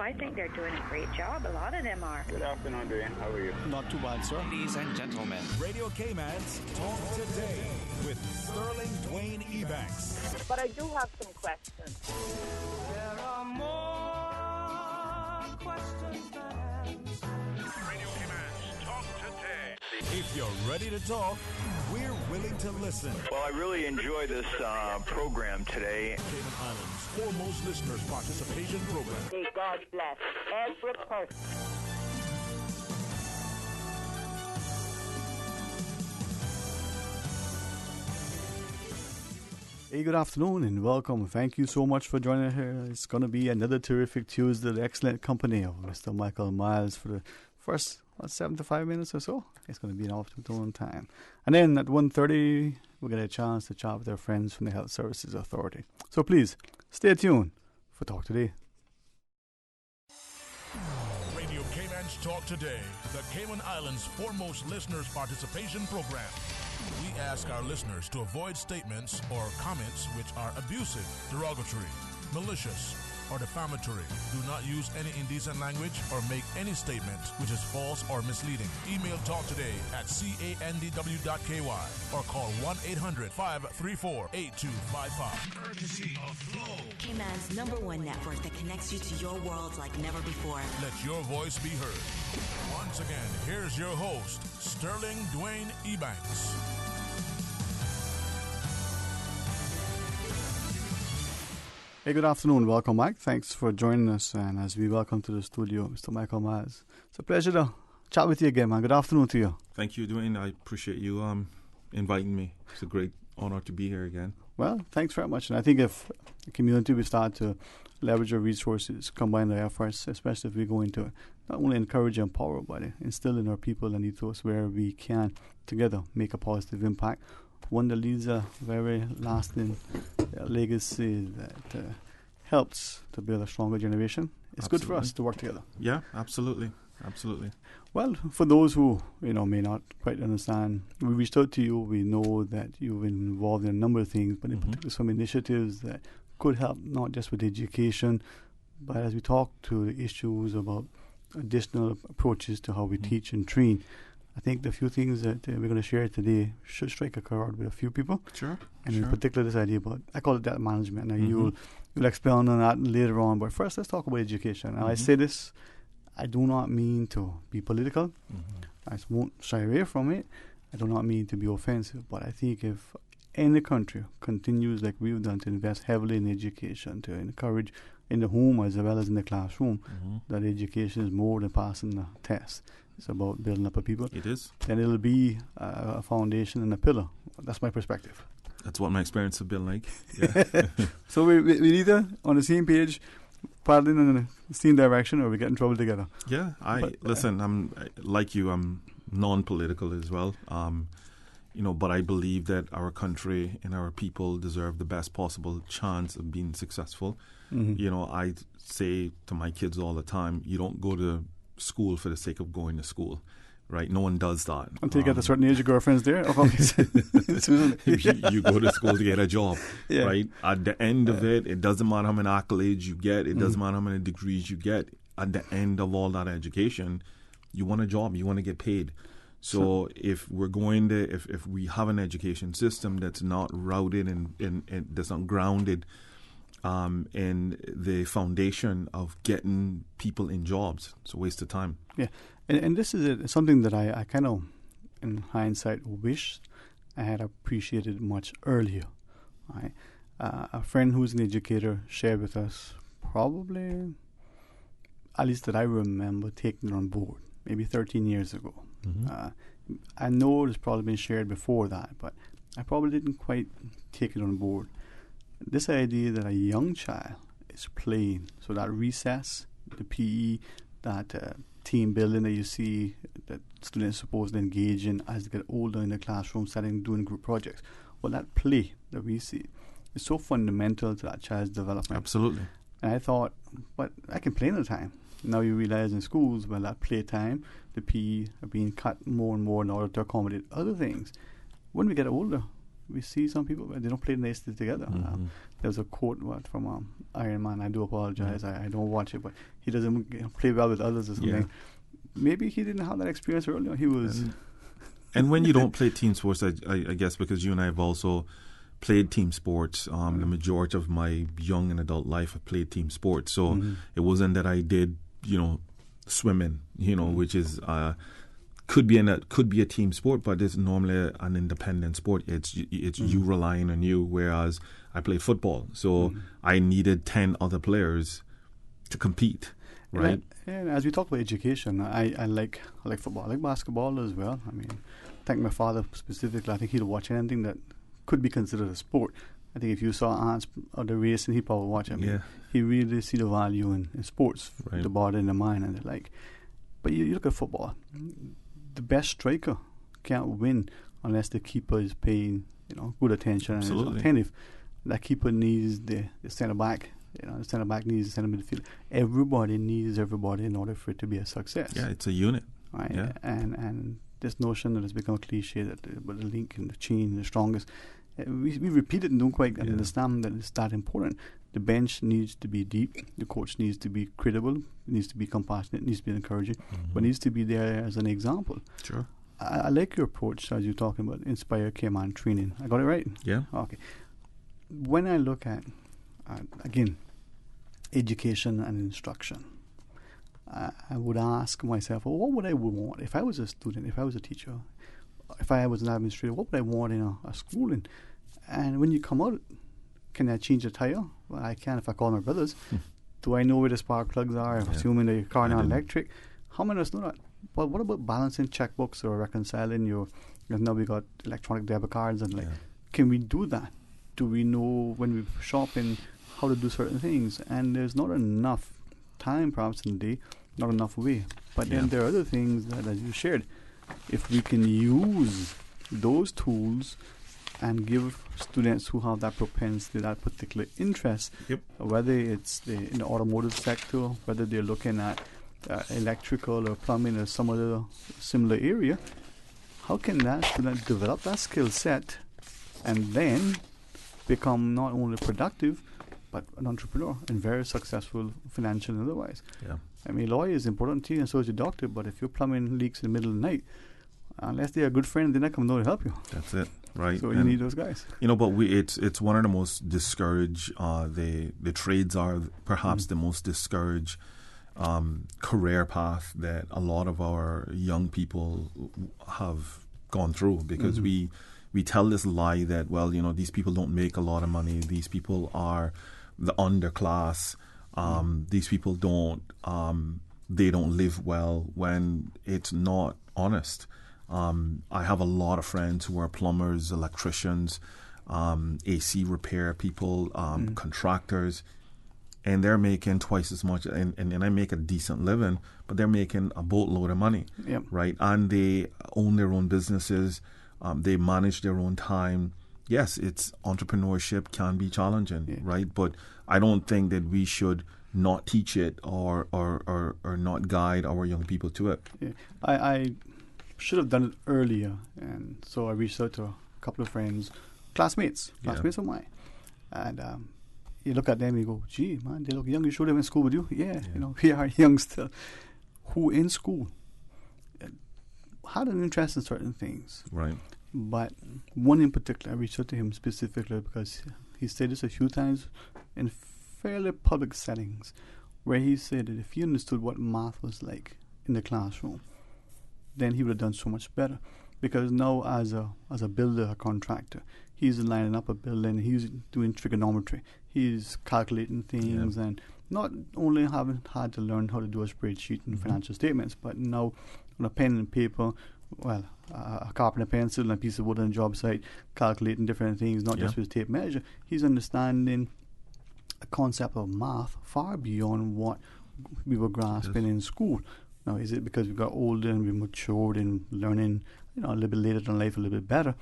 I think they're doing a great job. A lot of them are. Good afternoon, Dwayne. How are you? Not too bad, sir. Ladies and gentlemen, Radio Cayman's Talk Today with Sterling Dwayne Ebanks. But I do have some questions. There are more questions than answers. Radio Cayman's Talk Today. If you're ready to talk, we're willing to listen. Well, I really enjoy this program today. Cayman Islands' foremost listeners participation program. May God bless every person. Hey, good afternoon and welcome. Thank you so much for joining us here. It's going to be another terrific Tuesday. The excellent company of Mr. Michael Miles for the first 75 minutes or so. It's going to be an afternoon time. And then at 1:30, we'll get a chance to chat with our friends from the Health Services Authority. So please, stay tuned for Talk Today. Radio Cayman's Talk Today, the Cayman Islands' foremost listeners participation program. We ask our listeners to avoid statements or comments which are abusive, derogatory, malicious, or defamatory. Do not use any indecent language or make any statement which is false or misleading. Email Talk Today at candw.ky or call 1-800-534-8255. Courtesy of Flow. Cayman's #1 network that connects you to your world like never before. Let your voice be heard. Once again, here's your host, Sterling Dwayne Ebanks. Hey, good afternoon. Welcome, Mike. Thanks for joining us. And as we welcome to the studio, Mr. Michael Miles. It's a pleasure to chat with you again, man. Good afternoon to you. Thank you, Dwayne. I appreciate you inviting me. It's a great honor to be here again. Well, thanks very much. And I think if the community will start to leverage our resources, combine our efforts, especially if we go into not only encourage and empower, but instill in our people and ethos where we can together make a positive impact. One that leaves a very lasting legacy that helps to build a stronger generation. It's good for us to work together. Yeah, absolutely. Absolutely. Well, for those who may not quite understand, we reached out to you. We know that you've been involved in a number of things, but in particular some initiatives that could help not just with education, but as we talk to the issues about additional approaches to how we teach and train. I think the few things that we're going to share today should strike a chord with a few people. Sure. And in particular this idea about, I call it data management. Now you'll expound on that later on, but first let's talk about education. Now I say this, I do not mean to be political. I won't shy away from it. I do not mean to be offensive, but I think if any country continues like we've done to invest heavily in education, to encourage in the home as well as in the classroom, that education is more than passing the test. It's about building up a people. It is. Then it'll be a foundation and a pillar. That's my perspective. That's what my experience has been like. Yeah. So we either on the same page, paddling in the same direction, or we get in trouble together. Yeah, listen. I'm like you. I'm non-political as well. But I believe that our country and our people deserve the best possible chance of being successful. I say to my kids all the time, you don't go to school for the sake of going to school, right? No one does that. Until you get a certain age, your girlfriend's there. You go to school to get a job, right? At the end of it doesn't matter how many accolades you get. It doesn't matter how many degrees you get. At the end of all that education, you want a job. You want to get paid. So if we're going to, if we have an education system that's not routed and that's not grounded in the foundation of getting people in jobs, it's a waste of time. Yeah, and this is something that I kind of, in hindsight, wish I had appreciated much earlier. Right? A friend who's an educator shared with us, probably, at least that I remember, taking it on board, maybe 13 years ago. I know it's probably been shared before that, but I probably didn't quite take it on board. This idea that a young child is playing, so that recess, the PE, that team building that you see that students are supposed to engage in as they get older in the classroom setting, doing group projects. Well, that play that we see is so fundamental to that child's development. Absolutely. And I thought, but I can play in the time. Now you realize in schools, well, that playtime, the PE are being cut more and more in order to accommodate other things. When we get older, we see some people, they don't play nicely together. There's a quote from Iron Man, I do apologize, I don't watch it, but he doesn't play well with others or something. Yeah. Maybe he didn't have that experience earlier. He was... And when you don't play team sports, I guess because you and I have also played team sports, the majority of my young and adult life I've played team sports. So it wasn't that I did, swimming, which is... could be a team sport, but it's normally an independent sport. It's you relying on you. Whereas I play football, so I needed 10 other players to compete, right? And as we talk about education, I like football. I like basketball as well. I mean, thank my father specifically. I think he'd watch anything that could be considered a sport. I think if you saw Ants or the racing, he'd probably watch it. I mean, he really see the value in sports, the body and the mind, and the like. But you look at football. The best striker can't win unless the keeper is paying, good attention and is attentive. That keeper needs the centre back. The centre back needs the centre midfield. Everybody needs everybody in order for it to be a success. Yeah, it's a unit. Right. Yeah. And this notion that has become a cliche that the link and the chain, the strongest. We repeat it and don't quite understand that it's that important. The bench needs to be deep. The coach needs to be credible. Needs to be compassionate. Needs to be encouraging. But needs to be there as an example. Sure. I like your approach as you're talking about Inspire K-Man training. I got it right? Yeah. Okay. When I look at, again, education and instruction, I would ask myself, well, what would I want if I was a student, if I was a teacher, if I was an administrator, what would I want in a schooling? And when you come out, can I change the tire? Well, I can if I call my brothers. Do I know where the spark plugs are? Assuming that your car not electric. How many of us know that? But what about balancing checkbooks or reconciling your... Now we got electronic debit cards and can we do that? Do we know when we're shopping how to do certain things? And there's not enough time perhaps in the day, not enough way. But then there are other things that, as you shared, if we can use those tools and give students who have that propensity, that particular interest, whether it's in the automotive sector, whether they're looking at electrical or plumbing or some other similar area, how can that student develop that skill set and then become not only productive but an entrepreneur and very successful financially and otherwise? Yeah. I mean, lawyer is important to you and so is your doctor, but if your plumbing leaks in the middle of the night, unless they're a good friend, they're not coming down to help you. That's it, right? So you need those guys. But it's one of the most discouraged. The trades are perhaps the most discouraged career path that a lot of our young people have gone through because we tell this lie that these people don't make a lot of money. These people are the underclass. These people don't live well when it's not honest. I have a lot of friends who are plumbers, electricians, AC repair people, contractors, and they're making twice as much, and I make a decent living, but they're making a boatload of money, right? And they own their own businesses, they manage their own time. Yes, it's entrepreneurship can be challenging, right? But I don't think that we should not teach it or not guide our young people to it. Yeah. I should have done it earlier, and so I reached out to a couple of friends, classmates of mine, and you look at them and you go, gee, man, they look young. You sure they went to school with you? Yeah. We are young still. Who in school had an interest in certain things. Right. But one in particular, I reached out to him specifically because he said this a few times in fairly public settings, where he said that if he understood what math was like in the classroom, then he would have done so much better. Because now as a builder, a contractor, he's lining up a building, he's doing trigonometry, he's calculating things, and not only having had to learn how to do a spreadsheet and financial statements, but now on a pen and paper, a carpenter pencil and a piece of wood on a job site, calculating different things, not just with tape measure. He's understanding a concept of math far beyond what we were grasping in school. Now, is it because we got older and we matured in learning, a little bit later in life, a little bit better?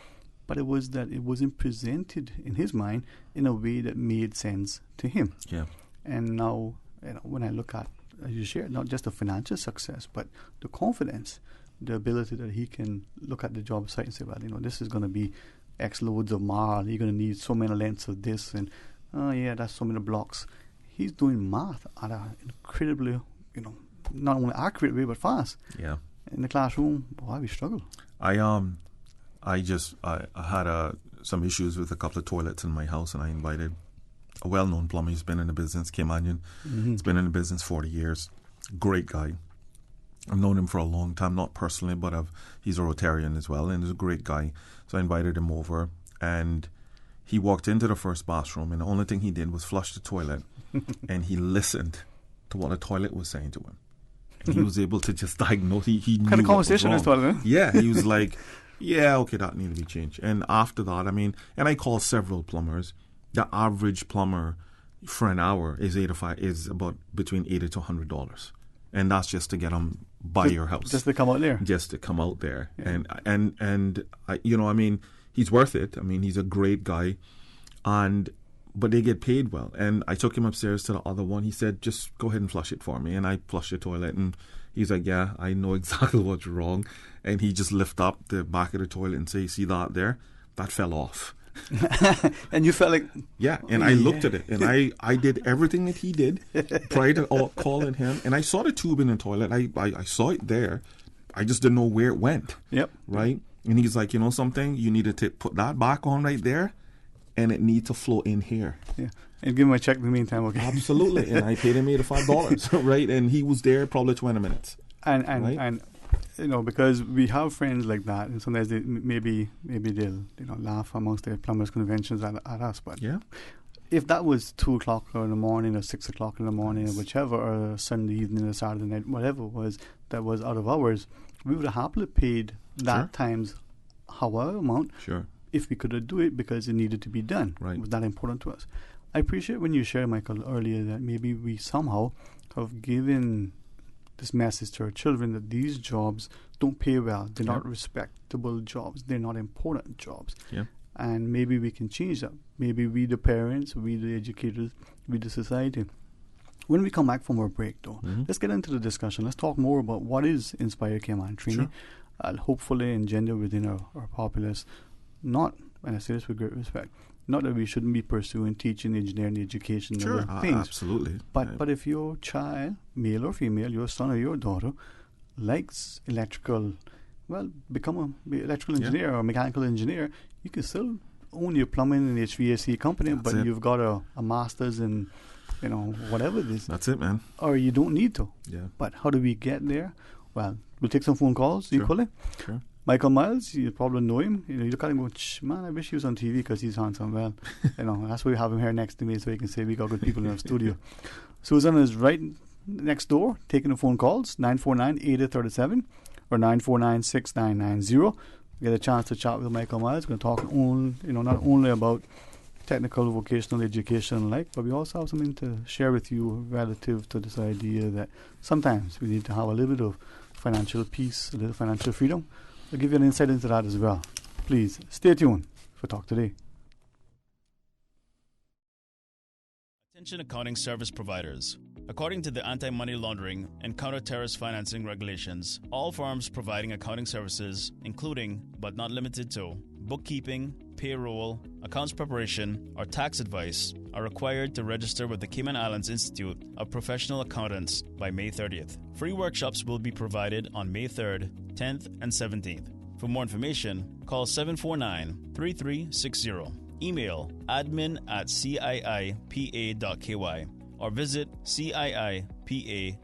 But it was that it wasn't presented in his mind in a way that made sense to him. Yeah. And now, when I look at, as you shared, not just the financial success, but the confidence, the ability that he can look at the job site and say, well, this is going to be X loads of marl. You're going to need so many lengths of this, and oh yeah, that's so many blocks. He's doing math at an incredibly, not only accurate way but fast. Yeah. In the classroom, boy, we struggle. I had some issues with a couple of toilets in my house, and I invited a well-known plumber. He's been in the business, Kim Onion. He's been in the business 40 years. Great guy. I've known him for a long time, not personally, but he's a Rotarian as well, and he's a great guy. So I invited him over, and he walked into the first bathroom, and the only thing he did was flush the toilet, and he listened to what the toilet was saying to him. And he was able to just diagnose. He knew kind of conversation what was wrong. as well, huh? Yeah, he was like, yeah, okay, that needed to be changed. And after that, and I called several plumbers. The average plumber for an hour is about between $80 to $100, and that's just to get them by your house, just to come out there, Yeah. And he's worth it. He's a great guy, but they get paid well. And I took him upstairs to the other one. He said, just go ahead and flush it for me. And I flushed the toilet, and he's like, yeah, I know exactly what's wrong. And he just lift up the back of the toilet and say, see that there? That fell off. And you felt like... Yeah, and I looked at it, and I did everything that he did prior to calling him. And I saw the tube in the toilet. I saw it there. I just didn't know where it went. Yep. Right? And he's like, you know something? You need to put that back on right there, and it needs to flow in here. Yeah. And give him a check in the meantime, okay? Absolutely. And I paid him $85, right? And he was there probably 20 minutes. And because we have friends like that, and sometimes they maybe they'll laugh amongst their plumbers conventions at us. But yeah, if that was 2:00 in the morning or 6:00 in the morning or whichever, or Sunday evening or Saturday night, whatever it was that was out of hours, we would have happily paid that times however amount. Sure. If we could do it because it needed to be done. Right. It was that important to us. I appreciate when you shared, Michael, earlier that maybe we somehow have given this message to our children that these jobs don't pay well. They're not respectable jobs. They're not important jobs. Yeah. And maybe we can change that. Maybe we, the parents, we, the educators, we, the society. When we come back from our break, though, let's get into the discussion. Let's talk more about what is Inspire Cayman training. Sure. Hopefully engender within our populace. Not, and I say this with great respect, not that we shouldn't be pursuing teaching, engineering, education, and other things. Absolutely. But if your child, male or female, your son or your daughter, likes electrical, become an electrical engineer or mechanical engineer. You can still own your plumbing and HVAC company, but you've got a master's in, whatever it is. That's it, man. Or you don't need to. Yeah. But how do we get there? Well, we'll take some phone calls equally. Sure. Michael Miles, you probably know him. You look at him and go, man, I wish he was on TV because he's handsome. Well, that's why we have him here next to me so he can say we got good people in our studio. Susan is right next door taking the phone calls, 949-8037 or 949-6990. We get a chance to chat with Michael Miles. We're going to talk not only about technical, vocational education but we also have something to share with you relative to this idea that sometimes we need to have a little bit of financial peace, a little financial freedom. I'll give you an insight into that as well. Please stay tuned for Talk Today. Attention accounting service providers. According to the Anti-Money Laundering and Counter-Terrorist Financing Regulations, all firms providing accounting services, including but not limited to bookkeeping, payroll, accounts preparation, or tax advice, are required to register with the Cayman Islands Institute of Professional Accountants by May 30th. Free workshops will be provided on May 3rd, 10th, and 17th. For more information, call 749-3360. Email admin@ciipa.ky or visit ciipa.ky.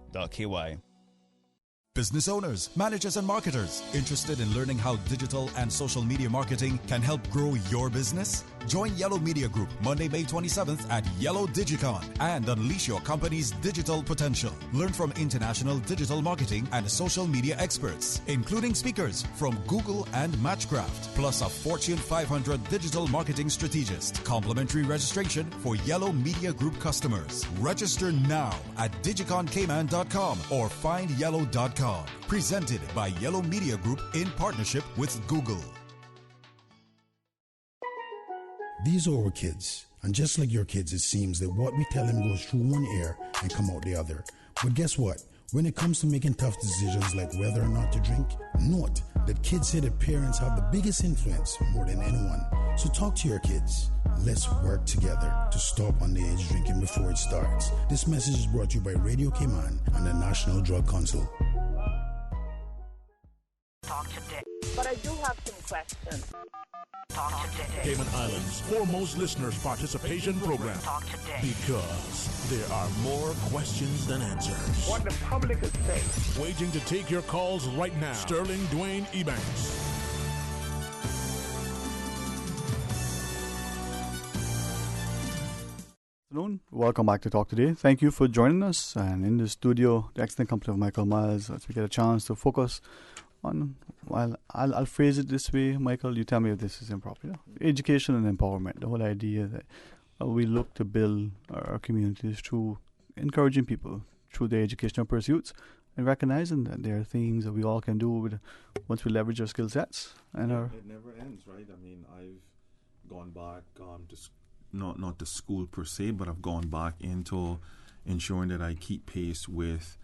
Business owners, managers, and marketers interested in learning how digital and social media marketing can help grow your business? Join Yellow Media Group Monday, May 27th at Yellow Digicon and unleash your company's digital potential. Learn from international digital marketing and social media experts, including speakers from Google and Matchcraft, plus a Fortune 500 digital marketing strategist. Complimentary registration for Yellow Media Group customers. Register now at digiconcayman.com or findyellow.com. Presented by Yellow Media Group in partnership with Google. These are our kids, and just like your kids, it seems that what we tell them goes through one ear and come out the other. But guess what? When it comes to making tough decisions like whether or not to drink, note that kids say that parents have the biggest influence more than anyone. So talk to your kids. Let's work together to stop underage drinking before it starts. This message is brought to you by Radio Cayman and the National Drug Council. Talk today. But I do have some questions. Talk today. Cayman Islands' foremost listeners participation program. Talk today. Because there are more questions than answers. What the public is saying. Waiting to take your calls right now. Sterling Dwayne Ebanks. Welcome back to Talk Today. Thank you for joining us. And in the studio, the excellent company of Michael Miles, as we get a chance to focus on, well, I'll phrase it this way, Michael, you tell me if this is improper. Education and empowerment, the whole idea that we look to build our communities through encouraging people through their educational pursuits and recognizing that there are things that we all can do once we leverage our skill sets. And it never ends, right? I mean, I've gone back to not the school per se, but I've gone back into ensuring that I keep pace with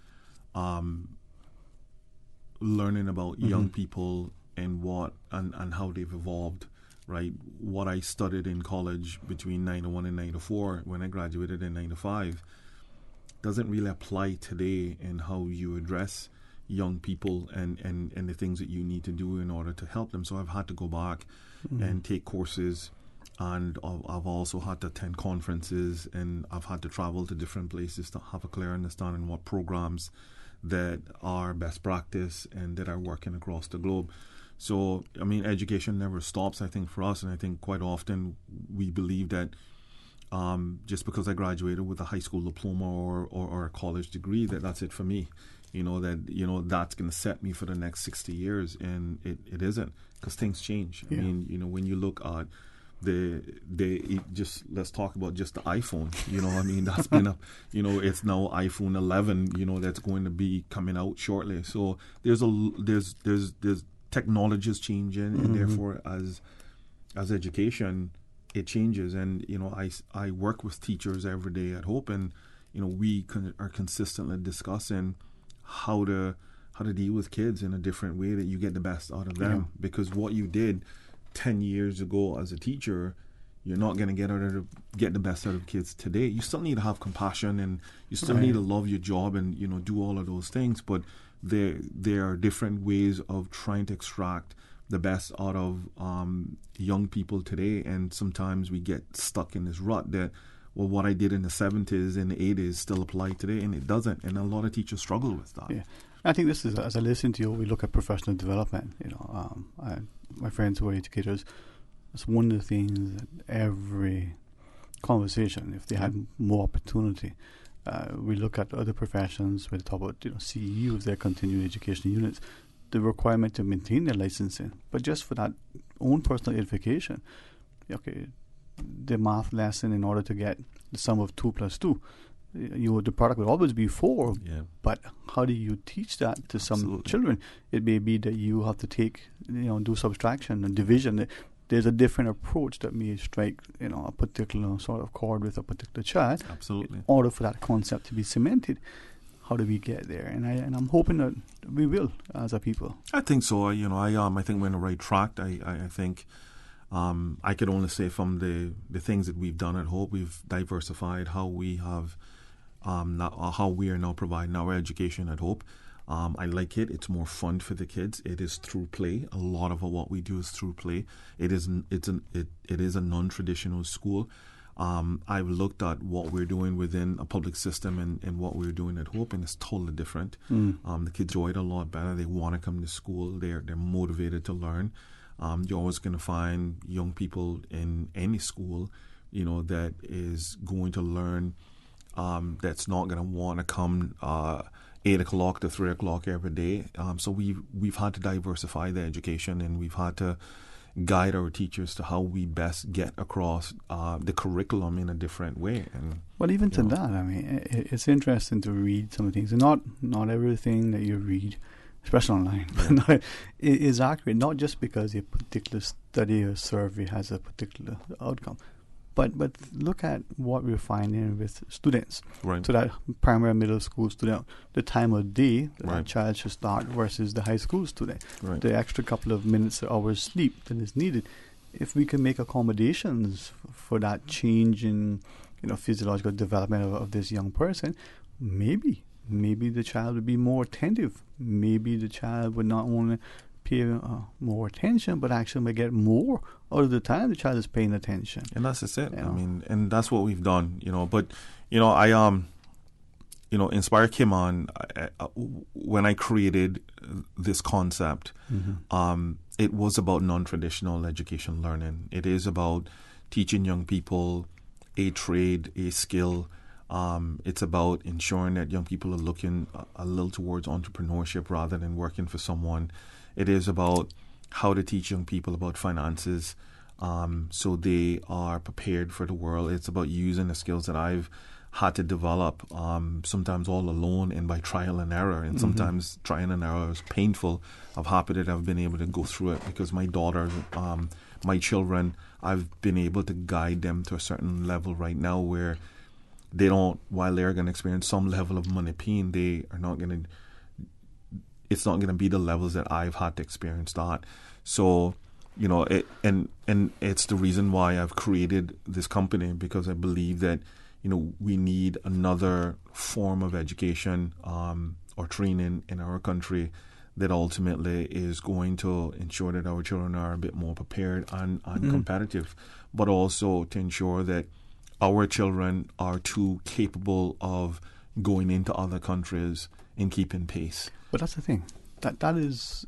learning about young people and and how they've evolved, right? What I studied in college between 91 and 94 when I graduated in 95 doesn't really apply today in how you address young people and the things that you need to do in order to help them. So I've had to go back and take courses, and I've also had to attend conferences, and I've had to travel to different places to have a clear understanding what programs that are best practice and that are working across the globe. So, I mean, education never stops, I think, for us. And I think quite often we believe that just because I graduated with a high school diploma or a college degree, that's it for me. That's going to set me for the next 60 years. And it isn't, because things change. I mean, when you look at let's talk about just the iPhone. I mean, that's been it's now iPhone 11. That's going to be coming out shortly. So there's technology is changing, and therefore as education, it changes. And I work with teachers every day at Hope, and we are consistently discussing how to deal with kids in a different way that you get the best out of them. Because what you did 10 years ago as a teacher, you're not going to get the best out of kids today. You still need to have compassion, and you still need to love your job and do all of those things. But there are different ways of trying to extract the best out of young people today. And sometimes we get stuck in this rut that, well, what I did in the 70s and the 80s still apply today, and it doesn't. And a lot of teachers struggle with that. Yeah. I think this is, as I listen to you, we look at professional development. My friends who are educators, it's one of the things that every conversation, if they had more opportunity, we look at other professions, we talk about CEUs, their continuing education units, the requirement to maintain their licensing. But just for that own personal edification, the math lesson, in order to get the sum of 2 plus 2, the product will always be 4, but how do you teach that to some children? It may be that you have to take, do subtraction and division. There's a different approach that may strike, a particular sort of chord with a particular child. Absolutely. In order for that concept to be cemented. How do we get there? And I'm hoping that we will as a people. I think so. I think we're on the right track. I think I could only say from the things that we've done at Hope, we've diversified how we have. How we are now providing our education at Hope. I like it. It's more fun for the kids. It is through play. A lot of what we do is through play. It is a non-traditional school. I've looked at what we're doing within a public system and what we're doing at Hope, and it's totally different. The kids enjoy it a lot better. They want to come to school. They're motivated to learn. You're always going to find young people in any school, that is going to learn. That's not going to want to come 8 o'clock to 3 o'clock every day. So we've had to diversify the education, and we've had to guide our teachers to how we best get across the curriculum in a different way. And even to that, I mean, it's interesting to read some of the things. And not everything that you read, especially online, is accurate. Not just because a particular study or survey has a particular outcome. But look at what we're finding with students. Right. So that primary, middle school student, the time of day that Right. that child should start versus the high school student. Right. The extra couple of minutes or hours sleep that is needed. If we can make accommodations for that change in, physiological development of this young person, maybe the child would be more attentive. Maybe the child would not only pay more attention, but actually may get more out of the time the child is paying attention. And that's just it. You I know. mean, and that's what we've done, But, Inspire came on when I created this concept. It was about non-traditional education learning. It is about teaching young people a trade, a skill. It's about ensuring that young people are looking a little towards entrepreneurship rather than working for someone. It is about how to teach young people about finances so they are prepared for the world. It's about using the skills that I've had to develop, sometimes all alone and by trial and error. And sometimes trial and error is painful. I'm happy that I've been able to go through it because my daughters, my children, I've been able to guide them to a certain level right now where they don't, while they're going to experience some level of money pain, they are not going to, it's not going to be the levels that I've had to experience that. So, and it's the reason why I've created this company, because I believe that, we need another form of education or training in our country that ultimately is going to ensure that our children are a bit more prepared and competitive, but also to ensure that our children are too capable of going into other countries and keeping pace. But that's the thing. That is,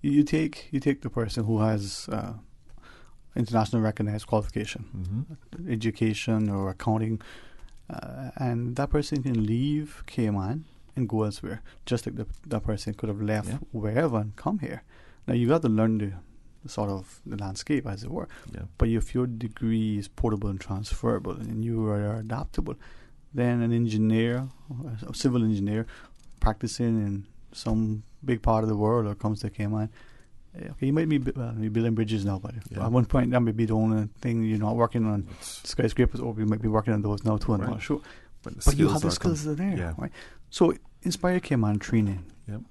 you take the person who has international recognized qualification, education or accounting, and that person can leave Cayman and go elsewhere, just like that person could have left wherever and come here. Now you got to learn the landscape, as it were. Yeah. But if your degree is portable and transferable and you are adaptable, then an engineer, a civil engineer, practicing in some big part of the world or comes to Cayman, okay, you might be building bridges now, but at one point that may be the only thing you're not working on. Skyscrapers, or you might be working on those now too, I'm not sure. But you have the skills that are there, right? So Inspire Cayman training. Yep.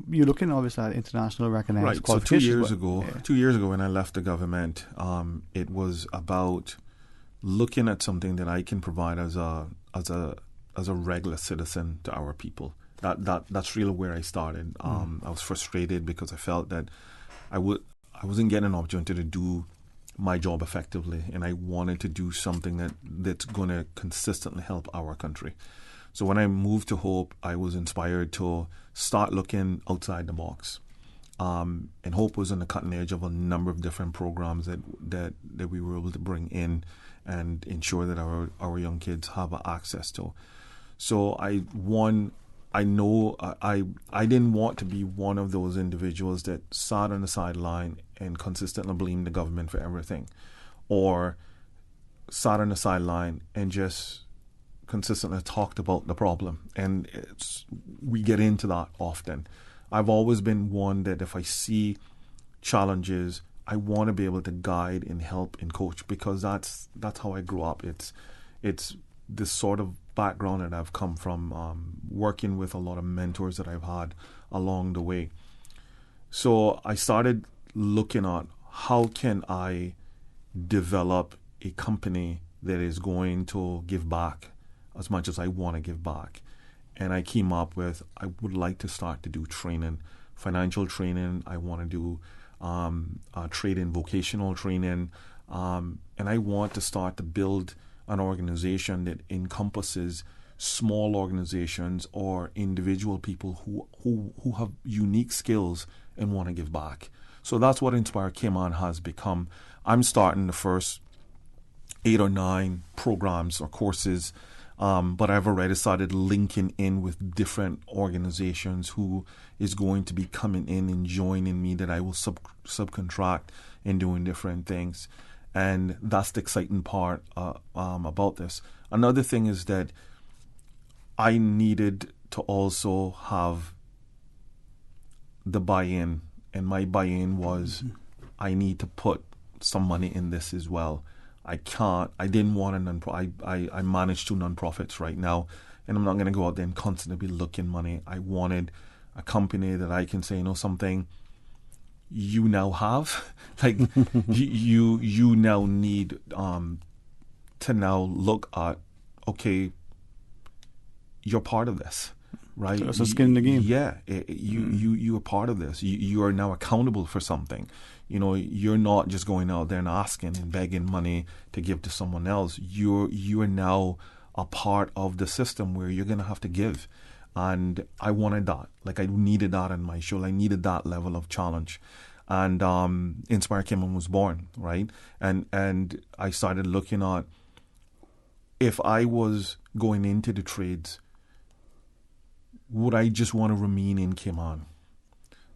You're looking obviously at international recognized qualifications. So 2 years ago when I left the government, it was about looking at something that I can provide as a regular citizen to our people. That's really where I started. I was frustrated because I felt that I wasn't getting an opportunity to do my job effectively, and I wanted to do something that's going to consistently help our country. So when I moved to Hope, I was inspired to start looking outside the box. And Hope was on the cutting edge of a number of different programs that we were able to bring in and ensure that our young kids have access to. So I didn't want to be one of those individuals that sat on the sideline and consistently blamed the government for everything, or sat on the sideline and just consistently talked about the problem. And we get into that often. I've always been one that if I see challenges, I want to be able to guide and help and coach, because that's how I grew up. It's this sort of background that I've come from, working with a lot of mentors that I've had along the way. So I started looking at how can I develop a company that is going to give back as much as I want to give back. And I came up with, I would like to start to do training, financial training. I want to do trading, vocational training. And I want to start to build an organization that encompasses small organizations or individual people who have unique skills and want to give back. So that's what Inspire Cayman has become. I'm starting the first 8 or 9 programs or courses, but I've already started linking in with different organizations who is going to be coming in and joining me, that I will subcontract and doing different things. And that's the exciting part about this. Another thing is that I needed to also have the buy-in, and my buy-in was I need to put some money in this as well. I didn't want a non-profit. I manage 2 nonprofits right now, and I'm not going to go out there and constantly be looking money. I wanted a company that I can say, something you now have, like you now need to now look at, okay, you're part of this, right? So it's a skin in the game. Yeah, you are part of this. You are now accountable for something. You're not just going out there and asking and begging money to give to someone else. You are now a part of the system where you're going to have to give. And I wanted that. Like, I needed that on my show. I needed that level of challenge. And Inspire Kimon was born, right? And I started looking at, if I was going into the trades, would I just want to remain in Kimon?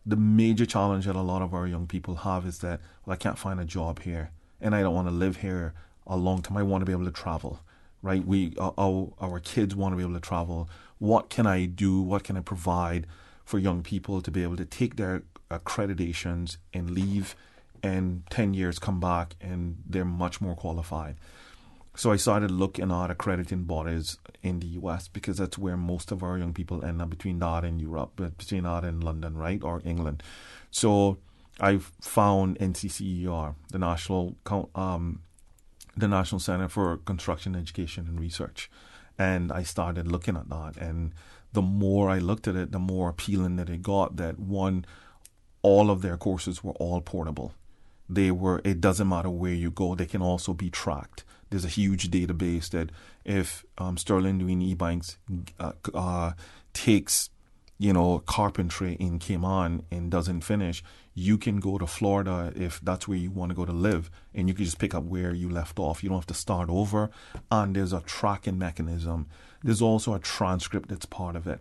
The major challenge that a lot of our young people have is that, I can't find a job here, and I don't want to live here a long time. I want to be able to travel, right? Our kids want to be able to travel. What can I do? What can I provide for young people to be able to take their accreditations and leave, and 10 years come back and they're much more qualified? So I started looking at accrediting bodies in the US, because that's where most of our young people end up, between that and Europe, between that and London, right, or England. So I found NCCER, the National Center for Construction Education and Research, and I started looking at that. And the more I looked at it, the more appealing that it got. That one, all of their courses were all portable. It doesn't matter where you go, they can also be tracked. There's a huge database that if Sterling Dwayne Ebanks takes, carpentry in Cayman and doesn't finish, you can go to Florida if that's where you want to go to live, and you can just pick up where you left off. You don't have to start over, and there's a tracking mechanism. There's also a transcript that's part of it,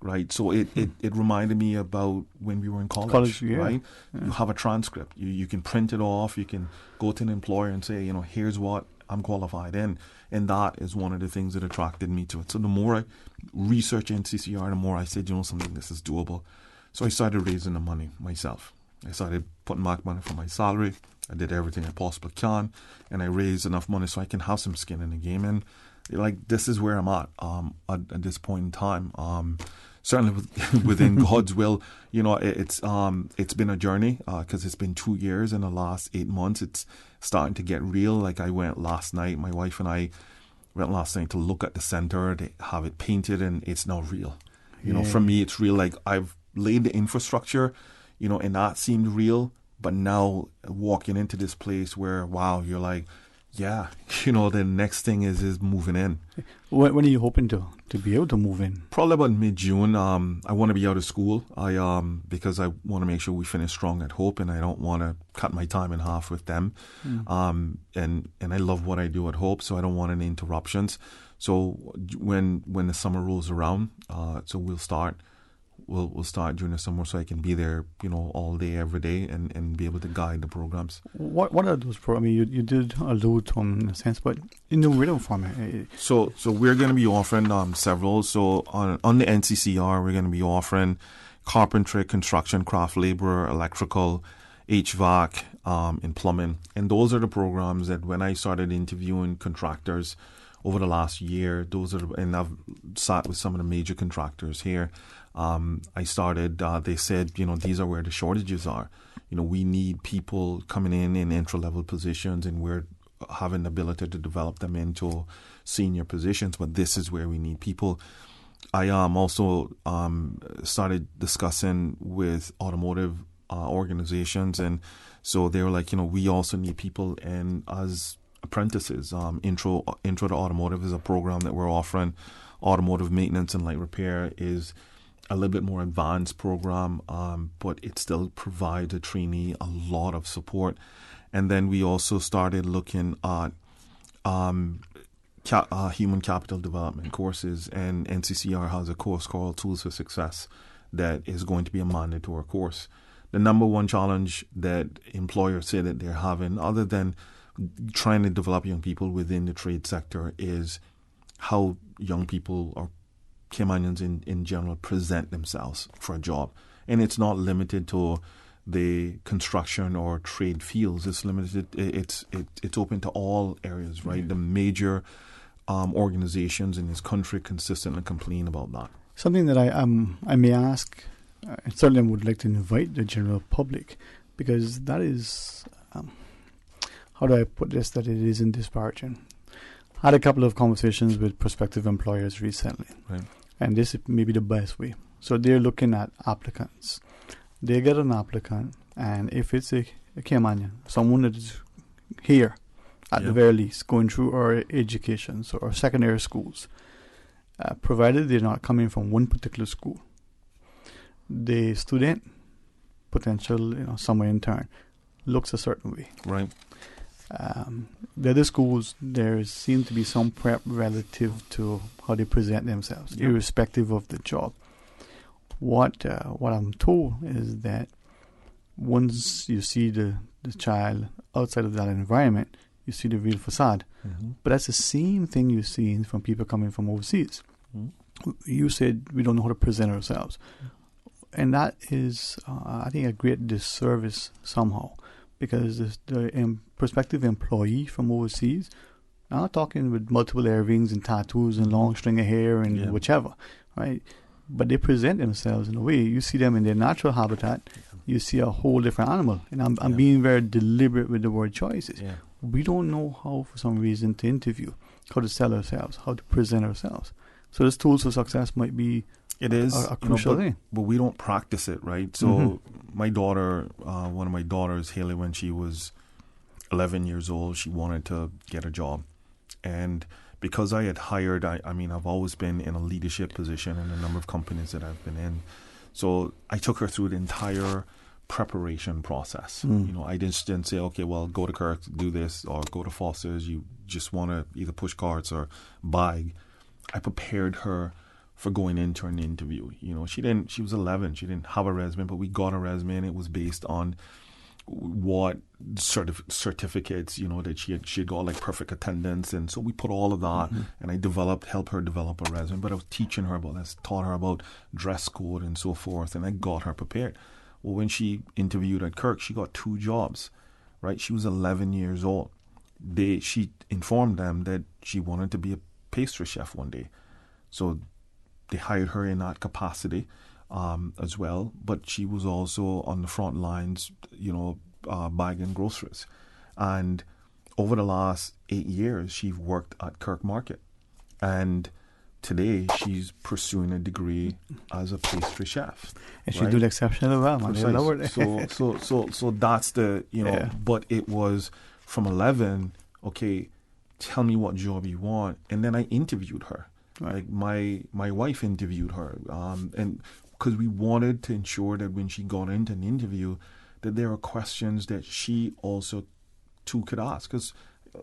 right? So it reminded me about when we were in college, yeah. right? Yeah. You have a transcript. You can print it off. You can go to an employer and say, here's what I'm qualified in. And that is one of the things that attracted me to it. So the more I researched NCCR, the more I said, something, this is doable. So I started raising the money myself. I started putting back money from my salary. I did everything I possibly can. And I raised enough money so I can have some skin in the game. And this is where I'm at this point in time. Certainly within God's will, it's been a journey, because it's been 2 years. In the last 8 months, it's starting to get real. Like, I went last night, my wife and I went last night to look at the center. They have it painted, and it's now real. For me, it's real. Like, I've laid the infrastructure, and that seemed real. But now walking into this place where, wow, you're like, yeah, the next thing is moving in. When are you hoping to be able to move in? Probably about mid-June. I want to be out of school. Because I want to make sure we finish strong at Hope, and I don't want to cut my time in half with them. And I love what I do at Hope, so I don't want any interruptions. So when the summer rolls around, so we'll start during the summer, so I can be there, all day, every day, and be able to guide the programs. What are those programs? I mean, you did allude to them in a sense, but in the written format. So we're going to be offering several. So on the NCCR, we're going to be offering carpentry, construction, craft labor, electrical, HVAC, and plumbing. And those are the programs that when I started interviewing contractors over the last year, and I've sat with some of the major contractors here. I started, they said, these are where the shortages are. We need people coming in entry-level positions, and we're having the ability to develop them into senior positions, but this is where we need people. I also started discussing with automotive organizations, and so they were like, we also need people as apprentices. Intro to Automotive is a program that we're offering. Automotive maintenance and light repair is a little bit more advanced program, but it still provides a trainee a lot of support. And then we also started looking at human capital development courses, and NCCR has a course called Tools for Success that is going to be a mandatory course. The number one challenge that employers say that they're having, other than trying to develop young people within the trade sector, is how young people or Caymanians in general present themselves for a job. And it's not limited to the construction or trade fields. It's limited. It's open to all areas, right? The major organizations in this country consistently complain about that. Something that I may ask, and certainly would like to invite the general public, because that is, how do I put this, that it isn't disparaging. I had a couple of conversations with prospective employers recently, right. And this may be the best way. So they're looking at applicants. They get an applicant, and if it's a Caymanian, someone that is here, at the very least, going through our educations or secondary schools, provided they're not coming from one particular school, the student, potential, summer intern, looks a certain way. Right. The other schools, there seems to be some prep relative to how they present themselves, irrespective of the job. What I'm told is that once you see the child outside of that environment, you see the real facade. Mm-hmm. But that's the same thing you see from people coming from overseas. Mm-hmm. You said we don't know how to present ourselves. And that is, I think, a great disservice somehow, because the prospective employee from overseas, I'm not talking with multiple earrings and tattoos and long string of hair and whichever, right? But they present themselves in a way, you see them in their natural habitat, you see a whole different animal. And I'm being very deliberate with the word choices. Yeah. We don't know how, for some reason, to interview, how to sell ourselves, how to present ourselves. So this tools for success might be a crucial thing. But we don't practice it, right? So my daughter, one of my daughters, Haley, when she was 11 years old, she wanted to get a job. And because I had hired, I've always been in a leadership position in a number of companies that I've been in. So I took her through the entire preparation process. I just didn't say, okay, well, go to Kirk, do this, or go to Foster's. You just want to either push carts or bag. I prepared her for going into an interview. She was 11. She didn't have a resume, but we got a resume, and it was based on what certificates, that she had got, like perfect attendance. And so we put all of that, and I helped her develop a resume. But I was teaching her about this, taught her about dress code and so forth, and I got her prepared. Well, when she interviewed at Kirk, she got 2 jobs, right? She was 11 years old. She informed them that she wanted to be a pastry chef one day. So they hired her in that capacity as well. But she was also on the front lines, bagging groceries. And over the last 8 years, she worked at Kirk Market. And today, she's pursuing a degree as a pastry chef. And she did exceptionally well, man. So that's the, but it was from 11, okay, tell me what job you want. And then I interviewed her. Right. Like my wife interviewed her. And because we wanted to ensure that when she got into an interview, that there are questions that she also too could ask. Because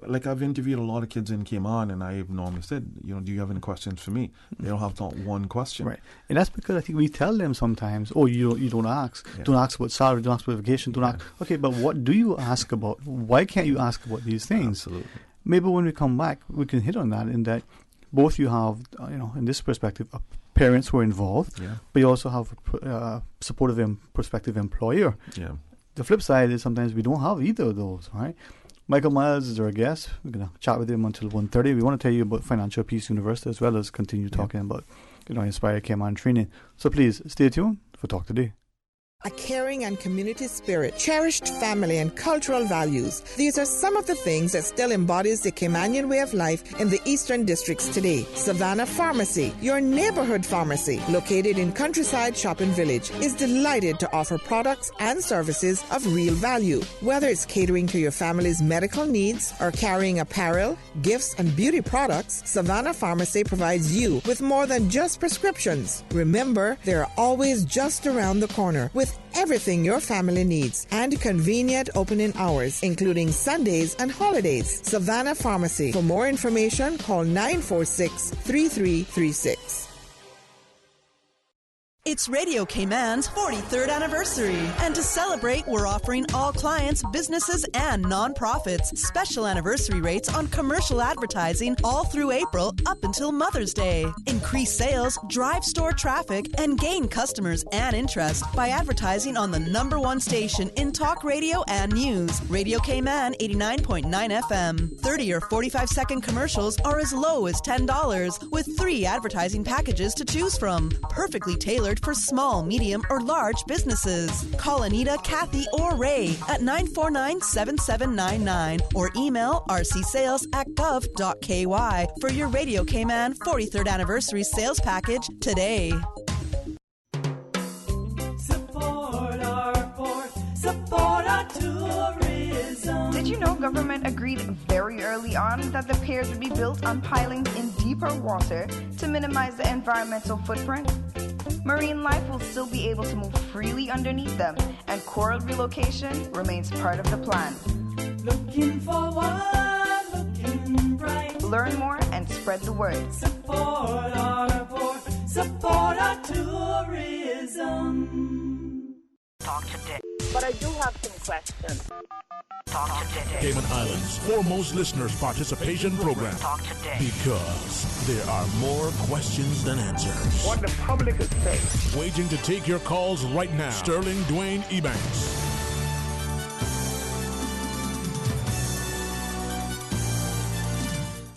like I've interviewed a lot of kids in Cayman, and I've normally said, do you have any questions for me? They don't have not one question. Right. And that's because I think we tell them sometimes, you don't ask. Yeah. Don't ask about salary, don't ask about vacation, don't ask. Okay, but what do you ask about? Why can't you ask about these things? Absolutely. Maybe when we come back, we can hit on that, in that both you have, in this perspective, parents who are involved, but you also have a supportive prospective employer. Yeah. The flip side is sometimes we don't have either of those, right? Michael Miles is our guest. We're going to chat with him until 1:30. We want to tell you about Financial Peace University, as well as continue talking about, Inspire Cayman training. So please stay tuned for Talk Today. A caring and community spirit, cherished family and cultural values. These are some of the things that still embodies the Caymanian way of life in the Eastern Districts today. Savannah Pharmacy, your neighborhood pharmacy, located in Countryside Shopping Village, is delighted to offer products and services of real value. Whether it's catering to your family's medical needs or carrying apparel, gifts, and beauty products, Savannah Pharmacy provides you with more than just prescriptions. Remember, they're always just around the corner with everything your family needs and convenient opening hours, including Sundays and holidays. Savannah Pharmacy. For more information, call 946-3336. It's Radio Cayman's 43rd anniversary. And to celebrate, we're offering all clients, businesses, and nonprofits special anniversary rates on commercial advertising all through April up until Mother's Day. Increase sales, drive store traffic, and gain customers and interest by advertising on the #1 station in talk radio and news. Radio Cayman 89.9 FM. 30 or 45-second commercials are as low as $10 with 3 advertising packages to choose from. Perfectly tailored for small, medium, or large businesses. Call Anita, Kathy, or Ray at 949-7799 or email rcsales@gov.ky for your Radio Cayman 43rd anniversary sales package today. Support our port, support our tourism. Did you know government agreed very early on that the piers would be built on pilings in deeper water to minimize the environmental footprint? Marine life will still be able to move freely underneath them, and coral relocation remains part of the plan. Looking forward, looking bright. Learn more and spread the word. Support our port, support our tourism. Talk today. But I do have some questions. Talk today. Cayman Islands' foremost listeners participation program. Talk today. Because there are more questions than answers. What the public is saying. Waiting to take your calls right now. Sterling Dwayne Ebanks.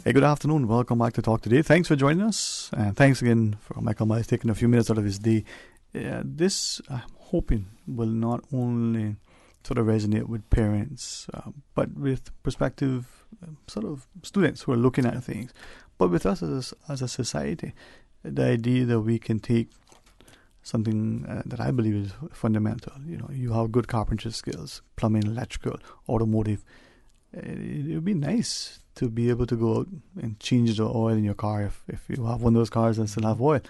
Hey, good afternoon. Welcome back to Talk Today. Thanks for joining us. And thanks again for Michael Myers taking a few minutes out of his day. This, I'm hoping, will not only sort of resonate with parents, but with prospective sort of students who are looking at things. But with us as a society, the idea that we can take something that I believe is fundamental. You know, you have good carpentry skills, plumbing, electrical, automotive. It would be nice to be able to go out and change the oil in your car if you have one of those cars and still have oil.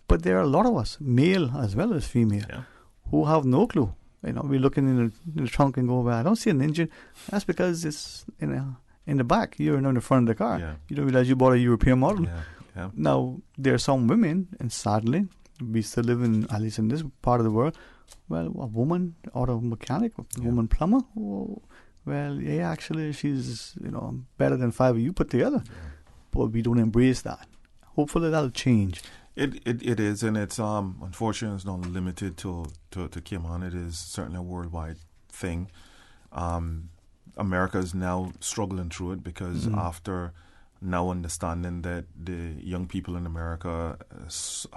But there are a lot of us, male as well as female, who have no clue. You know, we're looking in the trunk and go, well, I don't see an engine. That's because it's in the back. You're in the front of the car. Yeah. You don't realize you bought a European model. Yeah. Now, there are some women, and sadly, we still live in, at least in this part of the world, well, a woman auto mechanic, a woman plumber, well, yeah, actually, she's, better than 5 of you put together. Yeah. But we don't embrace that. Hopefully that'll change. It is, and it's unfortunately it's not limited to Cayman. It is certainly a worldwide thing. America is now struggling through it because after now understanding that the young people in America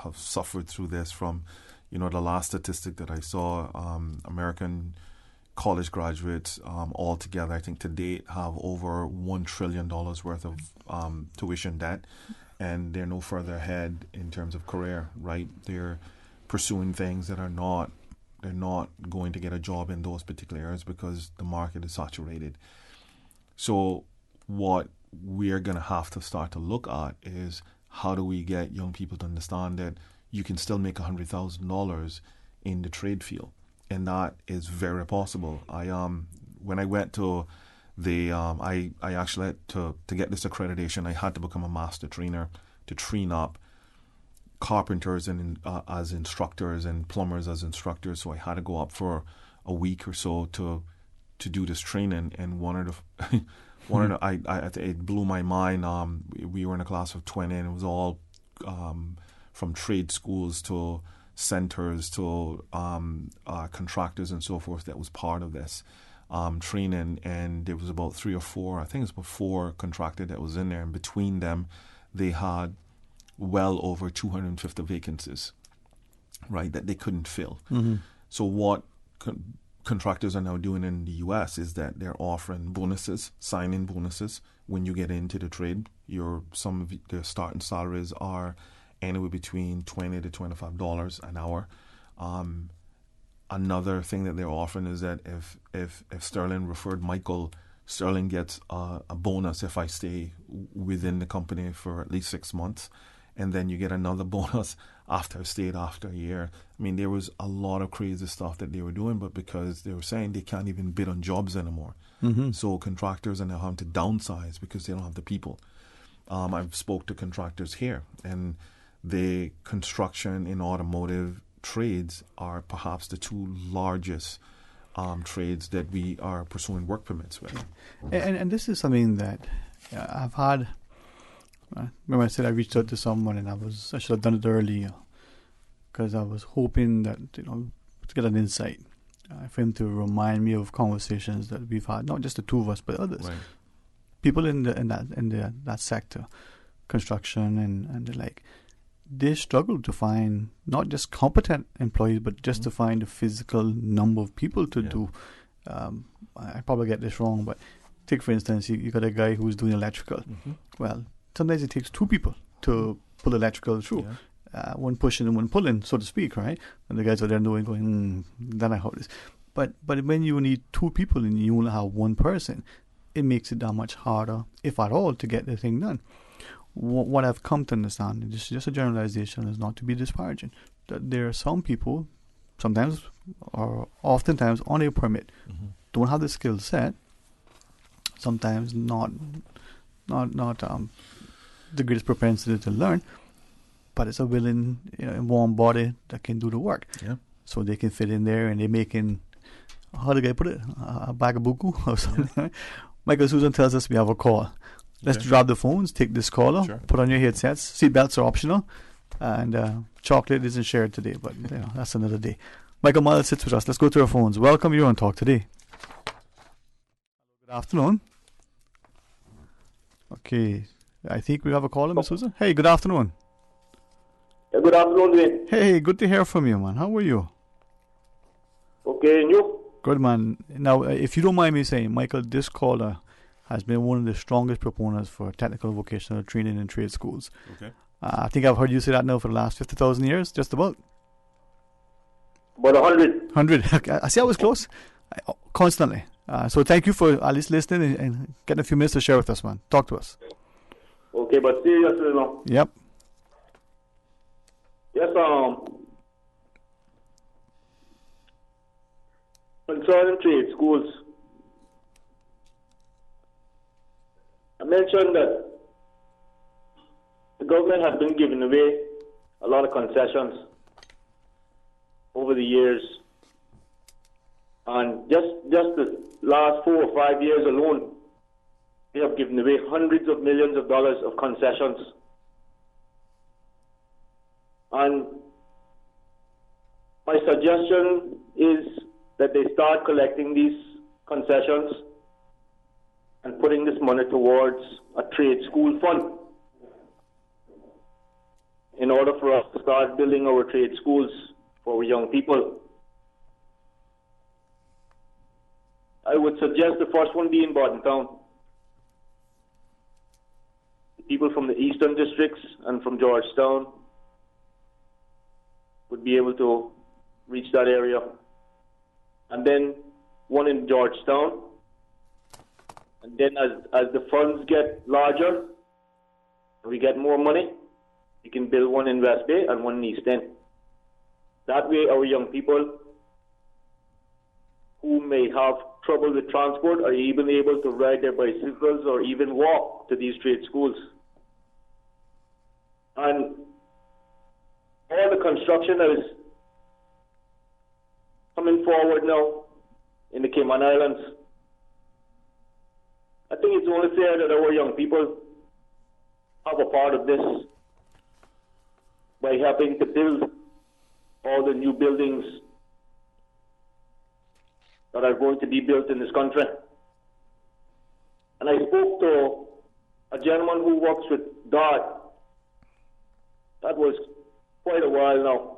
have suffered through this from, the last statistic that I saw, American college graduates altogether, I think to date, have over $1 trillion worth of tuition debt. And they're no further ahead in terms of career, right? They're pursuing things that they're not going to get a job in those particular areas because the market is saturated. So what we're going to have to start to look at is how do we get young people to understand that you can still make $100,000 in the trade field, and that is very possible. When I went to I actually had to get this accreditation, I had to become a master trainer to train up carpenters and as instructors and plumbers as instructors. So I had to go up for a week or so to do this training. And it blew my mind. We were in a class of 20, and it was all from trade schools to centers to contractors and so forth that was part of this training, and there was about 3 or 4, I think it was about 4 contracted that was in there, and between them they had well over 250 vacancies, right, that they couldn't fill. So what contractors are now doing in the US is that they're offering bonuses, sign-in bonuses when you get into the trade. Some of their starting salaries are anywhere between $20 to $25 an hour. Another thing that they're offering is that if Sterling referred Michael, Sterling gets a bonus if I stay within the company for at least 6 months, and then you get another bonus after I've stayed after a year. I mean, there was a lot of crazy stuff that they were doing, but because they were saying they can't even bid on jobs anymore. So contractors are now having to downsize because they don't have the people. I've spoke to contractors here, and the construction in automotive trades are perhaps the two largest trades that we are pursuing work permits with. And this is something that I've had. Remember I said I reached out to someone and I should have done it earlier because I was hoping that, to get an insight for him to remind me of conversations that we've had, not just the two of us, but others. Right. People in that sector, construction and the like, they struggle to find not just competent employees, but just to find a physical number of people to do. I probably get this wrong, but take for instance, you got a guy who's doing electrical. Well, sometimes it takes two people to pull electrical through. One pushing and one pulling, so to speak, right? And the guys are there going, then I heard this. But when you need two people and you only have one person, it makes it that much harder, if at all, to get the thing done. What I've come to understand, this is just a generalization, is not to be disparaging, that there are some people, sometimes or oftentimes on a permit, don't have the skill set, sometimes not the greatest propensity to learn, but it's a willing, warm body that can do the work. Yeah. So they can fit in there and they're making, how do I put it, a bag of buku or something. Yeah. Michael Susan tells us we have a call. Let's drop the phones, take this caller, put on your headsets. Seatbelts are optional, and chocolate isn't shared today, but that's another day. Michael Miles sits with us. Let's go to our phones. Welcome, you're on Talk Today. Good afternoon. Okay, I think we have a caller, Miss Susan. Hey, good afternoon. Good afternoon, Dwayne. Hey, good to hear from you, man. How are you? Okay, and you? Good, man. Now, if you don't mind me saying, Michael, this caller has been one of the strongest proponents for technical vocational training in trade schools. Okay. I think I've heard you say that now for the last 50,000 years, just about. About 100. 100. I see I was close. Constantly. So thank you for at least listening and getting a few minutes to share with us, man. Talk to us. Okay, but seriously now. Yep. Yes, concerning trade schools, I mentioned that the government has been giving away a lot of concessions over the years, and just the last 4 or 5 years alone, they have given away hundreds of millions of dollars of concessions. And my suggestion is that they start collecting these concessions and putting this money towards a trade school fund in order for us to start building our trade schools for young people. I would suggest the first one be in Bordentown. People from the eastern districts and from Georgetown would be able to reach that area. And then one in Georgetown. And then as the funds get larger, and we get more money, we can build one in West Bay and one in East End. That way our young people who may have trouble with transport are even able to ride their bicycles or even walk to these trade schools. And all the construction that is coming forward now in the Cayman Islands, I think it's only fair that our young people have a part of this by helping to build all the new buildings that are going to be built in this country. And I spoke to a gentleman who works with DART. That was quite a while now.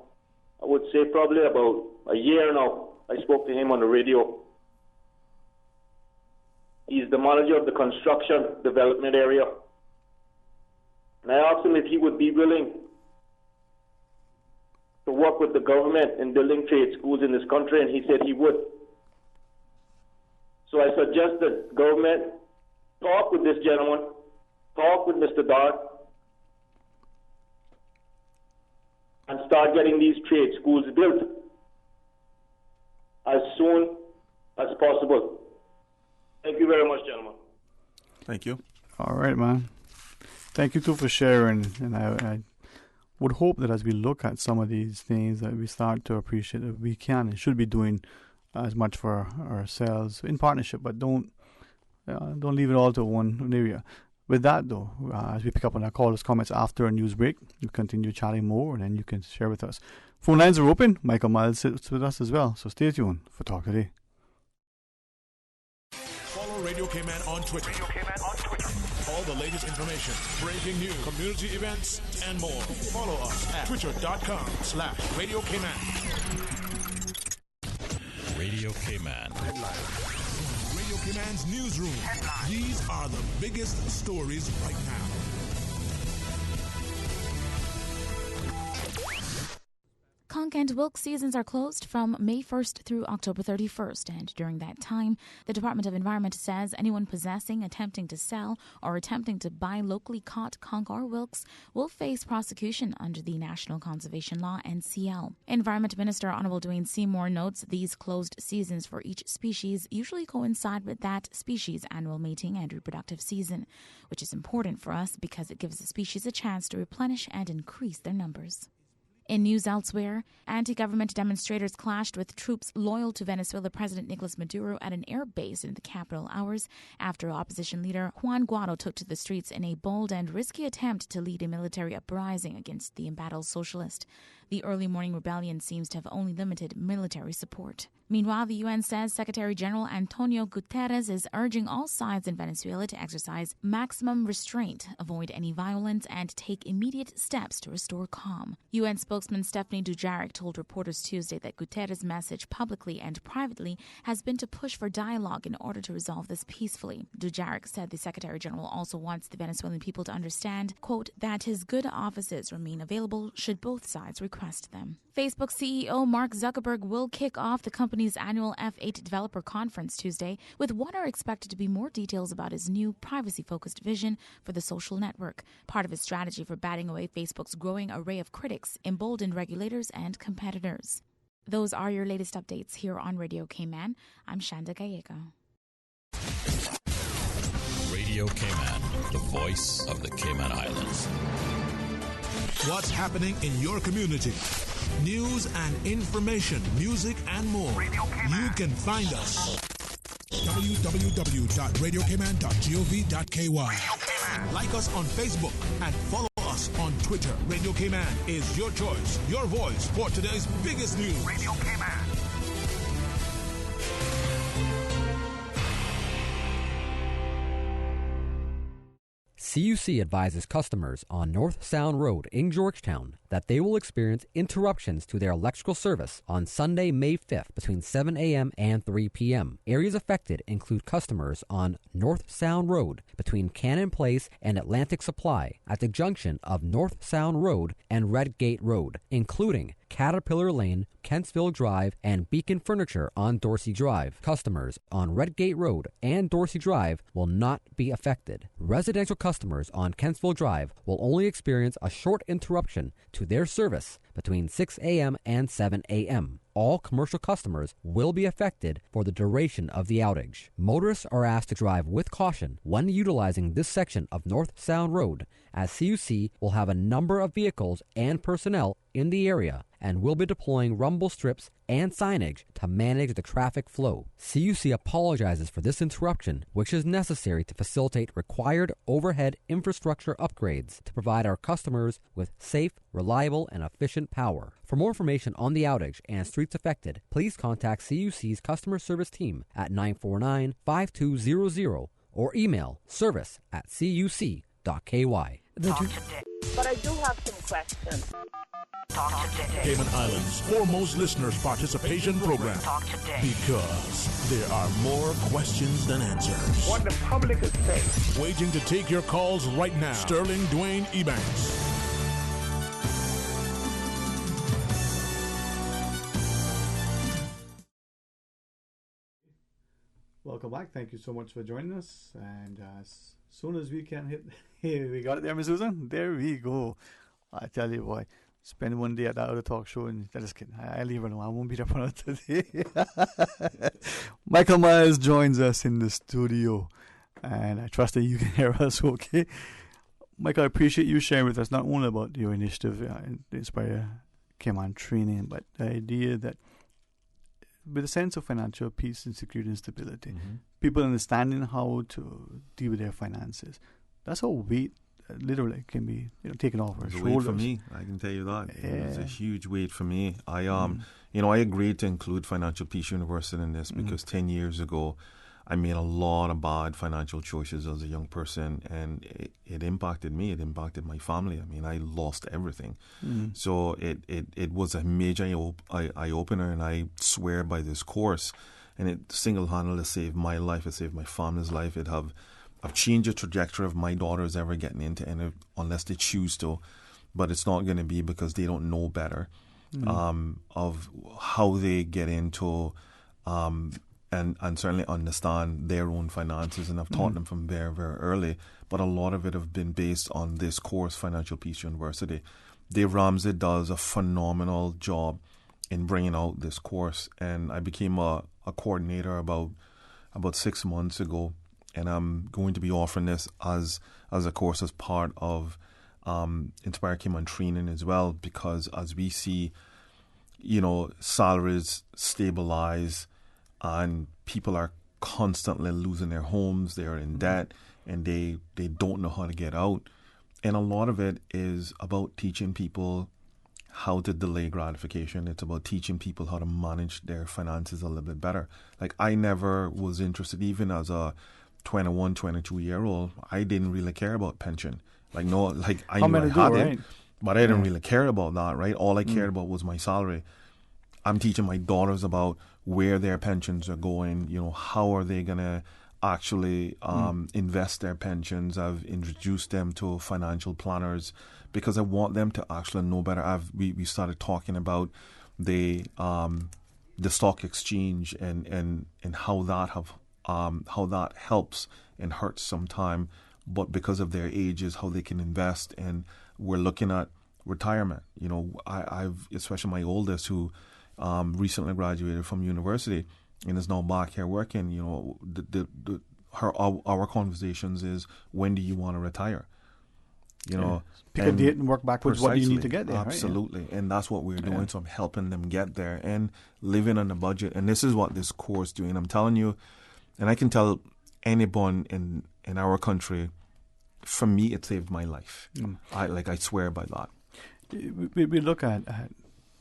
I would say probably about a year now. I spoke to him on the radio. He's the manager of the construction development area. And I asked him if he would be willing to work with the government in building trade schools in this country, and he said he would. So I suggest that government talk with this gentleman, talk with Mr. Dart, and start getting these trade schools built as soon as possible. Thank you very much, gentlemen. Thank you. All right, man. Thank you too for sharing. And I would hope that as we look at some of these things, that we start to appreciate that we can and should be doing as much for ourselves in partnership, but don't leave it all to one area. With that, though, as we pick up on our callers' comments after a news break, you continue chatting more, and then you can share with us. Phone lines are open. Michael Miles sits with us as well, so stay tuned for Talk Today. Follow Radio K-Man on Twitter. All the latest information, breaking news, community events, and more. Follow us at twitter.com/Radio K-Man. Radio K-Man. Radio K-Man's newsroom. These are the biggest stories right now. Conch and Wilkes seasons are closed from May 1st through October 31st, and during that time, the Department of Environment says anyone possessing, attempting to sell, or attempting to buy locally caught conch or wilkes will face prosecution under the National Conservation Law, NCL. Environment Minister Honorable Dwayne Seymour notes these closed seasons for each species usually coincide with that species' annual mating and reproductive season, which is important for us because it gives the species a chance to replenish and increase their numbers. In news elsewhere, anti-government demonstrators clashed with troops loyal to Venezuela President Nicolas Maduro at an air base in the capital hours after opposition leader Juan Guaido took to the streets in a bold and risky attempt to lead a military uprising against the embattled socialist. The early morning rebellion seems to have only limited military support. Meanwhile, the UN says Secretary General Antonio Guterres is urging all sides in Venezuela to exercise maximum restraint, avoid any violence, and take immediate steps to restore calm. UN spokesman Stephanie Dujarric told reporters Tuesday that Guterres' message publicly and privately has been to push for dialogue in order to resolve this peacefully. Dujarric said the Secretary General also wants the Venezuelan people to understand, quote, that his good offices remain available should both sides request them. Facebook CEO Mark Zuckerberg will kick off the company's annual F8 Developer Conference Tuesday, with what are expected to be more details about his new privacy-focused vision for the social network, part of his strategy for batting away Facebook's growing array of critics, emboldened regulators, and competitors. Those are your latest updates here on Radio K-Man. I'm Shanda Gallego. Radio K-Man, the voice of the Cayman Islands. What's happening in your community? News and information, music and more. You can find us. www.radiokman.gov.ky. Like us on Facebook and follow us on Twitter. Radio K-Man is your choice, your voice for today's biggest news. Radio K-Man. CUC advises customers on North Sound Road in Georgetown that they will experience interruptions to their electrical service on Sunday, May 5th between 7 a.m. and 3 p.m. Areas affected include customers on North Sound Road between Cannon Place and Atlantic Supply at the junction of North Sound Road and Red Gate Road, including Caterpillar Lane, Kentsville Drive, and Beacon Furniture on Dorsey Drive. Customers on Red Gate Road and Dorsey Drive will not be affected. Residential customers on Kentsville Drive will only experience a short interruption to their service between 6 a.m. and 7 a.m. All commercial customers will be affected for the duration of the outage. Motorists are asked to drive with caution when utilizing this section of North Sound Road, as CUC will have a number of vehicles and personnel in the area and will be deploying rumble strips and signage to manage the traffic flow. CUC apologizes for this interruption, which is necessary to facilitate required overhead infrastructure upgrades to provide our customers with safe, reliable, and efficient power. For more information on the outage and streets affected, please contact CUC's customer service team at 949-5200 or email service@cuc.ky. But I do have some questions. Cayman Islands' foremost listeners' participation program. Because there are more questions than answers. What the public is saying. Waiting to take your calls right now. Sterling Dwayne Ebanks. Welcome back. Thank you so much for joining us. And as soon as we can hit, hey, we got it there, Miss Susan. There we go. I tell you, boy, spend one day at that other talk show, and just kidding. I leave her alone. I won't be there for her today. Michael Myers joins us in the studio, and I trust that you can hear us okay. Michael, I appreciate you sharing with us not only about your initiative, Inspire Cayman Training, but the idea that with a sense of financial peace and security and stability, people understanding how to deal with their finances, that's how weight literally can be taken off our shoulders. Weight for me, I can tell you that. It was a huge weight for me. I agreed to include Financial Peace University in this because 10 years ago, I made a lot of bad financial choices as a young person, and it impacted me. It impacted my family. I mean, I lost everything. So it was a major eye-opener, and I swear by this course. And it single-handedly saved my life. It saved my family's life. I've changed the trajectory of my daughters ever getting into any, unless they choose to. But it's not going to be because they don't know better of how they get into and certainly understand their own finances, and I've taught them from very, very early. But a lot of it have been based on this course, Financial Peace University. Dave Ramsey does a phenomenal job in bringing out this course, and I became a coordinator about 6 months ago, and I'm going to be offering this as a course as part of Inspire Cayman Training as well, because as we see, salaries stabilize, and people are constantly losing their homes, they're in debt, and they don't know how to get out. And a lot of it is about teaching people how to delay gratification. It's about teaching people how to manage their finances a little bit better. Like, I never was interested, even as a 21, 22-year-old, I didn't really care about pension. I knew I had it, but I didn't really care about that, right? All I cared about was my salary. I'm teaching my daughters about where their pensions are going, how are they going to actually invest their pensions. I've introduced them to financial planners because I want them to actually know better. We started talking about the stock exchange and how that helps and hurts sometime, but because of their ages, how they can invest. And we're looking at retirement. I've especially my oldest, who recently graduated from university and is now back here working. Our conversations is, when do you want to retire? Pick a date and work backwards. What do you need to get there? Absolutely, right? And that's what we're doing. So I'm helping them get there and living on a budget. And this is what this course doing. I'm telling you, and I can tell anyone in our country, for me, it saved my life. I swear by that. We look at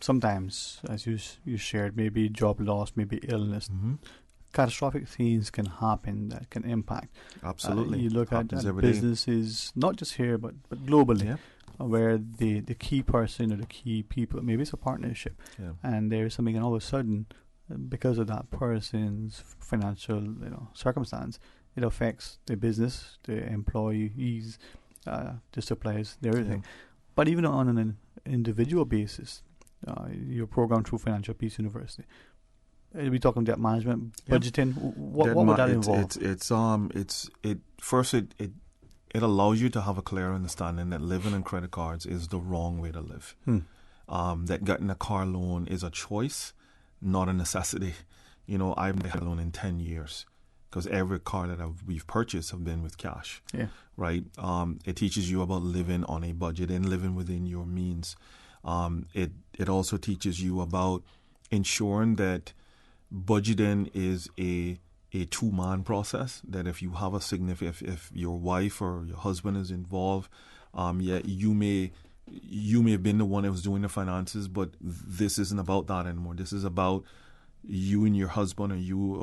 sometimes, as you shared, maybe job loss, maybe illness. Catastrophic things can happen that can impact. Absolutely. You look at businesses, not just here, but globally, where the key person or the key people, maybe it's a partnership, and there's something, and all of a sudden, because of that person's financial circumstance, it affects the business, the employees, the suppliers, everything. But even on an individual basis, your program through Financial Peace University, we talking debt management, budgeting. What would that involve? It allows you to have a clear understanding that living on credit cards is the wrong way to live. That getting a car loan is a choice, not a necessity. I've had a loan in 10 years because every car that we've purchased have been with cash. Right. It teaches you about living on a budget and living within your means. It also teaches you about ensuring that budgeting is a two-man process, that if you have a significant, if your wife or your husband is involved, you may have been the one that was doing the finances, but this isn't about that anymore. This is about you and your husband, or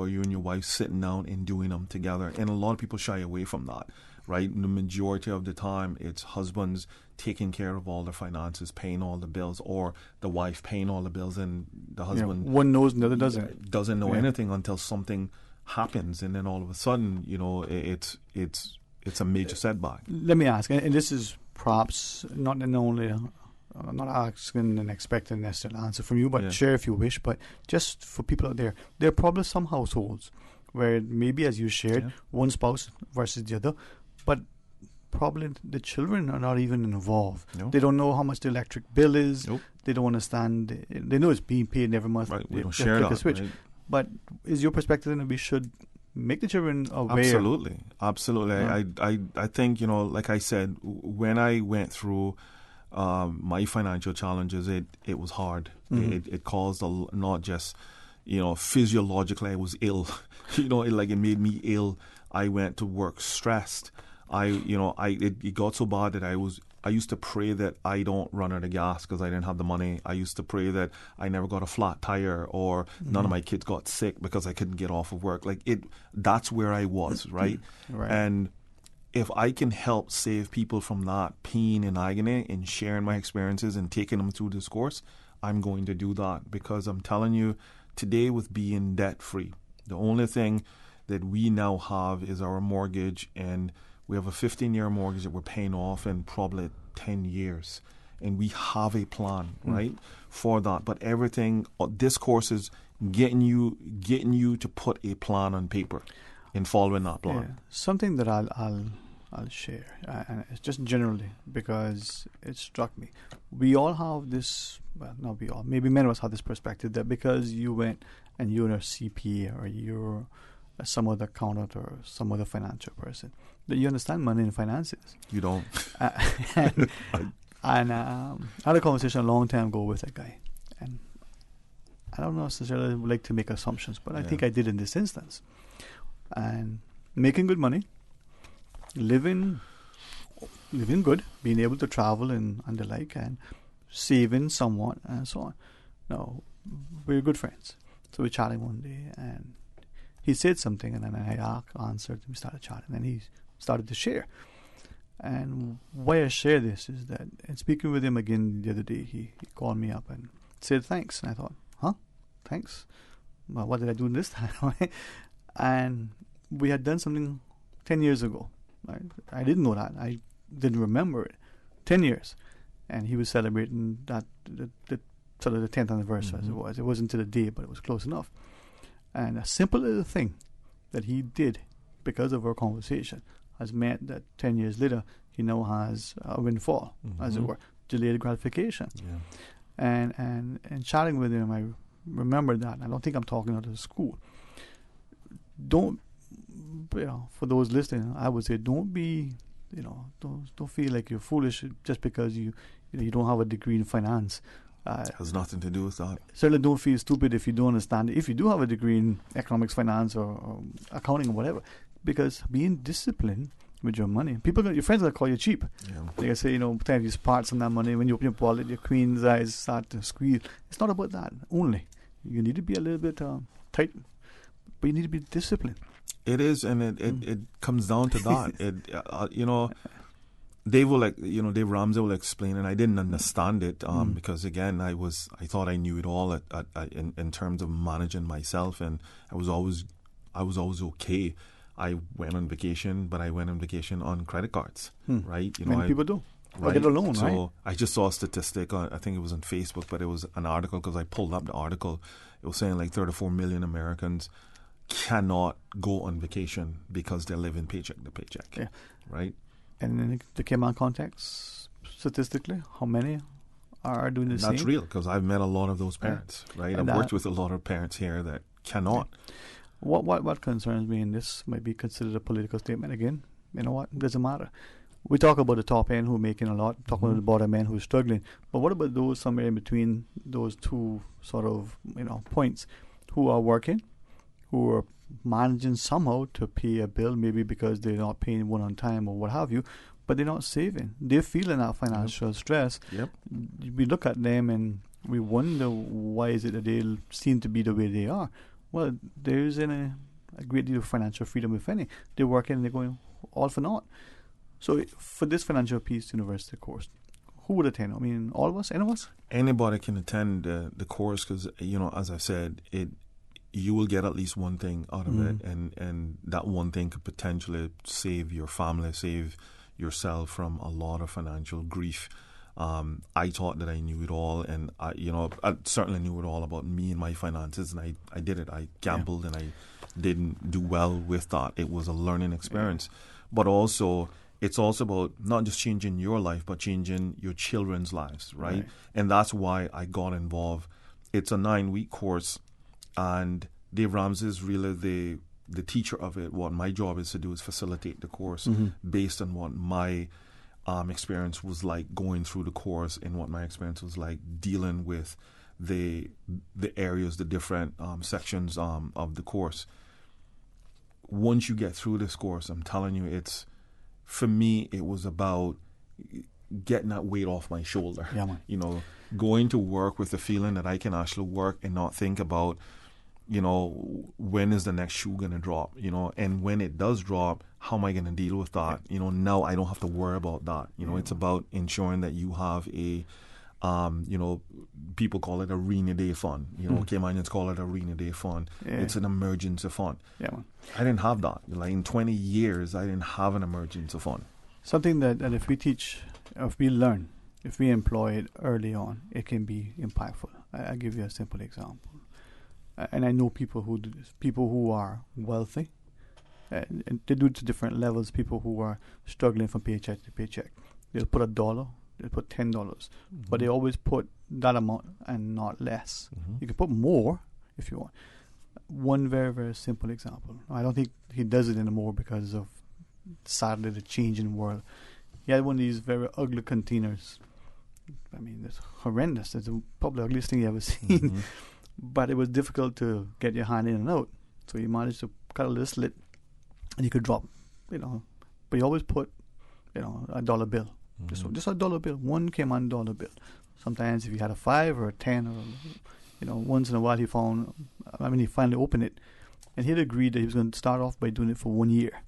you and your wife sitting down and doing them together. And a lot of people shy away from that, right? The majority of the time, it's husbands taking care of all the finances, paying all the bills, or the wife paying all the bills, and the husband one knows, the other doesn't. Doesn't know anything until something happens, and then all of a sudden, it's a major setback. Let me ask, and this is perhaps not only. I'm not asking and expecting a necessary answer from you, but share if you wish. But just for people out there are probably some households where maybe, as you shared, one spouse versus the other, but probably the children are not even involved. They don't know how much the electric bill is. They don't understand. They know it's being paid every month. Right, we don't share that. Switch. Right. But is your perspective that we should make the children aware. Absolutely. I think, like I said, when I went through my financial challenges, it was hard. It caused not just, physiologically I was ill. It made me ill. I went to work stressed. It got so bad that I used to pray that I don't run out of gas because I didn't have the money. I used to pray that I never got a flat tire or none of my kids got sick because I couldn't get off of work. That's where I was, right? Right. And if I can help save people from that pain and agony in sharing my experiences and taking them through this course, I'm going to do that, because I'm telling you, today with being debt-free, the only thing that we now have is our mortgage, and we have a 15-year mortgage that we're paying off in probably 10 years. And we have a plan, right, for that. But everything, this course is getting you to put a plan on paper and following that plan. Yeah. Something that I'll share, and it's just generally because it struck me. We all have this, well, not we all, maybe many of us have this perspective that because you went and you're a CPA or you're some other accountant or some other financial person, that you understand money and finances. You don't. I had a conversation a long time ago with a guy, and I don't necessarily like to make assumptions, but I think I did in this instance. And making good money, living good, being able to travel and the like, and saving somewhat and so on. Now, we're good friends. So we're chatting one day, and he said something, and then I answered, we started chatting, and he started to share. And why I share this is that, in speaking with him again the other day, he called me up and said thanks. And I thought, thanks? Well, what did I do this time? And we had done something 10 years ago. Right? I didn't know that. I didn't remember it. 10 years. And he was celebrating that, the sort of the 10th anniversary as it was. It wasn't to the day, but it was close enough. And a simple little thing that he did because of our conversation has meant that 10 years later, he now has a windfall, as it were, delayed gratification. Yeah. And chatting with him, I remember that. I don't think I'm talking out of school. Don't, for those listening, I would say don't be, don't feel like you're foolish just because you don't have a degree in finance. Has nothing to do with that. Certainly don't feel stupid if you don't understand it. If you do have a degree in economics, finance, or accounting or whatever, because being disciplined with your money, your friends will call you cheap. Yeah. They can say, time you spart some of that money. When you open your wallet, your queen's eyes start to squeeze. It's not about that only. You need to be a little bit tight, but you need to be disciplined. It is, and it comes down to that. Dave Ramsey will explain, and I didn't understand it because again, I thought I knew it all in terms of managing myself, and I was always okay. I went on vacation, but I went on vacation on credit cards, right? Many people do. Right? Or get a loan, so right? I just saw a statistic. I think it was on Facebook, but it was an article because I pulled up the article. It was saying like 34 million Americans cannot go on vacation because they're living paycheck to paycheck, right? And in the Cayman context, statistically, how many are doing the same? That's real, because I've met a lot of those parents, right? I've worked with a lot of parents here that cannot. What concerns me, and this might be considered a political statement again, you know what? It doesn't matter. We talk about the top end who are making a lot, talk about the bottom end who's struggling. But what about those somewhere in between those two sort of, points, who are working, who are managing somehow to pay a bill, maybe because they're not paying one on time or what have you, but they're not saving. They're feeling that financial stress. Yep. We look at them and we wonder why is it that they seem to be the way they are. Well, there isn't a great deal of financial freedom, if any. They're working and they're going all for naught. So for this Financial Peace University course, who would attend? I mean, all of us? Any of us? Anybody can attend the course because, as I said, you will get at least one thing out of it, and that one thing could potentially save your family, save yourself from a lot of financial grief. I thought that I knew it all, and I certainly knew it all about me and my finances, and I did it. I gambled, and I didn't do well with that. It was a learning experience, but also it's also about not just changing your life, but changing your children's lives, right? And that's why I got involved. It's a 9-week course. And Dave Ramsey is really the teacher of it, what my job is to do is facilitate the course based on what my experience was like going through the course and what my experience was like dealing with the areas, the different sections of the course. Once you get through this course, I'm telling you, for me, it was about getting that weight off my shoulder. Yeah, man. You know, going to work with the feeling that I can actually work and not think about, you know, when is the next shoe going to drop, you know, and when it does drop, how am I going to deal with that? You know, now I don't have to worry about that. You know, it's about ensuring that you have a, you know, people call it a rainy day fund. You know, Caymanians call it a rainy day fund. Yeah. It's an emergency fund. Yeah, man. I didn't have that. Like in 20 years, I didn't have an emergency fund. Something that if we teach, if we learn, if we employ it early on, it can be impactful. I'll give you a simple example. And I know people who do this, people who are wealthy, and they do it to different levels, people who are struggling from paycheck to paycheck. They'll put $1, they'll put $10, but they always put that amount and not less. You can put more if you want. One very, very simple example. I don't think he does it anymore because of, sadly, the changing world. He had one of these very ugly containers. I mean, it's horrendous. It's probably the ugliest thing you ever seen. But it was difficult to get your hand in and out. So he managed to cut a little slit and you could drop, you know. But he always put, you know, $1 bill. Just $1 bill. One came on $1 bill. Sometimes if you had a 5 or a 10 or, you know, once in a while he found, he finally opened it. And he'd agreed that he was going to start off by doing it for 1 year.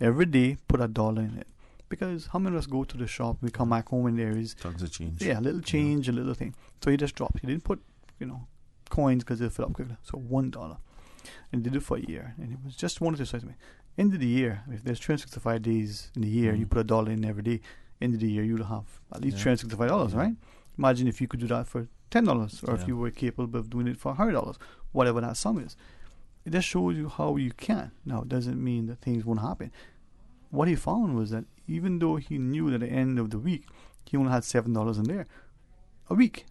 Every day, put $1 in it. Because how many of us go to the shop, we come back home and there is tons of change. Yeah, a little change, a little thing. So he just dropped. He didn't put, you know, coins because they'll fill up quickly. So $1. And did it for a year. And it was just wanted to say to me, end of the year, if there's 365 days in the year, you put $1 in every day, end of the year you'll have at least $365, right? Imagine if you could do that for $10 or if you were capable of doing it for $100, whatever that sum is. It just shows you how you can. Now, it doesn't mean that things won't happen. What he found was that even though he knew that at the end of the week he only had $7 in there a week,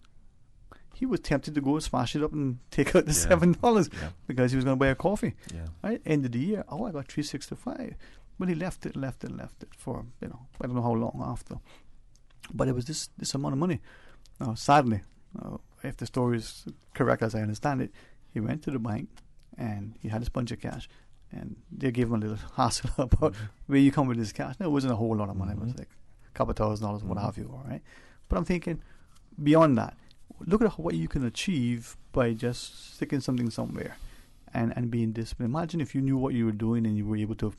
he was tempted to go smash it up and take out the $7 because he was going to buy a coffee. Right? End of the year, I got $365. But he left it for, you know, I don't know how long after. But it was this amount of money. Now, sadly, if the story is correct as I understand it, he went to the bank and he had this bunch of cash. And they gave him a little hassle about where you come with this cash. No, it wasn't a whole lot of money. It was like a couple $1,000, what have you, all right? But I'm thinking, beyond that, look at what you can achieve by just sticking something somewhere and being disciplined. Imagine if you knew what you were doing and you were able to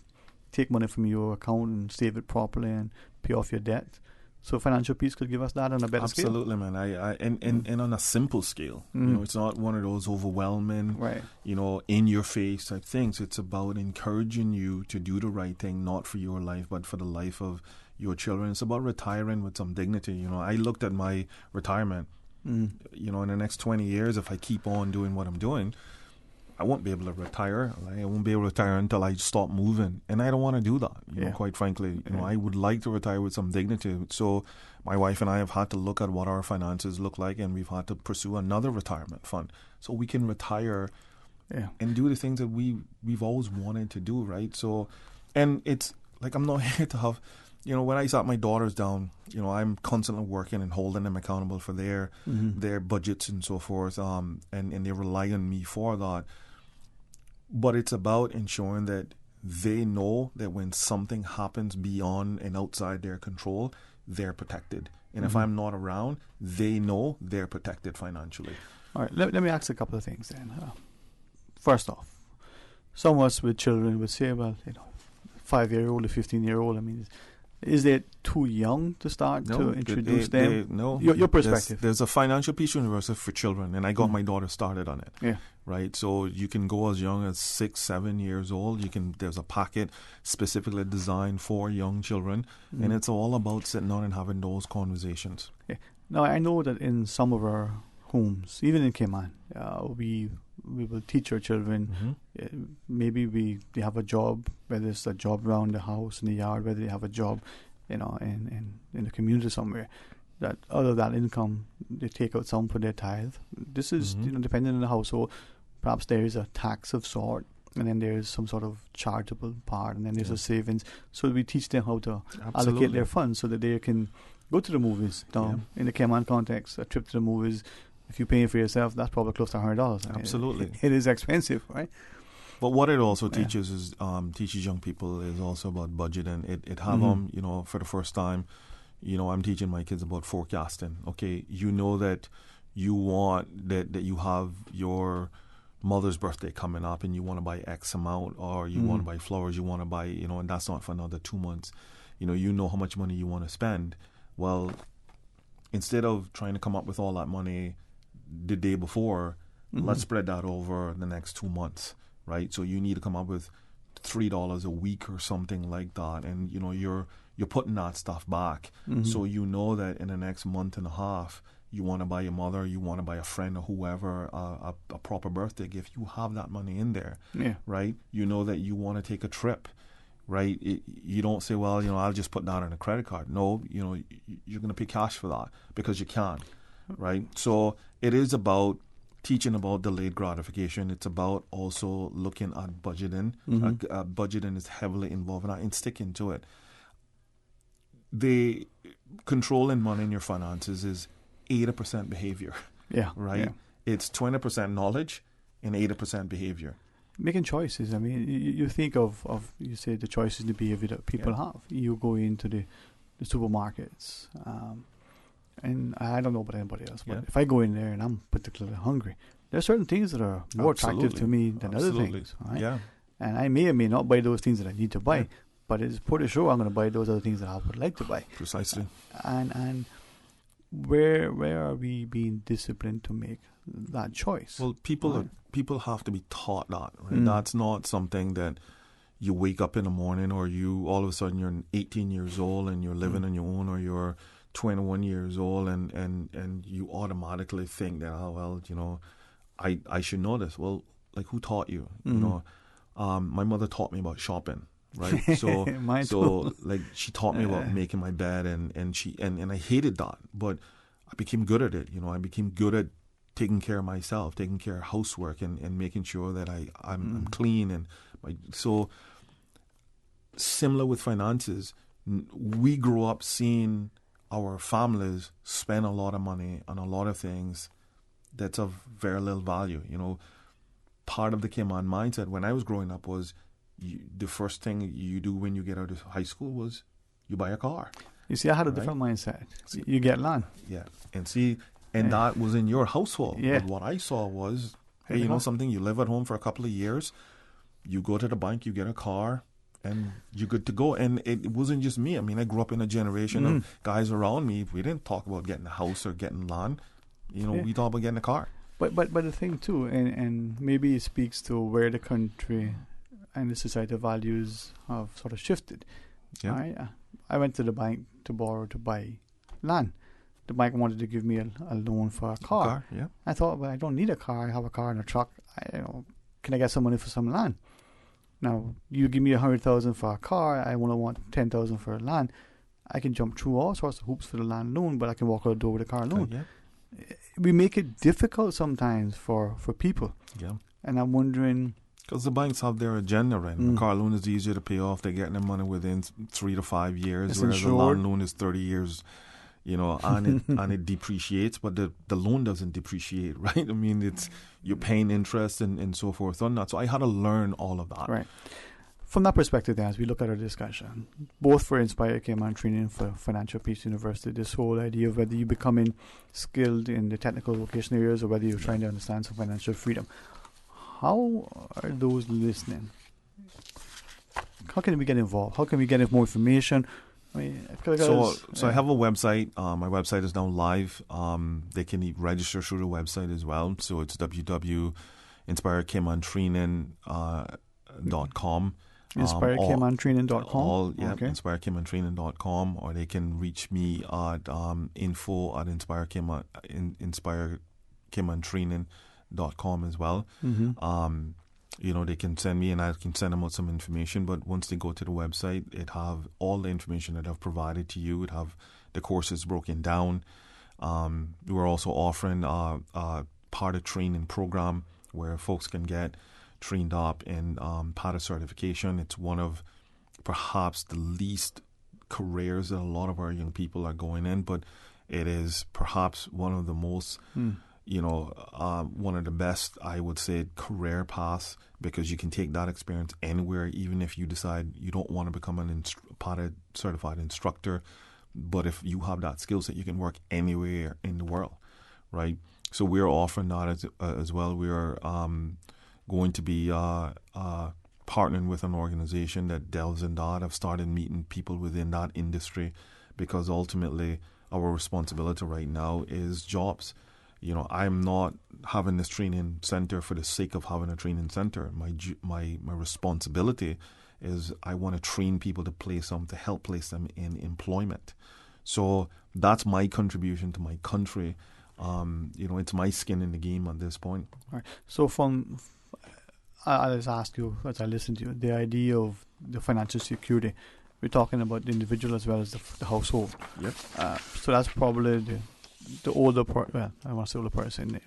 take money from your account and save it properly and pay off your debt. So financial peace could give us that on a better scale. Absolutely, man. And on a simple scale. You know, it's not one of those overwhelming, you know, in your face type things. It's about encouraging you to do the right thing, not for your life, but for the life of your children. It's about retiring with some dignity. You know, I looked at my retirement. You know, in the next 20 years, if I keep on doing what I'm doing, I won't be able to retire. I won't be able to retire until I stop moving. And I don't want to do that, you know, quite frankly. You know, I would like to retire with some dignity. So my wife and I have had to look at what our finances look like, and we've had to pursue another retirement fund so we can retire and do the things that we've always wanted to do, right? So, and it's like, I'm not here to have, you know, when I sat my daughters down, you know, I'm constantly working and holding them accountable for their budgets and so forth, and they rely on me for that. But it's about ensuring that they know that when something happens beyond and outside their control, they're protected. And if I'm not around, they know they're protected financially. All right, let me ask a couple of things then. First off, some of us with children would say, well, you know, 5-year-old or 15-year-old, I mean, is it too young to start to introduce them? No. Your perspective. There's a financial peace university for children, and I got my daughter started on it. Yeah. Right. So you can go as young as 6-7 years old. There's a packet specifically designed for young children, and it's all about sitting down and having those conversations. Yeah. Now I know that in some of our homes, even in Cayman, we will teach our children. Maybe they have a job, whether it's a job around the house, in the yard, whether they have a job, you know, in the community somewhere. That out of that income, they take out some for their tithe. This is, you know, depending on the household. Perhaps there is a tax of sort and then there's some sort of charitable part, and then there's a savings. So we teach them how to allocate their funds so that they can go to the movies. Now, in the Cayman context, a trip to the movies, if you're paying for yourself, that's probably close to $100. Absolutely. It is expensive, right? But what it also teaches is teaches young people is also about budgeting. It have them, you know, for the first time, you know, I'm teaching my kids about forecasting. Okay, you know that you want that you have your mother's birthday coming up and you want to buy X amount, or you want to buy flowers, you want to buy, you know, and that's not for another 2 months. You know how much money you want to spend. Well, instead of trying to come up with all that money the day before, let's spread that over the next 2 months, right? So you need to come up with $3 a week or something like that, and you know you're putting that stuff back. So you know that in the next month and a half, you want to buy your mother, you want to buy a friend or whoever a proper birthday gift. You have that money in there, right? You know that you want to take a trip, right? You don't say, well, you know, I'll just put that on a credit card. No, you know, you're going to pay cash for that because you can, right? So it is about teaching about delayed gratification. It's about also looking at budgeting. Budgeting is heavily involved in that and sticking to it. The controlling money in your finances is 80% behavior. Right? Yeah. It's 20% knowledge and 80% behavior. Making choices. I mean, you think of you say the choices, the behavior that people have. You go into the supermarkets, and I don't know about anybody else, but if I go in there and I'm particularly hungry, there are certain things that are more attractive to me than other things. Right? Yeah. And I may or may not buy those things that I need to buy, but it's pretty sure I'm going to buy those other things that I would like to buy. Precisely. And where are we being disciplined to make that choice? Well, people have to be taught that, right? That's not something that you wake up in the morning, or you all of a sudden you're 18 years old and you're living on your own, or you're 21 years old and you automatically think that, oh well, you know, I should know this. Well, like, who taught you? You know, my mother taught me about shopping. Right, so like she taught me about making my bed, and I hated that, but I became good at it. You know, I became good at taking care of myself, taking care of housework, and making sure that I'm clean. And so similar with finances, we grew up seeing our families spend a lot of money on a lot of things that's of very little value. You know, part of the Cayman mindset when I was growing up was, the first thing you do when you get out of high school was you buy a car. You see, I had a different mindset. You get land. Yeah. And that was in your household. Yeah. But what I saw was, hey, you know something? You live at home for a couple of years, you go to the bank, you get a car, and you're good to go. And it wasn't just me. I mean, I grew up in a generation of guys around me. We didn't talk about getting a house or getting land. You know, we talked about getting a car. But the thing, too, and maybe it speaks to where the country and the societal values have sort of shifted. I went to the bank to buy land. The bank wanted to give me a loan for a car. I thought, well, I don't need a car. I have a car and a truck. Can I get some money for some land? Now, you give me 100,000 for a car. I want 10,000 for a land. I can jump through all sorts of hoops for the land loan, but I can walk out the door with a car loan. We make it difficult sometimes for people. And I'm wondering, because the banks have their agenda, right? The car loan is easier to pay off. They're getting their money within 3 to 5 years, it's whereas insured. the land loan is 30 years, you know, and it depreciates, but the loan doesn't depreciate, right? I mean, you're paying interest and so forth on that. So I had to learn all of that. Right. From that perspective, then, as we look at our discussion, both for Inspire Cayman Training and for Financial Peace University, this whole idea of whether you're becoming skilled in the technical vocational areas or whether you're trying to understand some financial freedom, how are those listening? How can we get involved? How can we get more information? I mean, so I have a website. My website is now live. They can register through the website as well. So it's www.inspirecaymantraining.com. InspireCaymanTraining.com. InspireCaymanTraining.com, or they can reach me at info@InspireCaymanTraining.com as well. You know, they can send me and I can send them out some information, but once they go to the website, it have all the information that I've provided to you. It have the courses broken down. We're also offering a part of training program where folks can get trained up in PATA certification. It's one of perhaps the least careers that a lot of our young people are going in, but it is perhaps one of the most, one of the best, I would say, career paths, because you can take that experience anywhere, even if you decide you don't want to become an PATA certified instructor. But if you have that skill set, you can work anywhere in the world, right? So we're offering that as well. We are going to be partnering with an organization that delves in that. I've started meeting people within that industry, because ultimately our responsibility right now is jobs. I'm not having this training center for the sake of having a training center. My responsibility is I want to train people to help place them in employment. So that's my contribution to my country. It's my skin in the game at this point. All right. So I'll just ask you, as I listen to you, the idea of the financial security. We're talking about the individual as well as the household. Yep. So that's probably the older I want to say older person,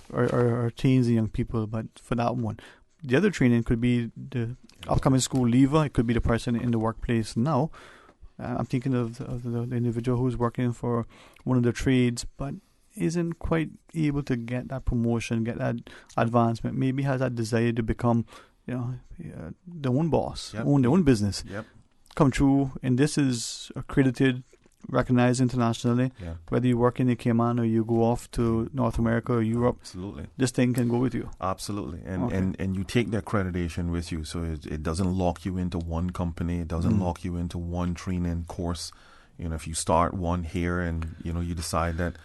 or teens and young people. But for that one, the other training could be the upcoming school leaver. It could be the person in the workplace now. I'm thinking of the individual who's working for one of the trades, but isn't quite able to get that promotion, get that advancement. Maybe has that desire to become, their own boss, own their own business. Yep. Come true, and this is accredited, recognized internationally. Yeah. Whether you work in the Cayman or you go off to North America or Europe, absolutely, this thing can go with you. Absolutely, and you take the accreditation with you, so it doesn't lock you into one company. It doesn't lock you into one training course. If you start one here and you decide that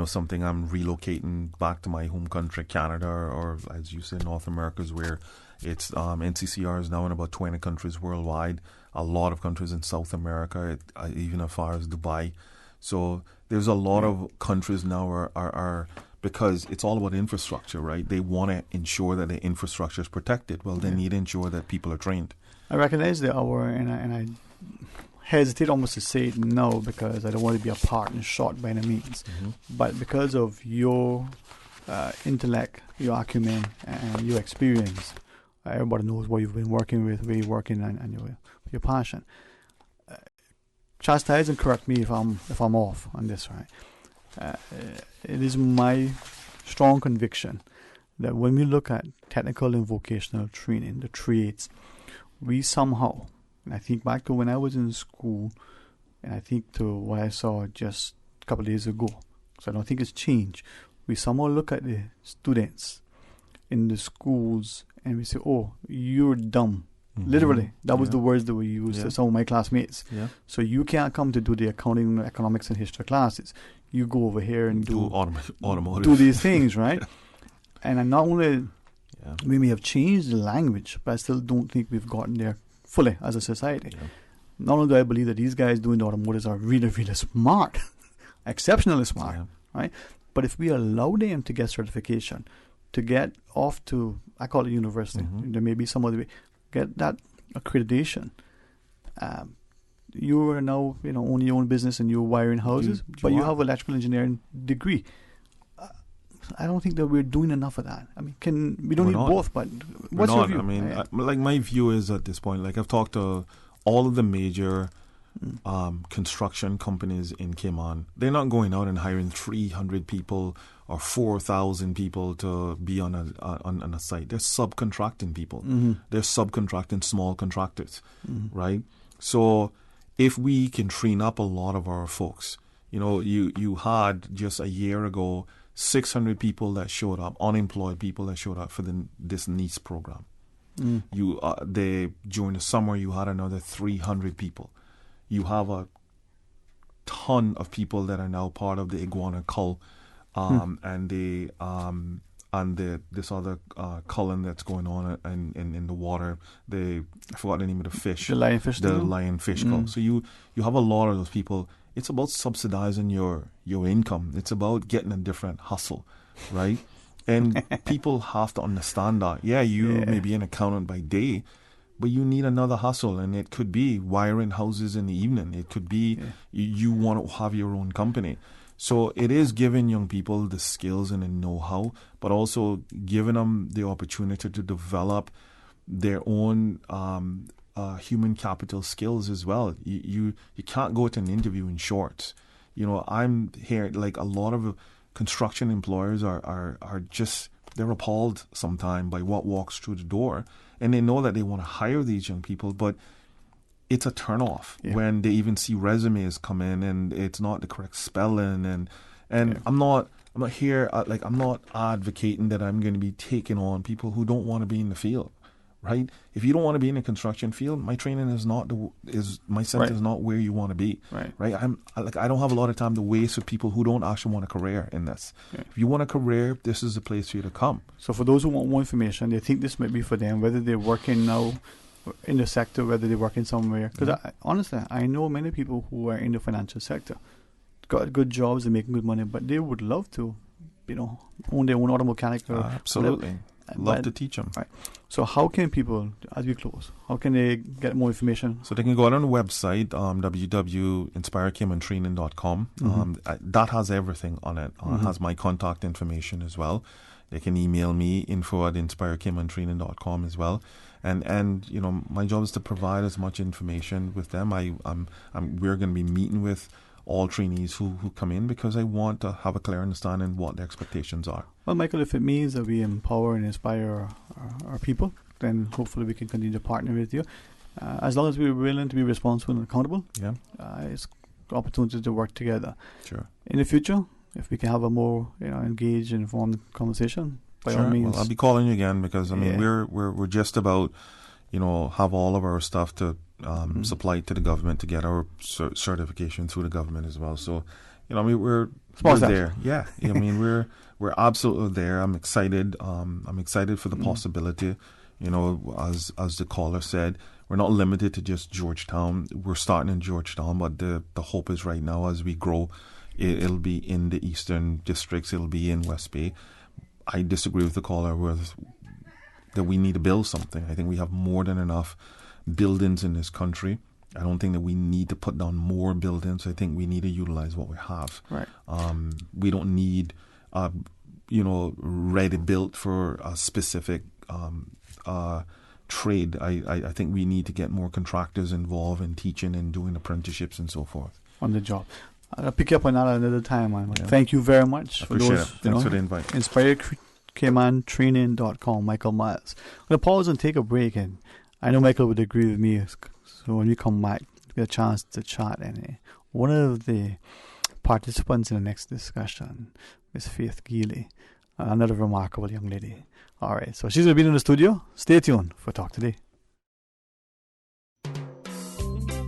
something, I'm relocating back to my home country, Canada, or as you said, North America, is where it's NCCR is now in about 20 countries worldwide. A lot of countries in South America, even as far as Dubai. So there's a lot of countries now are because it's all about infrastructure, right? They want to ensure that the infrastructure is protected. Well, they need to ensure that people are trained. I recognize the hour, and I hesitate almost to say it now because I don't want to be a partner short by any means. Mm-hmm. But because of your intellect, your acumen, and your experience, everybody knows what you've been working with, where you're working, and your passion. Chastise and correct me if I'm off on this, right? It is my strong conviction that when we look at technical and vocational training, the trades, we somehow, and I think back to when I was in school, and I think to what I saw just a couple of days ago, so I don't think it's changed. We somehow look at the students in the schools and we say, oh, you're dumb. Mm-hmm. Literally, that was the words that we used to some of my classmates. Yeah. So you can't come to do the accounting, economics, and history classes. You go over here and do automotive. Do these things, right? And not only we may have changed the language, but I still don't think we've gotten there fully as a society. Yeah. Not only do I believe that these guys doing the automotives are really, really smart, exceptionally smart, right? But if we allow them to get certification, to get off to, I call it university, there may be some other way, get that accreditation. You are now, own your own business and you're wiring houses, but you have an electrical engineering degree. I don't think that we're doing enough of that. I mean, we don't need both, but what's your view? I mean, my view is at this point, I've talked to all of the major construction companies in Cayman. They're not going out and hiring 300 people or 4,000 people to be on a site. They're subcontracting people. Mm-hmm. They're subcontracting small contractors, right? So if we can train up a lot of our folks, you had just a year ago 600 people that showed up, unemployed people that showed up for this NEACE program. During the summer you had another 300 people. You have a ton of people that are now part of the iguana cull, and this other culling that's going on in the water. I forgot the name of the fish. The lionfish. The lionfish cull. So you have a lot of those people. It's about subsidizing your income. It's about getting a different hustle, right? And people have to understand that. You may be an accountant by day, but you need another hustle, and it could be wiring houses in the evening. It could be you want to have your own company. So it is giving young people the skills and the know-how, but also giving them the opportunity to develop their own human capital skills as well. You can't go to an interview in shorts. I'm here, like a lot of construction employers are just, they're appalled sometimes by what walks through the door, and they know that they want to hire these young people, but it's a turnoff when they even see resumes come in and it's not the correct spelling, and I'm not here, I'm not advocating that I'm going to be taking on people who don't want to be in the field. Right? If you don't want to be in the construction field, my training is not my center is not where you want to be. Right? I don't have a lot of time to waste with people who don't actually want a career in this. Yeah. If you want a career, this is the place for you to come. So for those who want more information, they think this might be for them, whether they're working now in the sector, whether they're working somewhere. Because honestly, I know many people who are in the financial sector, got good jobs and making good money, but they would love to, own their own auto mechanic. Absolutely. Love to teach them. Right. So how can people, as we close, how can they get more information? So they can go out on the website, www.inspirecaymantraining.com. That has everything on it. It has my contact information as well. They can email me, info@inspirecaymantraining.com as well. And my job is to provide as much information with them. We're going to be meeting with all trainees who come in, because I want to have a clear understanding what their expectations are. Well, Michael, if it means that we empower and inspire our people, then hopefully we can continue to partner with you. As long as we're willing to be responsible and accountable, it's an opportunity to work together. Sure. In the future, if we can have a more engaged and informed conversation, by all means. Well, I'll be calling you again, because we're just about have all of our stuff to supply to the government to get our certification through the government as well. So, we're there. Yeah, we're absolutely there. I'm excited. I'm excited for the possibility. As the caller said, we're not limited to just Georgetown. We're starting in Georgetown, but the hope is right now, as we grow, it'll be in the eastern districts. It'll be in West Bay. I disagree with the caller that we need to build something. I think we have more than enough buildings in this country. I don't think that we need to put down more buildings. I think we need to utilize what we have. Right. We don't need, ready built for a specific trade. I think we need to get more contractors involved in teaching and doing apprenticeships and so forth. On the job. I'll pick you up on that another time, man. Yeah. Thank you very much. Appreciate it. Thanks for the invite. InspireCaymanTraining.com, Michael Miles. I'm going to pause and take a break, and I know Michael would agree with me. So when we come back, we get a chance to chat. And one of the participants in the next discussion is Faith Geely, another remarkable young lady. All right, so she's going to be in the studio. Stay tuned for Talk Today.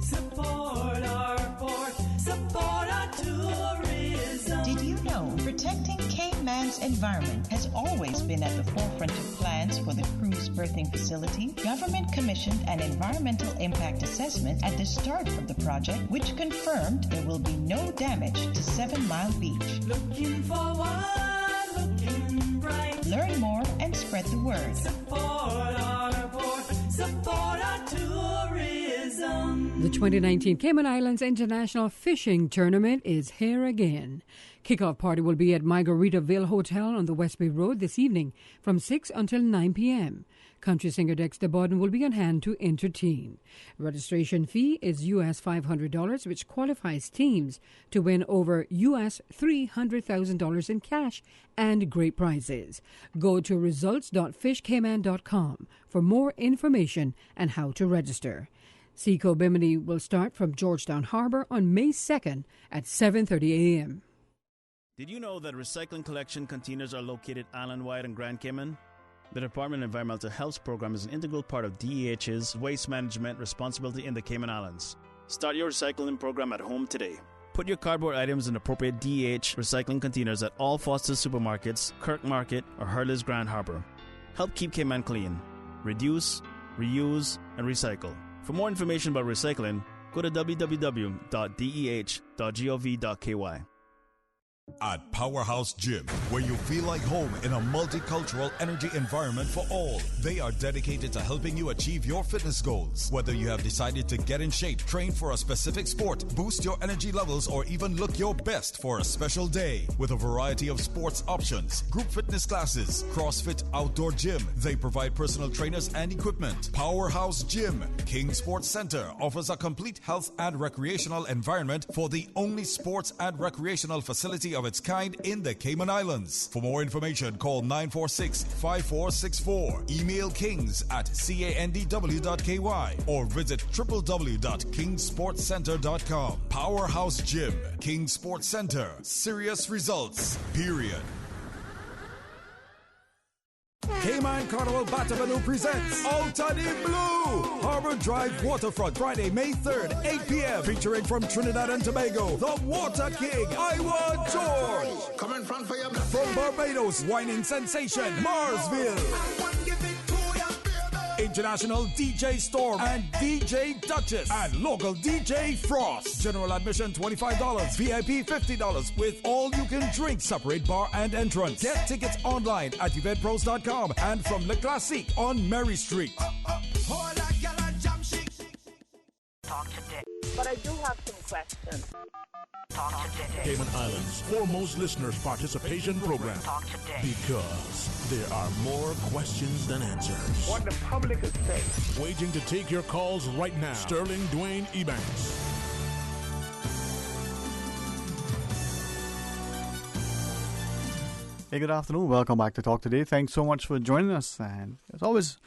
Support our port, support our tourism. Did you know protecting Cayman's environment has always been at the forefront of plans for the cruise berthing facility? Government commissioned an environmental impact assessment at the start of the project, which confirmed there will be no damage to 7 Mile Beach. Looking forward, looking bright. Learn more and spread the word. Support our port, support our tourism. The 2019 Cayman Islands International Fishing Tournament is here again. Kickoff party will be at Margaritaville Hotel on the West Bay Road this evening from 6 until 9 p.m. Country singer Dexter Borden will be on hand to entertain. Registration fee is US $500, which qualifies teams to win over US $300,000 in cash and great prizes. Go to results.fishcayman.com for more information and how to register. Seaco Bimini will start from Georgetown Harbor on May 2nd at 7:30 a.m. Did you know that recycling collection containers are located island-wide in Grand Cayman? The Department of Environmental Health program is an integral part of DEH's waste management responsibility in the Cayman Islands. Start your recycling program at home today. Put your cardboard items in appropriate DEH recycling containers at all Foster's supermarkets, Kirk Market, or Hurley's Grand Harbor. Help keep Cayman clean. Reduce, reuse, and recycle. For more information about recycling, go to www.deh.gov.ky. At Powerhouse Gym, where you feel like home in a multicultural energy environment for all. They are dedicated to helping you achieve your fitness goals. Whether you have decided to get in shape, train for a specific sport, boost your energy levels, or even look your best for a special day. With a variety of sports options, group fitness classes, CrossFit outdoor gym. They provide personal trainers and equipment. Powerhouse Gym, King Sports Center, offers a complete health and recreational environment for the only sports and recreational facility of its kind in the Cayman Islands. For more information, call 946-5464. Email kings@candw.ky or visit www.kingsportscenter.com. Powerhouse Gym, King Sports Center. Serious results, period. Cayman Carnival Batabanu presents Alta de Blue Harbor Drive Waterfront, Friday, May 3rd, 8 p.m. Featuring from Trinidad and Tobago, the Water King, I Want George. Come in front for your From Barbados, whining sensation, Marsville. International DJ Storm and DJ Duchess and local DJ Frost. General admission $25, VIP $50 with all you can drink, separate bar and entrance. Get tickets online at eventpros.com and from Le Classique on Mary Street. Talk today. But I do have some questions. Talk today. Cayman Islands' foremost listeners participation program. Talk today. Because there are more questions than answers. What the public is saying. Waiting to take your calls right now. Sterling Dwayne Ebanks. Hey, good afternoon. Welcome back to Talk Today. Thanks so much for joining us. And it's always,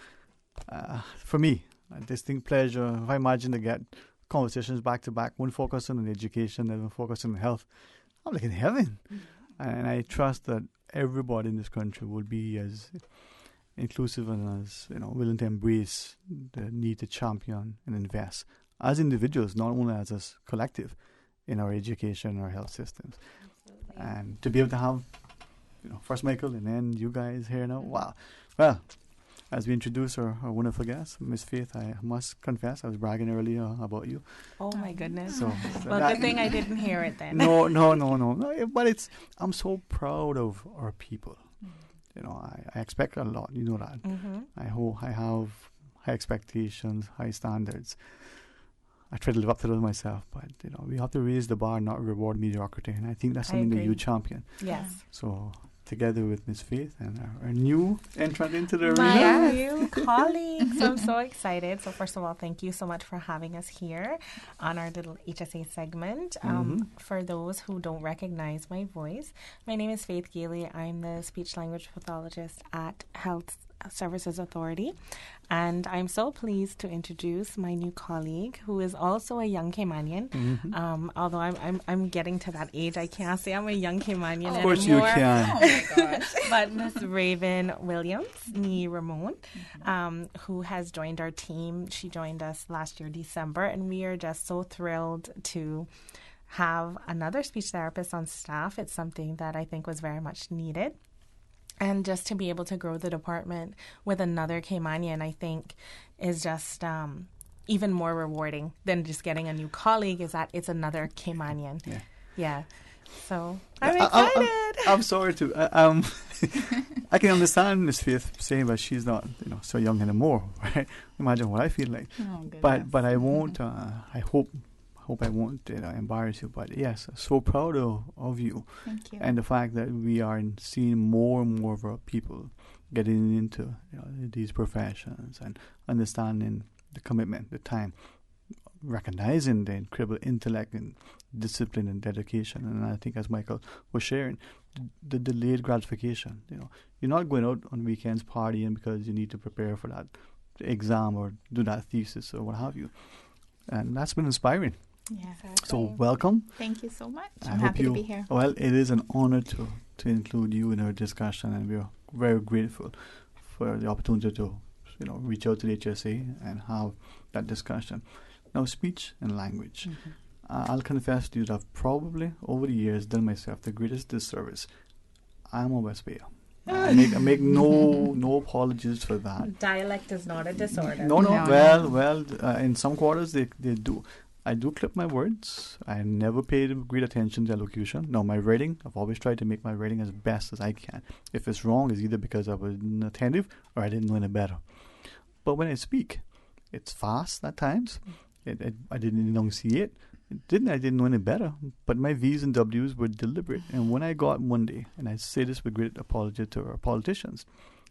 for me, a distinct pleasure. If I imagine to get conversations back to back, one focusing on education, then one focusing on health, I'm like in heaven. And I trust that everybody in this country will be as inclusive and as willing to embrace the need to champion and invest as individuals, not only as a collective, in our education, our health systems. Absolutely. And to be able to have, first Michael and then you guys here now. Wow. Well, as we introduce our wonderful guest, Miss Faith, I must confess, I was bragging earlier about you. Oh my goodness. So well, good thing I didn't hear it then. No. But I'm so proud of our people. I expect a lot, you know that. Mm-hmm. I have high expectations, high standards. I try to live up to those myself, but we have to raise the bar, not reward mediocrity, and I think that's something that you champion. Yes. So together with Miss Faith and our new entrant into the arena. My new colleagues. I'm so excited. So first of all, thank you so much for having us here on our little HSA segment. For those who don't recognize my voice, my name is Faith Gailey. I'm the speech language pathologist at Health Services Authority. And I'm so pleased to introduce my new colleague, who is also a young Caymanian. Mm-hmm. Although I'm getting to that age, I can't say I'm a young Caymanian anymore. Of course you can. Oh my gosh. But Miss Raven Williams, nee Ramon, who has joined our team. She joined us last year, December, and we are just so thrilled to have another speech therapist on staff. It's something that I think was very much needed. And just to be able to grow the department with another Caymanian, I think, is just even more rewarding than just getting a new colleague, is that it's another Caymanian. Yeah. So I'm excited. I'm sorry to. I can understand Miss Faith saying that she's not, so young anymore. Right? Imagine what I feel like. Oh, but I won't. I hope I won't embarrass you, but yes, so proud of you. Thank you. And the fact that we are seeing more and more of our people getting into these professions and understanding the commitment, the time, recognizing the incredible intellect and discipline and dedication. And I think, as Michael was sharing, the delayed gratification. You're not going out on weekends partying because you need to prepare for that exam or do that thesis or what have you. And that's been inspiring. Yeah. Exactly. So welcome. Thank you so much. I'm happy to be here. Well, it is an honor to include you in our discussion, and we're very grateful for the opportunity to reach out to the HSA and have that discussion. Now, speech and language. Mm-hmm. I'll confess to you that I've probably over the years done myself the greatest disservice. I'm a West Bayer. I make no apologies for that. Dialect is not a disorder. No. Well, in some quarters they do. I do clip my words. I never paid great attention to elocution. Now, my writing, I've always tried to make my writing as best as I can. If it's wrong, it's either because I was inattentive or I didn't know any better. But when I speak, it's fast at times. I didn't enunciate. I didn't know any better. But my V's and W's were deliberate. And when I got one day, and I say this with great apology to our politicians,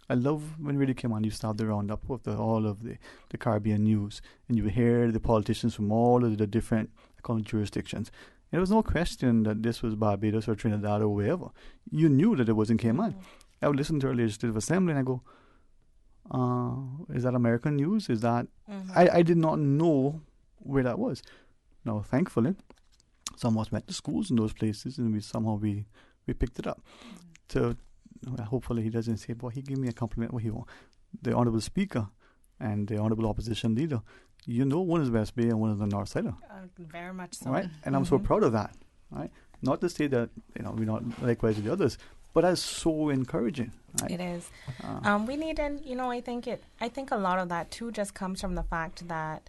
I love when radio came on, you used to have the roundup of all of the Caribbean news, and you would hear the politicians from all of the different, I call them jurisdictions. And there was no question that this was Barbados or Trinidad or wherever. You knew that it was in Cayman. I would listen to our Legislative Assembly and I go, is that American news? Is that... I did not know where that was. Now, thankfully, some of us went to schools in those places, and we picked it up. So hopefully he doesn't say, boy, he gave me a compliment what he want. The Honourable Speaker and the Honourable Opposition Leader, you know, one is West Bay and one is the North Sider. Very much so. Right? And I'm so proud of that. Right? Not to say that, we're not likewise with the others, but that's so encouraging. Right? It is. We need, and I think a lot of that too just comes from the fact that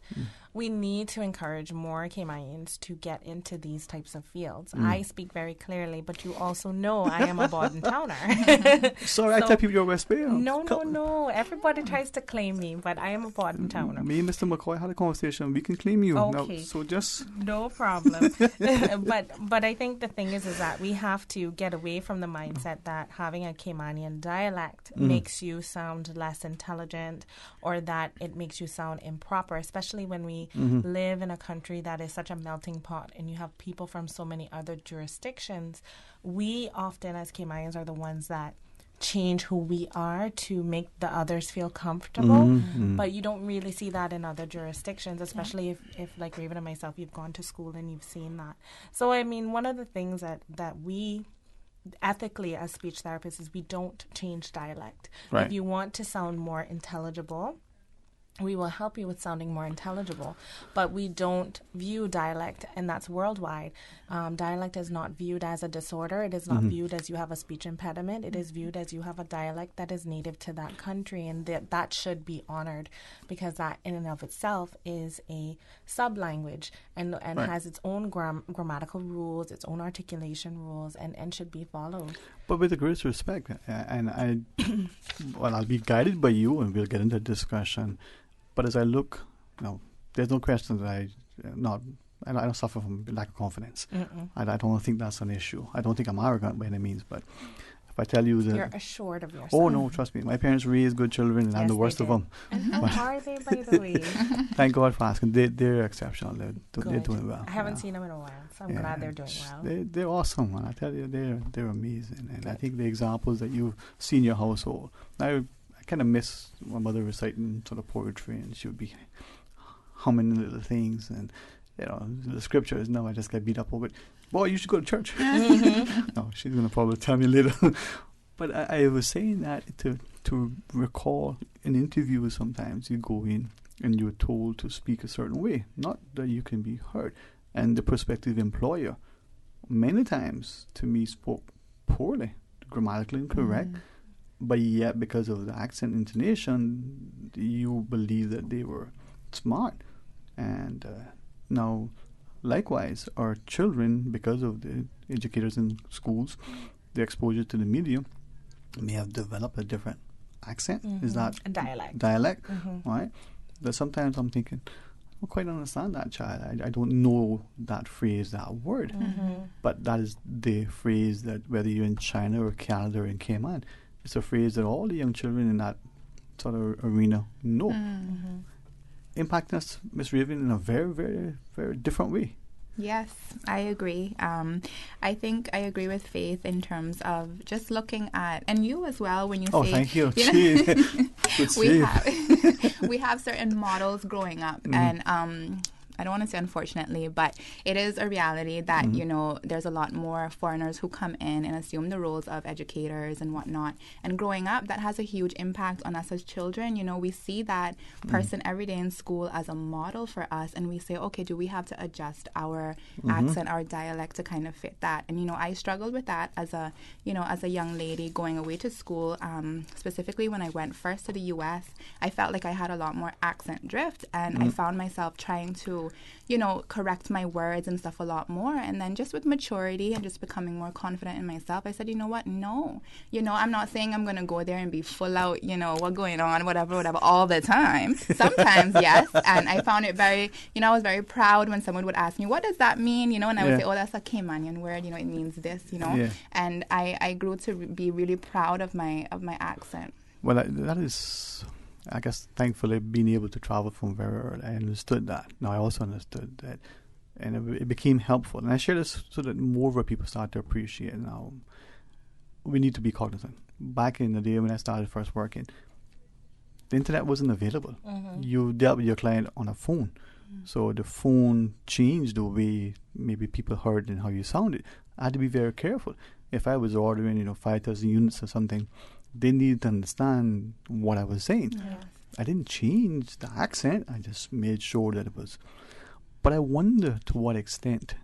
we need to encourage more Caymanians to get into these types of fields. I speak very clearly, but you also know I am a Borden towner. Sorry, I tell people you're West Bay. No. Everybody tries to claim me, but I am a Borden towner. Me and Mr. McCoy had a conversation. We can claim you. Okay. Now, so just... No problem. But I think the thing is that we have to get away from the mindset that having a Caymanian dialect makes you sound less intelligent, or that it makes you sound improper, especially when we live in a country that is such a melting pot and you have people from so many other jurisdictions. We often, as Caymanians, are the ones that change who we are to make the others feel comfortable, but you don't really see that in other jurisdictions, especially if like Raven and myself, you've gone to school and you've seen that. So, I mean, one of the things that we ethically as speech therapists is we don't change dialect. Right. If you want to sound more intelligible, we will help you with sounding more intelligible, but we don't view dialect, and that's worldwide. Dialect is not viewed as a disorder. It is not viewed as you have a speech impediment. It is viewed as you have a dialect that is native to that country, and that should be honored, because that in and of itself is a sub-language and has its own grammatical rules, its own articulation rules, and should be followed. But with the greatest respect, and I'll be guided by you, and we'll get into discussion. But as I look, there's no question that I don't suffer from lack of confidence. I don't think that's an issue. I don't think I'm arrogant by any means, but if I tell you that... You're assured of yourself. Oh, no, trust me. My parents raised good children, and I'm the worst of them. And how are they, by the way? Thank God for asking. They're exceptional. They're doing well. I haven't seen them in a while, so I'm glad they're doing well. They're awesome, man. I tell you, they're amazing. And I think the examples that you've seen in your household... Now, I kind of miss my mother reciting sort of poetry, and she would be humming little things, and the scriptures. No, I just get beat up over it. Boy, you should go to church. No, she's gonna probably tell me later. But I was saying that to recall an interview. Sometimes you go in and you're told to speak a certain way, not that you can be heard, and the prospective employer many times to me spoke poorly, grammatically incorrect. But yet, because of the accent intonation, you believe that they were smart. And now, likewise, our children, because of the educators in schools, the exposure to the media, may have developed a different accent. Is that a dialect? Dialect, right? That sometimes I'm thinking, I don't quite understand that child. I don't know that phrase, that word. But that is the phrase that whether you're in China or Canada or in Cayman, it's a phrase that all the young children in that sort of arena know. Impacting us, Ms. Raven, in a very, very, very different way. Yes, I agree. I think I agree with Faith in terms of just looking at, and you as well, when you say... Oh, thank you. We have certain models growing up, and... I don't want to say unfortunately, but it is a reality that, there's a lot more foreigners who come in and assume the roles of educators and whatnot. And growing up, that has a huge impact on us as children. We see that person every day in school as a model for us, and we say, okay, do we have to adjust our accent, our dialect to kind of fit that? And, I struggled with that as a young lady going away to school, specifically when I went first to the U.S. I felt like I had a lot more accent drift, and I found myself trying to correct my words and stuff a lot more. And then just with maturity and just becoming more confident in myself, I said, you know what? No. I'm not saying I'm going to go there and be full out, what's going on, whatever, all the time. Sometimes, yes. And I found it very, I was very proud when someone would ask me, what does that mean? And I would say, oh, that's a Caymanian word, it means this, And I grew to be really proud of my accent. Well, that is, I guess, thankfully, being able to travel from very early, I understood that. Now, I also understood that, and it became helpful. And I share this so that more of our people start to appreciate now. We need to be cognizant. Back in the day when I started first working, the internet wasn't available. Mm-hmm. You dealt with your client on a phone. Mm-hmm. So the phone changed the way maybe people heard and how you sounded. I had to be very careful. If I was ordering, 5,000 units or something, they needed to understand what I was saying. Yes. I didn't change the accent. I just made sure that it was. But I wonder to what extent,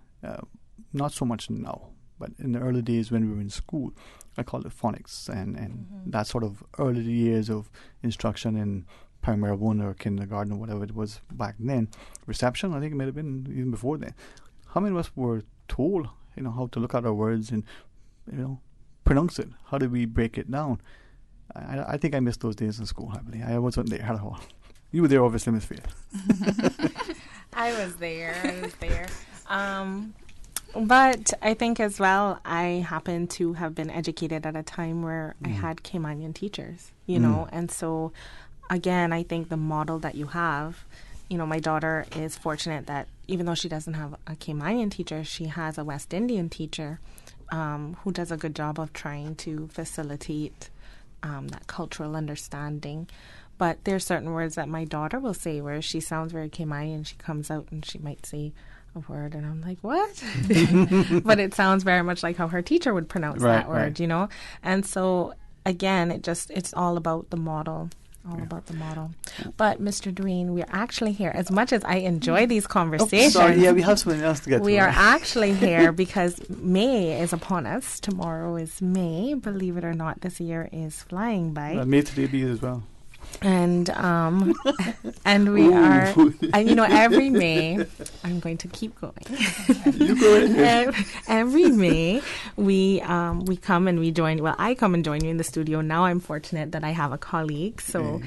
not so much now, but in the early days when we were in school, I called it phonics, and mm-hmm. that sort of early years of instruction in primary 1 or kindergarten or whatever it was back then. Reception, I think it might have been even before then. How many of us were told, how to look at our words and, pronounce it? How do we break it down? I think I missed those days in school heavily. I wasn't there at all. You were there, obviously, Miss Faith. I was there. But I think as well, I happen to have been educated at a time where I had Caymanian teachers, and so, again, I think the model that you have, my daughter is fortunate that even though she doesn't have a Caymanian teacher, she has a West Indian teacher who does a good job of trying to facilitate that cultural understanding. But there are certain words that my daughter will say where she sounds very Caymanian. She comes out and she might say a word and I'm like, what? But it sounds very much like how her teacher would pronounce that word, And so, again, it's all about the model. But Mr. Dwayne, we're actually here. As much as I enjoy these conversations, we have something else to get to. We are actually here because May is upon us. Tomorrow is May. Believe it or not, this year is flying by. May today be as well. And and we are, and every May, I'm going to keep going. You go ahead. Every May, we come and we join. Well, I come and join you in the studio. Now I'm fortunate that I have a colleague, so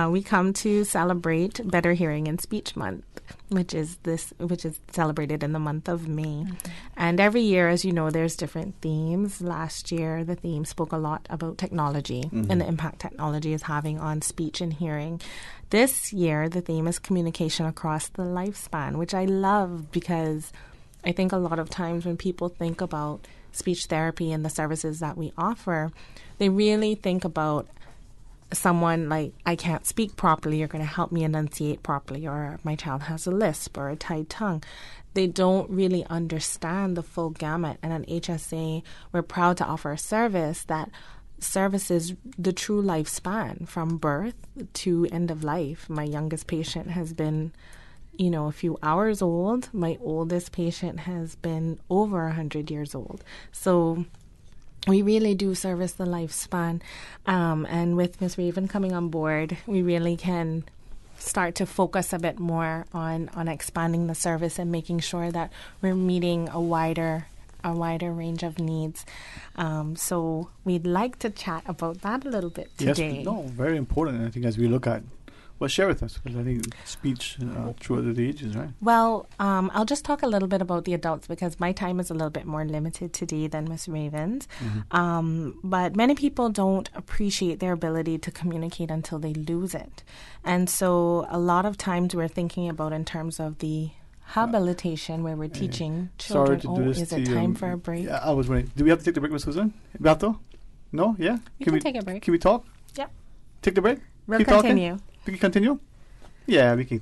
we come to celebrate Better Hearing and Speech Month, which is celebrated in the month of May. Mm-hmm. And every year, as you know, there's different themes. Last year, the theme spoke a lot about technology and the impact technology is having on speech and hearing. This year, the theme is communication across the lifespan, which I love because I think a lot of times when people think about speech therapy and the services that we offer, they really think about someone like, I can't speak properly, you're going to help me enunciate properly, or my child has a lisp or a tied tongue. They don't really understand the full gamut. And at HSA, we're proud to offer a service that services the true lifespan from birth to end of life. My youngest patient has been, a few hours old. My oldest patient has been over 100 years old. So we really do service the lifespan. And with Ms. Raven coming on board, we really can start to focus a bit more on expanding the service and making sure that we're meeting a wider range of needs. So we'd like to chat about that a little bit today. Yes, very important. I think as we look at, share with us, because I think speech throughout the ages, right? Well, I'll just talk a little bit about the adults because my time is a little bit more limited today than Ms. Raven's. Mm-hmm. But many people don't appreciate their ability to communicate until they lose it. And so a lot of times we're thinking about in terms of the habilitation where we're teaching children. Is it time for a break? Yeah, I was wondering. Do we have to take the break, Ms. Susan? Beto? No? Yeah? Can we take a break? Can we talk? Yep. Take the break? We'll continue. We can continue? Yeah, we can.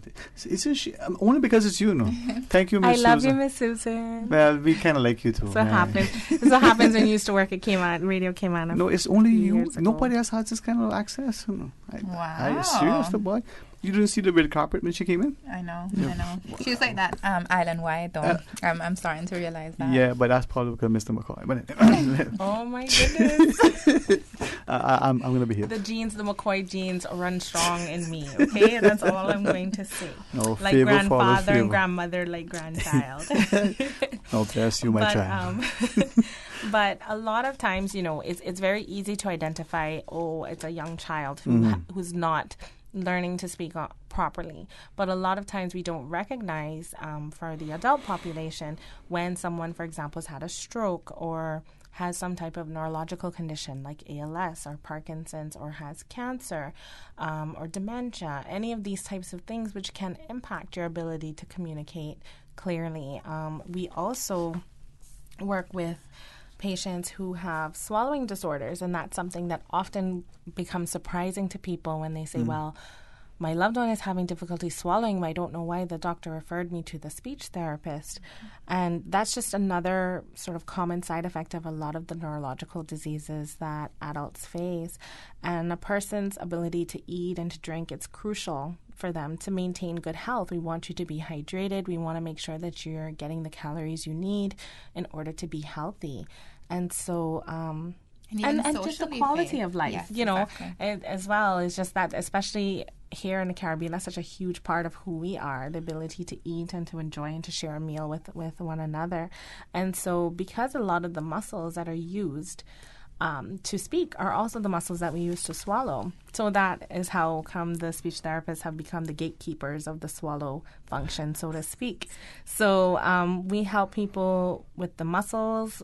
Only because it's you, no? Thank you, Miss Susan. I love you, Miss Susan. Well, we kind of like you too. So happens. This what happens when you used to work at Radio Cayman. No, it's only you. Nobody else has this kind of access. Wow. Are you serious, the boy? You didn't see the red carpet when she came in? I know. Yeah. She's like that island-wide, though. I'm starting to realize that. Yeah, but that's probably because Mr. McCoy. But Oh, my goodness. I'm going to be here. The McCoy genes run strong in me, okay? That's all I'm going to say. No, like grandfather and grandmother, like grandchild. Oh, bless you, my child. But a lot of times, it's very easy to identify, it's a young child who's not learning to speak properly. But a lot of times we don't recognize for the adult population when someone, for example, has had a stroke or has some type of neurological condition like ALS or Parkinson's or has cancer or dementia, any of these types of things which can impact your ability to communicate clearly. We also work with patients who have swallowing disorders, and that's something that often becomes surprising to people when they say, well, my loved one is having difficulty swallowing, but I don't know why the doctor referred me to the speech therapist. And that's just another sort of common side effect of a lot of the neurological diseases that adults face. And a person's ability to eat and to drink, it's crucial for them to maintain good health. We want you to be hydrated. We want to make sure that you're getting the calories you need in order to be healthy. And so, and just the quality of life, exactly. as well, is just that, especially here in the Caribbean, that's such a huge part of who we are, the ability to eat and to enjoy and to share a meal with one another. And so because a lot of the muscles that are used to speak are also the muscles that we use to swallow. So that is how come the speech therapists have become the gatekeepers of the swallow function, so to speak. So we help people with the muscles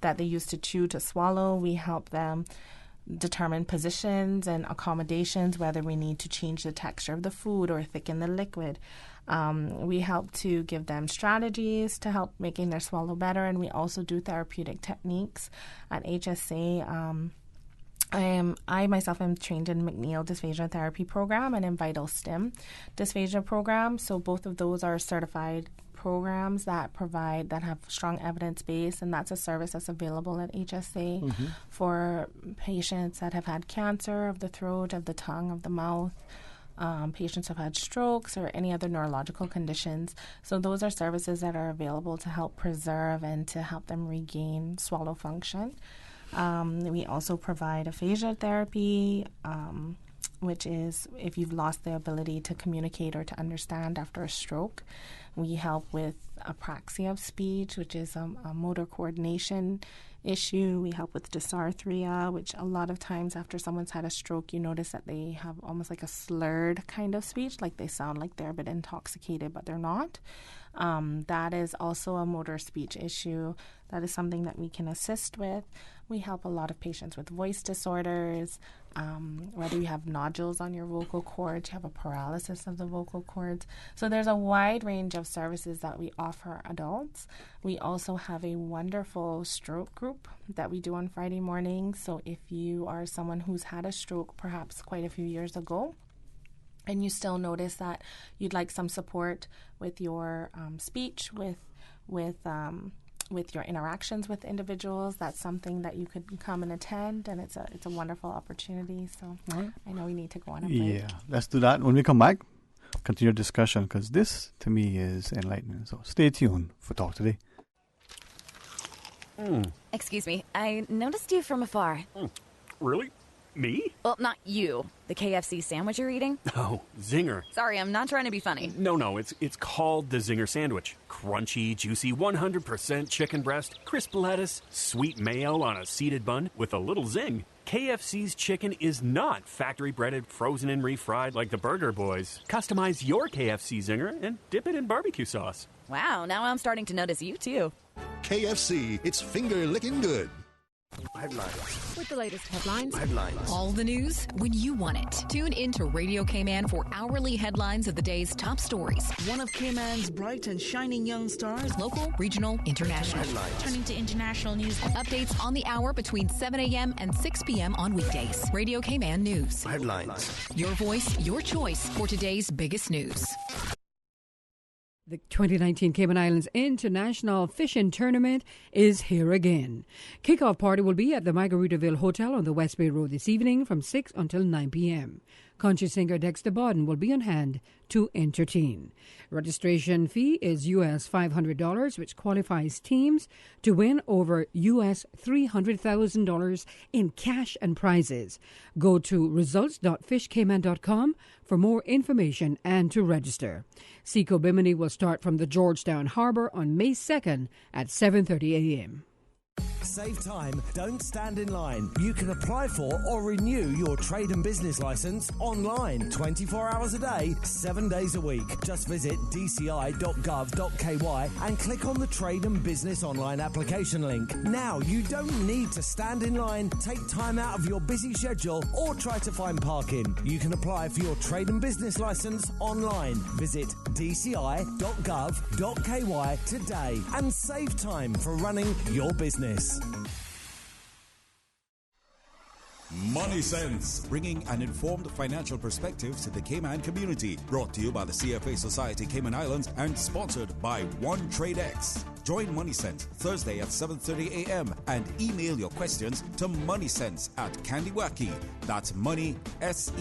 that they use to chew to swallow. We help them determine positions and accommodations, whether we need to change the texture of the food or thicken the liquid. We help to give them strategies to help making their swallow better, and we also do therapeutic techniques at HSA. I myself am trained in McNeil Dysphagia Therapy Program and in Vital Stim Dysphagia Program, so both of those are certified programs that have strong evidence base, and that's a service that's available at HSA for patients that have had cancer of the throat, of the tongue, of the mouth, patients who have had strokes or any other neurological conditions. So those are services that are available to help preserve and to help them regain swallow function. We also provide aphasia therapy, which is if you've lost the ability to communicate or to understand after a stroke. We help with apraxia of speech, which is a motor coordination issue. We help with dysarthria, which a lot of times after someone's had a stroke, you notice that they have almost like a slurred kind of speech, like they sound like they're a bit intoxicated, but they're not. That is also a motor speech issue. That is something that we can assist with. We help a lot of patients with voice disorders, whether you have nodules on your vocal cords, you have a paralysis of the vocal cords. So there's a wide range of services that we offer adults. We also have a wonderful stroke group that we do on Friday mornings. So if you are someone who's had a stroke perhaps quite a few years ago, and you still notice that you'd like some support with your speech, with your interactions with individuals, that's something that you could come and attend, and it's a wonderful opportunity. So I know we need to go on a break. Yeah, let's do that. When we come back, continue discussion, because this, to me, is enlightening. So stay tuned for Talk Today. Excuse me, I noticed you from afar. Really? Me? Well, not you. The KFC sandwich you're eating? Oh, Zinger. Sorry, I'm not trying to be funny. No, it's called the Zinger Sandwich. Crunchy, juicy, 100% chicken breast, crisp lettuce, sweet mayo on a seeded bun with a little zing. KFC's chicken is not factory-breaded, frozen and refried like the Burger Boys. Customize your KFC Zinger and dip it in barbecue sauce. Wow, now I'm starting to notice you too. KFC, it's finger-licking good. Headlines. With the latest headlines. Headlines. All the news when you want it. Tune in to Radio K-Man for hourly headlines of the day's top stories. One of K-Man's bright and shining young stars. Local, regional, international. Headlines. Turning to international news. Updates on the hour between 7 a.m. and 6 p.m. on weekdays. Radio K-Man News. Headlines. Your voice, your choice for today's biggest news. The 2019 Cayman Islands International Fishing Tournament is here again. Kickoff party will be at the Margaritaville Hotel on the West Bay Road this evening from 6 until 9 p.m. Country singer Dexter Bawden will be on hand to entertain. Registration fee is US $500, which qualifies teams to win over US $300,000 in cash and prizes. Go to results.fishcayman.com for more information and to register. Seco Bimini will start from the Georgetown Harbor on May 2nd at 7:30 a.m. Save time, don't stand in line. You can apply for or renew your trade and business license online 24 hours a day, 7 days a week. Just visit dci.gov.ky and click on the Trade and Business Online application link. Now, you don't need to stand in line, take time out of your busy schedule or try to find parking. You can apply for your trade and business license online. Visit dci.gov.ky today and save time for running your business. Money Sense, bringing an informed financial perspective to the Cayman community. Brought to you by the CFA Society Cayman Islands and sponsored by One Trade X. Join Money Sense Thursday at 7:30 a.m. and email your questions to moneysense@candiwaki. That's money, SENSE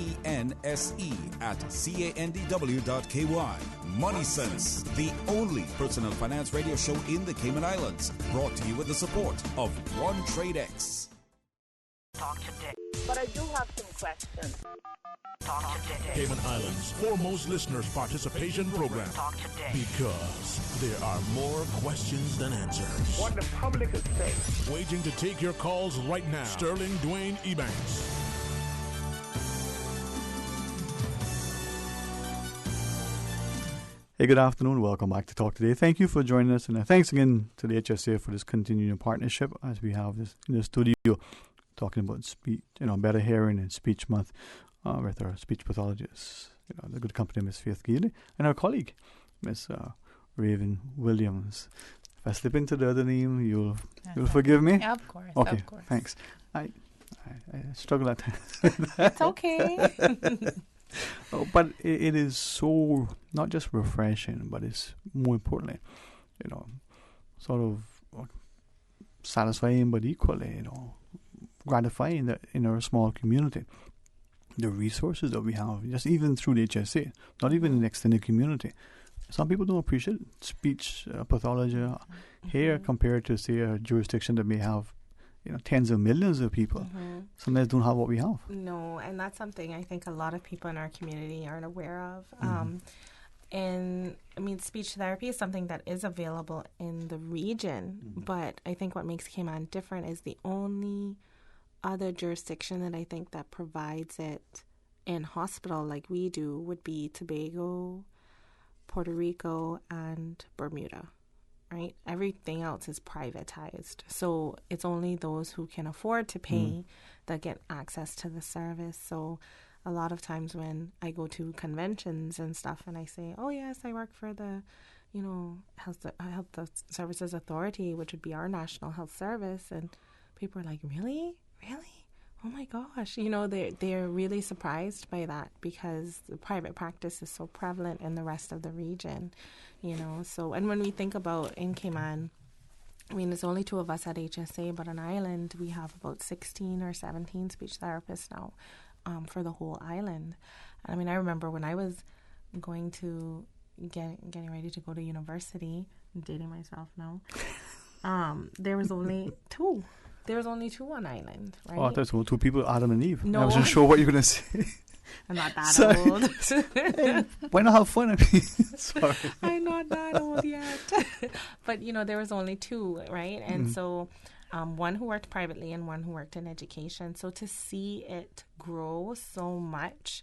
@CANDW.KY. Money Sense, the only personal finance radio show in the Cayman Islands. Brought to you with the support of One Trade X. Talk today. But I do have some questions. Talk today. Cayman Islands' foremost listeners participation program. Talk today. Because there are more questions than answers. What the public is saying. Waiting to take your calls right now. Sterling Dwayne Ebanks. Hey, good afternoon. Welcome back to Talk Today. Thank you for joining us, and thanks again to the HSA for this continuing partnership as we have this in the studio talking about speech, better hearing and speech month with our speech pathologist, the good company, Miss Faith Geely, and our colleague, Miss Raven Williams. If I slip into the other name, you'll forgive me? Yeah, of course. Okay, of course. Thanks. I struggle at times. It's okay. But it is so not just refreshing, but it's more importantly, sort of satisfying, but equally, gratifying that in our small community, the resources that we have, just even through the HSA, not even in the extended community. Some people don't appreciate speech pathology here compared to, say, a jurisdiction that may have tens of millions of people. Sometimes don't have what we have. No, and that's something I think a lot of people in our community aren't aware of. And I mean, speech therapy is something that is available in the region, but I think what makes Cayman different is the only other jurisdiction that I think that provides it in hospital like we do would be Tobago, Puerto Rico, and Bermuda. Right? Everything else is privatized. So it's only those who can afford to pay that get access to the service. So a lot of times when I go to conventions and stuff and I say, oh, yes, I work for the, Health Services Authority, which would be our national health service. And people are like, really? Really? Oh, my gosh. They're really surprised by that because the private practice is so prevalent in the rest of the region. So, and when we think about in Cayman, I mean, there's only 2 of us at HSA, but on island, we have about 16 or 17 speech therapists now for the whole island. I mean, I remember when I was going to getting ready to go to university, I'm dating myself now, there was only 2. There was only 2 on island, right? Oh, there's 2 people, Adam and Eve. No. I wasn't sure what you were going to say. I'm not that old. Hey, why not have fun? I mean, sorry. I'm not that old yet. But, there was only 2, right? And so one who worked privately and one who worked in education. So to see it grow so much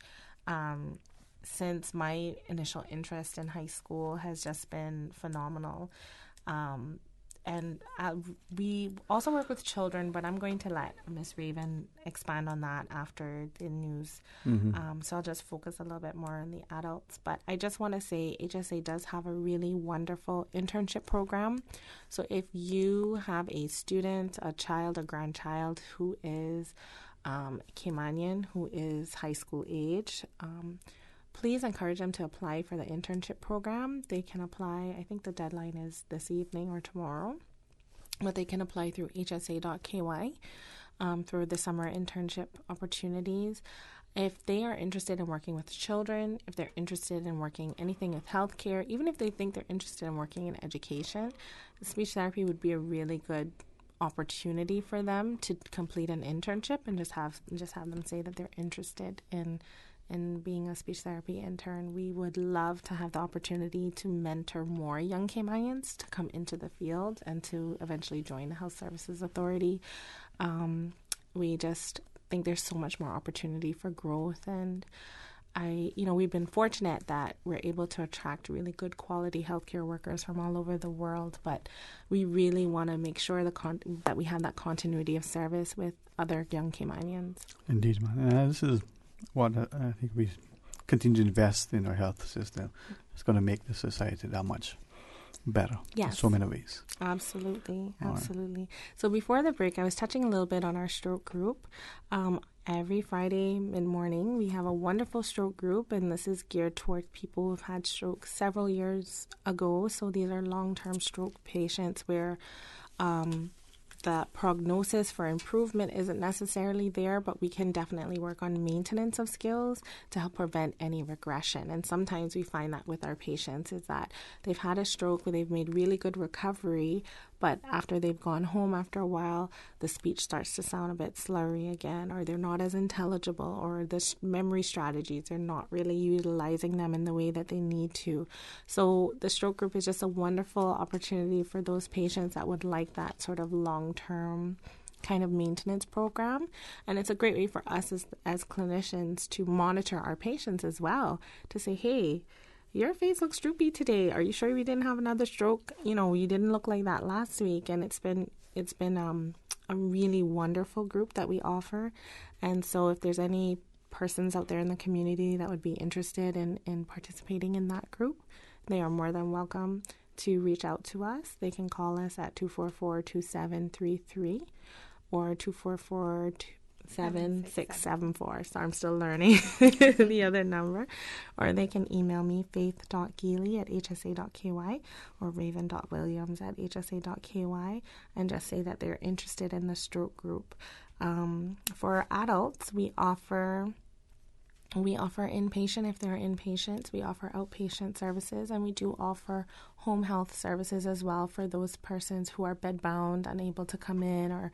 since my initial interest in high school has just been phenomenal. And we also work with children, but I'm going to let Miss Raven expand on that after the news. So I'll just focus a little bit more on the adults. But I just want to say HSA does have a really wonderful internship program. So if you have a student, a child, a grandchild who is Caymanian, who is high school age, please encourage them to apply for the internship program. They can apply, I think the deadline is this evening or tomorrow, but they can apply through hsa.ky through the summer internship opportunities. if they are interested in working with children, if they're interested in working anything with healthcare, even if they think they're interested in working in education, speech therapy would be a really good opportunity for them to complete an internship and just have them say that they're interested in being a speech therapy intern. We would love to have the opportunity to mentor more young Caymanians to come into the field and to eventually join the Health Services Authority. We just think there's so much more opportunity for growth, and we've been fortunate that we're able to attract really good quality healthcare workers from all over the world, but we really want to make sure that we have that continuity of service with other young Caymanians. Indeed, man. This is what I think we continue to invest in our health system. It's going to make the society that much better in so many ways. Absolutely. So before the break, I was touching a little bit on our stroke group. Every Friday mid-morning, we have a wonderful stroke group, and this is geared toward people who've had stroke several years ago. So these are long-term stroke patients where the prognosis for improvement isn't necessarily there, but we can definitely work on maintenance of skills to help prevent any regression. And sometimes we find that with our patients is that they've had a stroke where they've made really good recovery, but after they've gone home after a while, the speech starts to sound a bit slurry again, or they're not as intelligible, or the memory strategies, they're not really utilizing them in the way that they need to. So the stroke group is just a wonderful opportunity for those patients that would like that sort of long-term kind of maintenance program. And it's a great way for us as clinicians to monitor our patients as well, to say, hey, your face looks droopy today. Are you sure we didn't have another stroke? You didn't look like that last week. And it's been a really wonderful group that we offer. And so if there's any persons out there in the community that would be interested in participating in that group, they are more than welcome to reach out to us. They can call us at 244-2733 or 244-7674. So I'm still learning the other number. Or they can email me, faith.geely@hsa.ky or raven.williams@hsa.ky, and just say that they're interested in the stroke group. For adults, we offer inpatient if they're inpatients. We offer outpatient services, and we do offer home health services as well for those persons who are bedbound, unable to come in, or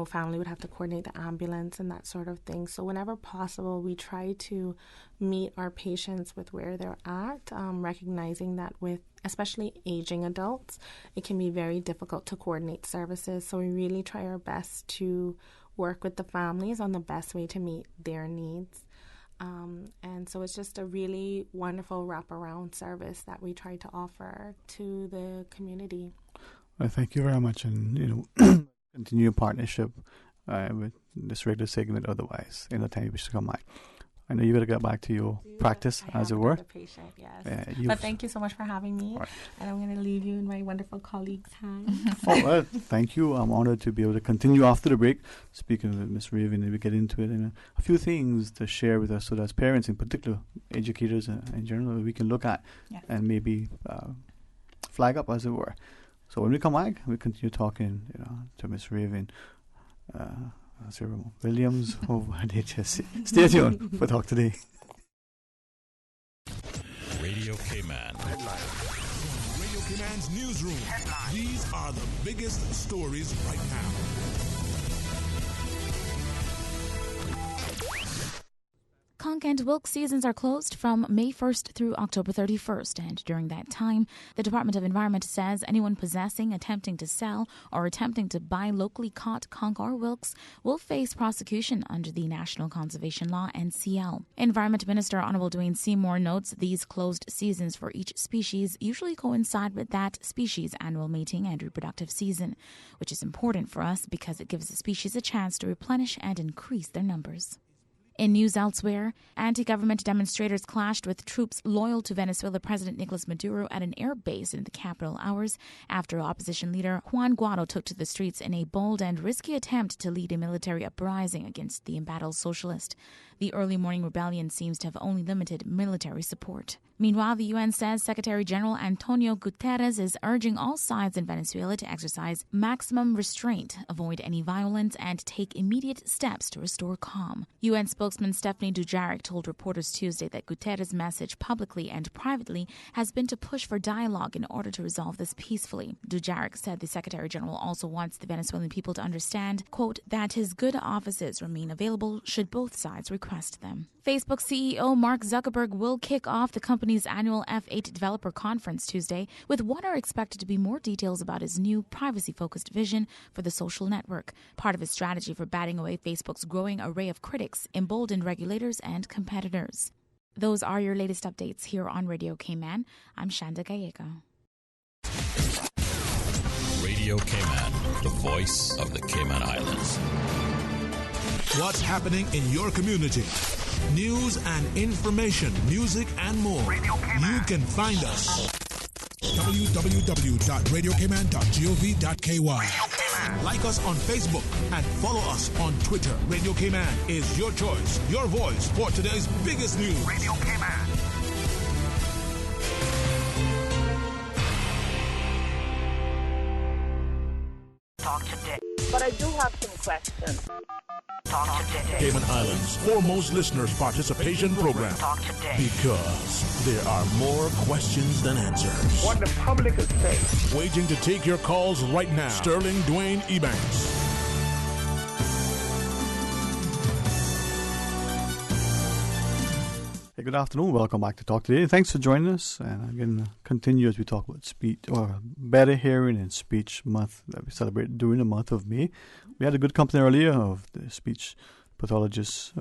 family would have to coordinate the ambulance and that sort of thing. So whenever possible, we try to meet our patients with where they're at, recognizing that with especially aging adults, it can be very difficult to coordinate services. So we really try our best to work with the families on the best way to meet their needs. And so it's just a really wonderful wraparound service that we try to offer to the community. Well, thank you very much, and continue partnership with this radio segment. Otherwise, in the time you wish to come back. I know you got to get back to your practice, as it were. Patient, yes. But thank you so much for having me, and I'm going to leave you in my wonderful colleagues' hands. Well, thank you. I'm honored to be able to continue after the break, speaking with Ms. Raven, and we get into it, and a few things to share with us, so that as parents, in particular, educators in general, we can look at and maybe flag up, as it were. So when we come back, we continue talking, to Ms. Raven. Williams over at HSC. Stay tuned for Talk Today. Radio Cayman. From Radio Cayman's newsroom. These are the biggest stories right now. Conch and Wilkes seasons are closed from May 1st through October 31st, and during that time, the Department of Environment says anyone possessing, attempting to sell, or attempting to buy locally caught conch or wilkes will face prosecution under the National Conservation Law, NCL. Environment Minister Honorable Dwayne Seymour notes these closed seasons for each species usually coincide with that species' annual mating and reproductive season, which is important for us because it gives the species a chance to replenish and increase their numbers. In news elsewhere, anti-government demonstrators clashed with troops loyal to Venezuela President Nicolas Maduro at an air base in the capital hours after opposition leader Juan Guaido took to the streets in a bold and risky attempt to lead a military uprising against the embattled socialist. The early morning rebellion seems to have only limited military support. Meanwhile, the UN says Secretary General Antonio Guterres is urging all sides in Venezuela to exercise maximum restraint, avoid any violence, and take immediate steps to restore calm. UN spokesman spokesman Stephanie Dujarric told reporters Tuesday that Guterres' message publicly and privately has been to push for dialogue in order to resolve this peacefully. Dujarric said the Secretary General also wants the Venezuelan people to understand, quote, that his good offices remain available should both sides request them. Facebook CEO Mark Zuckerberg will kick off the company's annual F8 Developer Conference Tuesday, with what are expected to be more details about his new privacy-focused vision for the social network. Part of his strategy for batting away Facebook's growing array of critics, emboldened regulators and competitors. Those are your latest updates here on Radio Cayman. I'm Shanda Gallego. Radio Cayman, the voice of the Cayman Islands. What's happening in your community? News and information, music and more. You can find us. www.radiocayman.gov.ky. Like us on Facebook and follow us on Twitter. Radio Cayman is your choice, your voice for today's biggest news. Radio Cayman. Talk today. But I do have some questions. Talk today. Cayman Islands' foremost listeners participation program. Talk today. Because there are more questions than answers. What the public is saying. Waiting to take your calls right now. Sterling Dwayne Ebanks. Hey, good afternoon. Welcome back to Talk Today. Thanks for joining us. And I'm going to continue as we talk about speech, or better hearing and speech month that we celebrate during the month of May. We had a good company earlier of the speech pathologist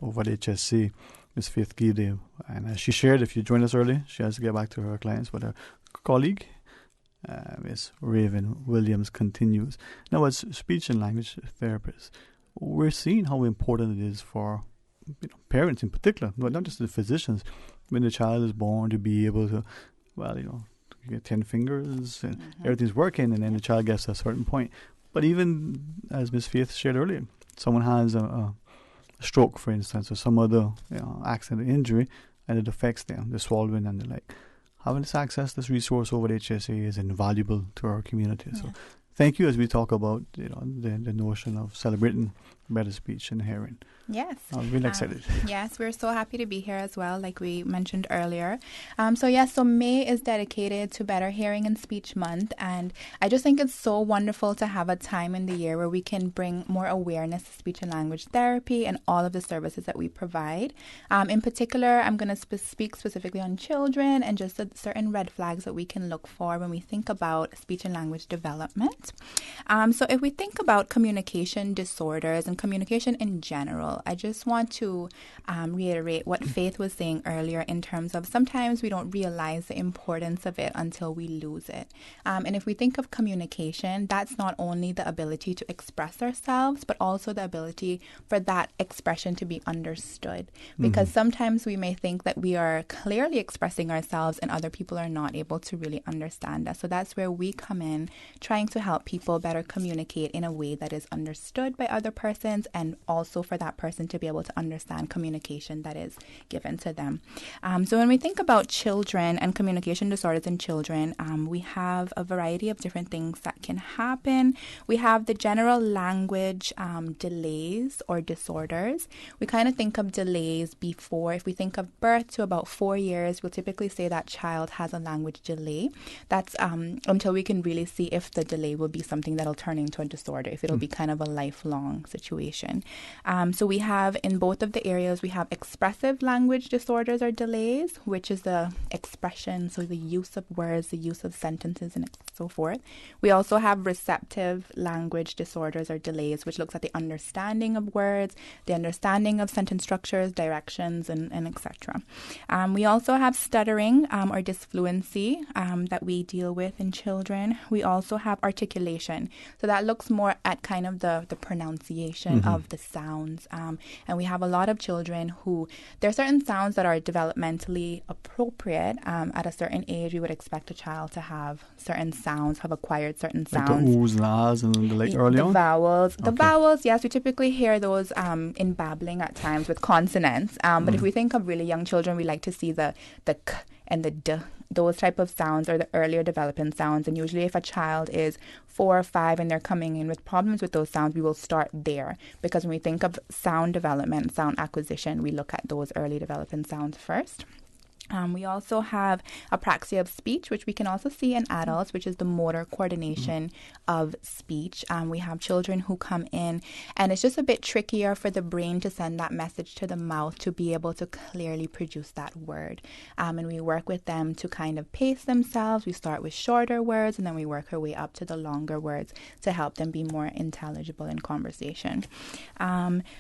over at HSC, Ms. Faith Gide. And as she shared, if you joined us early, she has to get back to her clients, but her colleague, Ms. Raven Williams, continues. Now, as speech and language therapists, we're seeing how important it is for parents in particular, not just the physicians, when the child is born to be able to, you get 10 fingers and everything's working, and then the child gets to a certain point. But even, as Ms. Faith shared earlier, someone has a stroke, for instance, or some other accident or injury, and it affects them, the swallowing and the like. Having this access, this resource over at HSA is invaluable to our community. Yeah. So thank you as we talk about the notion of celebrating better speech and hearing. Yes. I'm really excited. Yes, we're so happy to be here as well, like we mentioned earlier. So May is dedicated to Better Hearing and Speech Month, and I just think it's so wonderful to have a time in the year where we can bring more awareness to speech and language therapy and all of the services that we provide. In particular, I'm going to speak specifically on children and just certain red flags that we can look for when we think about speech and language development. So if we think about communication disorders and communication in general, I just want to reiterate what Faith was saying earlier in terms of sometimes we don't realize the importance of it until we lose it. And if we think of communication, that's not only the ability to express ourselves, but also the ability for that expression to be understood. Because sometimes we may think that we are clearly expressing ourselves and other people are not able to really understand us. So that's where we come in, trying to help people better communicate in a way that is understood by other persons, and also for that person to be able to understand communication that is given to them. So when we think about children and communication disorders in children, we have a variety of different things that can happen. We have the general language delays or disorders. We kind of think of delays before. If we think of birth to about 4 years, we'll typically say that child has a language delay. That's until we can really see if the delay will be something that'll turn into a disorder, if it'll be kind of a lifelong situation. So we have in both of the areas, we have expressive language disorders or delays, which is the expression, so the use of words, the use of sentences, and so forth. We also have receptive language disorders or delays, which looks at the understanding of words, the understanding of sentence structures, directions, and etc. We also have stuttering or disfluency that we deal with in children. We also have articulation. So that looks more at kind of the pronunciation of the sounds. And we have a lot of children who, there are certain sounds that are developmentally appropriate. At a certain age, we would expect a child to have certain sounds, have acquired certain like sounds. the oohs and ahs and the early on? The vowels, yes, we typically hear those in babbling at times with consonants. But if we think of really young children, we like to see the k and the d. Those type of sounds are the earlier developing sounds. And usually if a child is 4 or 5 and they're coming in with problems with those sounds, we will start there. Because when we think of sound development, sound acquisition, we look at those early developing sounds first. We also have apraxia of speech, which we can also see in adults, which is the motor coordination of speech. We have children who come in, and it's just a bit trickier for the brain to send that message to the mouth to be able to clearly produce that word. And we work with them to kind of pace themselves. We start with shorter words, and then we work our way up to the longer words to help them be more intelligible in conversation.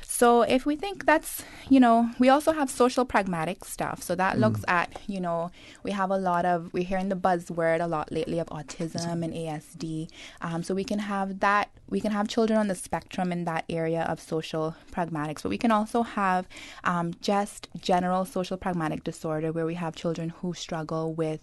So if we think that's, we also have social pragmatic stuff. So that looks at, we're hearing the buzzword a lot lately of autism and ASD. So we can have children on the spectrum in that area of social pragmatics, but we can also have just general social pragmatic disorder, where we have children who struggle with,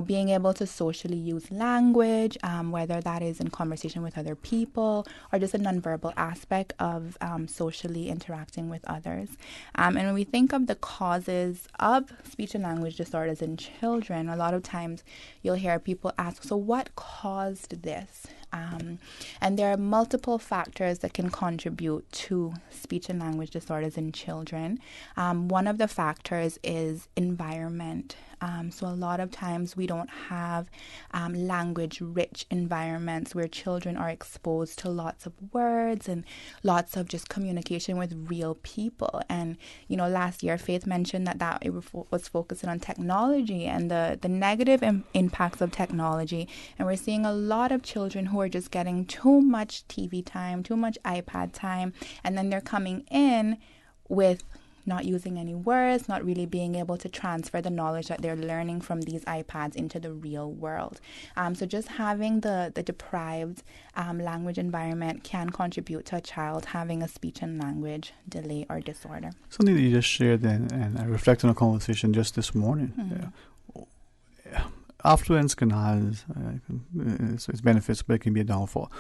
being able to socially use language, whether that is in conversation with other people or just a nonverbal aspect of socially interacting with others. And when we think of the causes of speech and language disorders in children, a lot of times you'll hear people ask, so what caused this? And there are multiple factors that can contribute to speech and language disorders in children. One of the factors is environment. So a lot of times we don't have language-rich environments where children are exposed to lots of words and lots of just communication with real people. And, last year Faith mentioned that it was focusing on technology and the negative impacts of technology. And we're seeing a lot of children who are just getting too much TV time, too much iPad time, and then they're coming in with not using any words, not really being able to transfer the knowledge that they're learning from these iPads into the real world. So just having the deprived language environment can contribute to a child having a speech and language delay or disorder. Something that you just shared then, and I reflect on a conversation just this morning. Affluence can have its benefits, but it can be a downfall.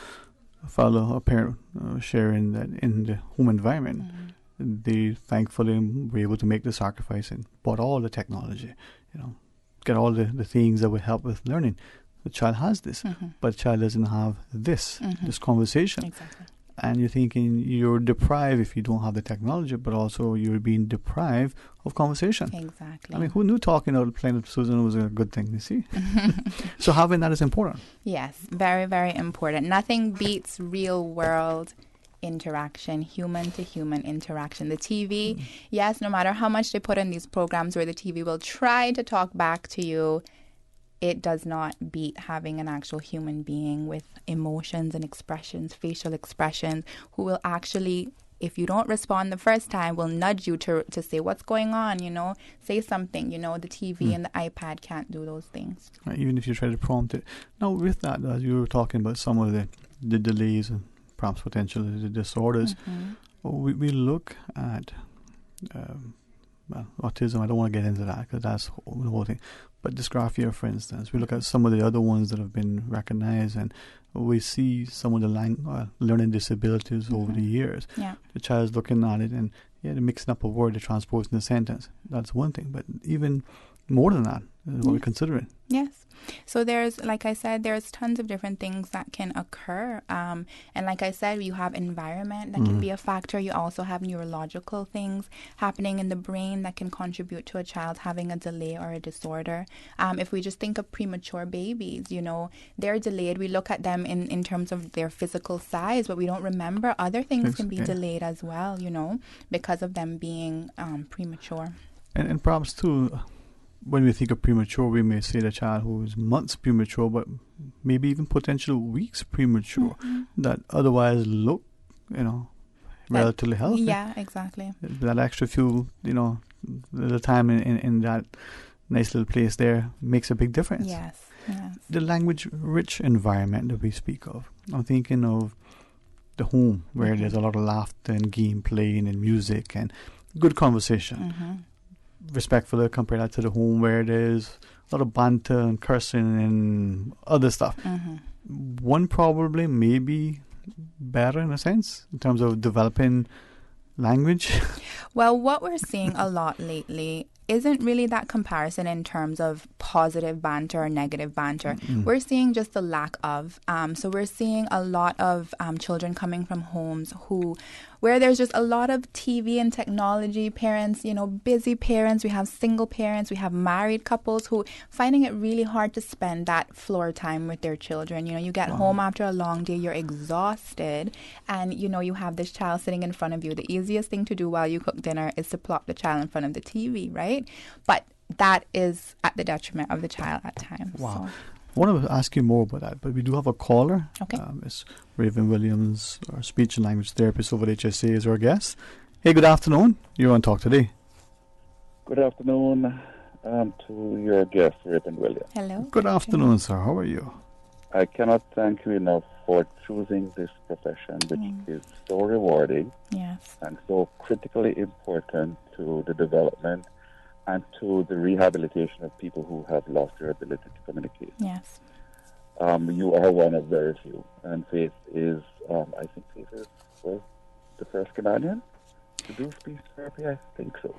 A parent sharing that in the home environment, they thankfully were able to make the sacrifice and bought all the technology, get all the things that would help with learning. The child has this, but the child doesn't have this conversation. Exactly. And you're thinking you're deprived if you don't have the technology, but also you're being deprived of conversation. Exactly. I mean, who knew talking out playing with Susan was a good thing, you see? So having that is important. Yes, very, very important. Nothing beats real world interaction, human to human interaction. The TV, yes, no matter how much they put in these programs where the TV will try to talk back to you, it does not beat having an actual human being with emotions and expressions, facial expressions, who will actually, if you don't respond the first time, will nudge you to say what's going on, say something. The TV and the iPad can't do those things. Right, even if you try to prompt it. Now, with that, as you were talking about some of the delays and perhaps potentially the disorders, we look at autism. I don't want to get into that because that's the whole thing. But dysgraphia, for instance, we look at some of the other ones that have been recognized, and we see some of the learning disabilities over the years. Yeah. The child's looking at it and they're mixing up a word, they're transposing a sentence. That's one thing. But even more than that is what we're considering. Yes. So there's, like I said, there's tons of different things that can occur. And like I said, you have environment that can be a factor. You also have neurological things happening in the brain that can contribute to a child having a delay or a disorder. If we just think of premature babies, they're delayed. We look at them in terms of their physical size, but we don't remember other things can be delayed as well, because of them being premature. And perhaps too, when we think of premature, we may say the child who is months premature, but maybe even potential weeks premature, that otherwise look, relatively healthy. Yeah, exactly. That extra few, little time in that nice little place there makes a big difference. Yes. The language-rich environment that we speak of. I'm thinking of the home, where there's a lot of laughter and game playing and music and good conversation. respectful compared that to the home where there's a lot of banter and cursing and other stuff. One probably maybe better in a sense in terms of developing language. Well, what we're seeing a lot lately isn't really that comparison in terms of positive banter or negative banter. We're seeing just the lack of. So we're seeing a lot of children coming from homes where there's just a lot of TV and technology, parents, busy parents. We have single parents. We have married couples who finding it really hard to spend that floor time with their children. You get home after a long day, you're exhausted, and you have this child sitting in front of you. The easiest thing to do while you cook dinner is to plop the child in front of the TV, right? But that is at the detriment of the child at times. Wow. So. I want to ask you more about that, but we do have a caller. Okay. Miss Raven Williams, our speech and language therapist over at HSA, is our guest. Hey, good afternoon. You're on Talk Today. Good afternoon to your guest, Raven Williams. Hello. Good afternoon, sir. How are you? I cannot thank you enough for choosing this profession, which is so rewarding and so critically important to the development and to the rehabilitation of people who have lost their ability to communicate. Yes. You are one of very few, and Faith is, I think Faith was the first Canadian to do speech therapy. I think so.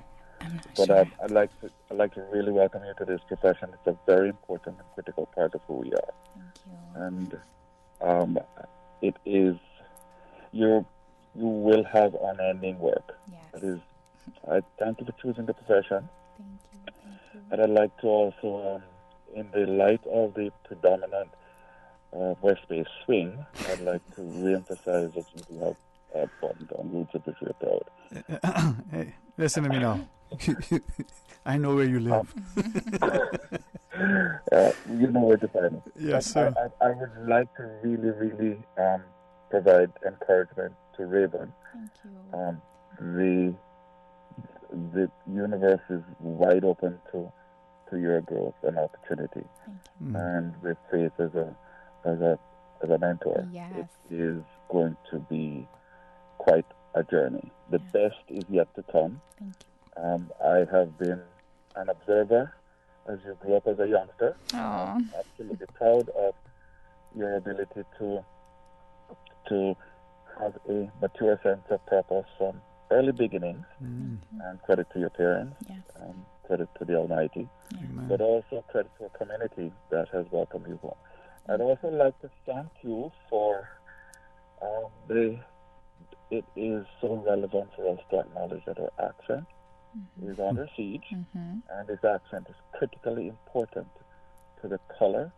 But I'd like to really welcome you to this profession. It's a very important and critical part of who we are. Thank you. And it is you will have unending work. Yes. That is, I thank you for choosing the profession. Thank you. And I'd like to also, in the light of the predominant West Bay swing, I'd like to reemphasize that you do have fun on roots of which we are proud. Hey, listen to me now. I know where you live. You know where to find me. Yes, sir. I would like to really provide encouragement to Raven. Thank you. The universe is wide open to your growth and opportunity. And with Faith as a mentor, it is going to be quite a journey. The best is yet to come. Thank you. I have been an observer as you grew up as a youngster. I'm absolutely proud of your ability to have a mature sense of purpose from early beginnings, and credit to your parents, credit to the Almighty, but also credit to a community that has welcomed you home. I'd also like to thank you for it is so relevant for us to acknowledge that our accent is under siege, and this accent is critically important to the color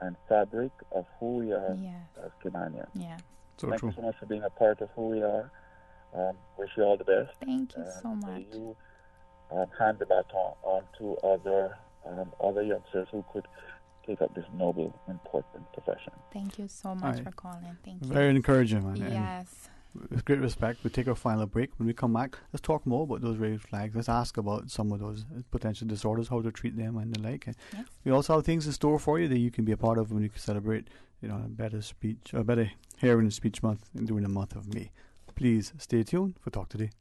and fabric of who we are as Caymanians. Thank you so much for being a part of who we are. Wish you all the best. Thank you so much. May you hand the baton on to other youngsters who could take up this noble, important profession. Thank you so much for calling. Thank you. Very encouraging, man. Yes. With great respect, we'll take our final break. When we come back, let's talk more about those red flags. Let's ask about some of those potential disorders, how to treat them and the like. And we also have things in store for you that you can be a part of when you can celebrate, a better hearing and speech month during the month of May. Please stay tuned for Talk Today.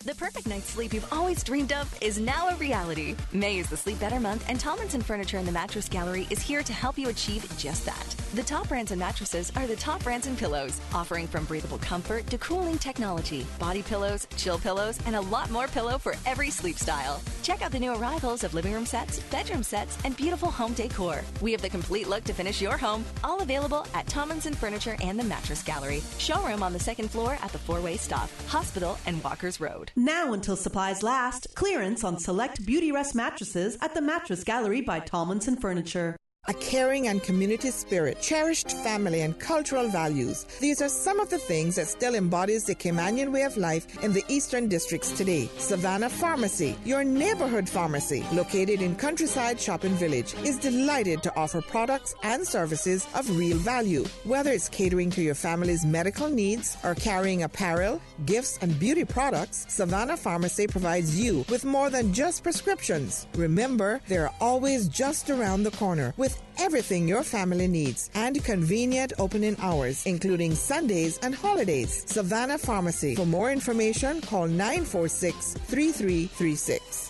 The perfect night's sleep you've always dreamed of is now a reality. May is the Sleep Better month, and Tomlinson Furniture and the Mattress Gallery is here to help you achieve just that. The top brands in mattresses are the top brands in pillows, offering from breathable comfort to cooling technology, body pillows, chill pillows, and a lot more pillow for every sleep style. Check out the new arrivals of living room sets, bedroom sets, and beautiful home decor. We have the complete look to finish your home, all available at Tomlinson Furniture and the Mattress Gallery. Showroom on the second floor at the four-way stop, Hospital and Walkers Road. Now until supplies last, clearance on select Beauty Rest mattresses at the Mattress Gallery by Tomlinson Furniture. A caring and community spirit, cherished family and cultural values. These are some of the things that still embodies the Caymanian way of life in the Eastern Districts today. Savannah Pharmacy, your neighborhood pharmacy, located in Countryside Shopping Village, is delighted to offer products and services of real value. Whether it's catering to your family's medical needs or carrying apparel, gifts, and beauty products, Savannah Pharmacy provides you with more than just prescriptions. Remember, they're always just around the corner with everything your family needs and convenient opening hours, including Sundays and holidays. Savannah Pharmacy. For more information, call 946-3336.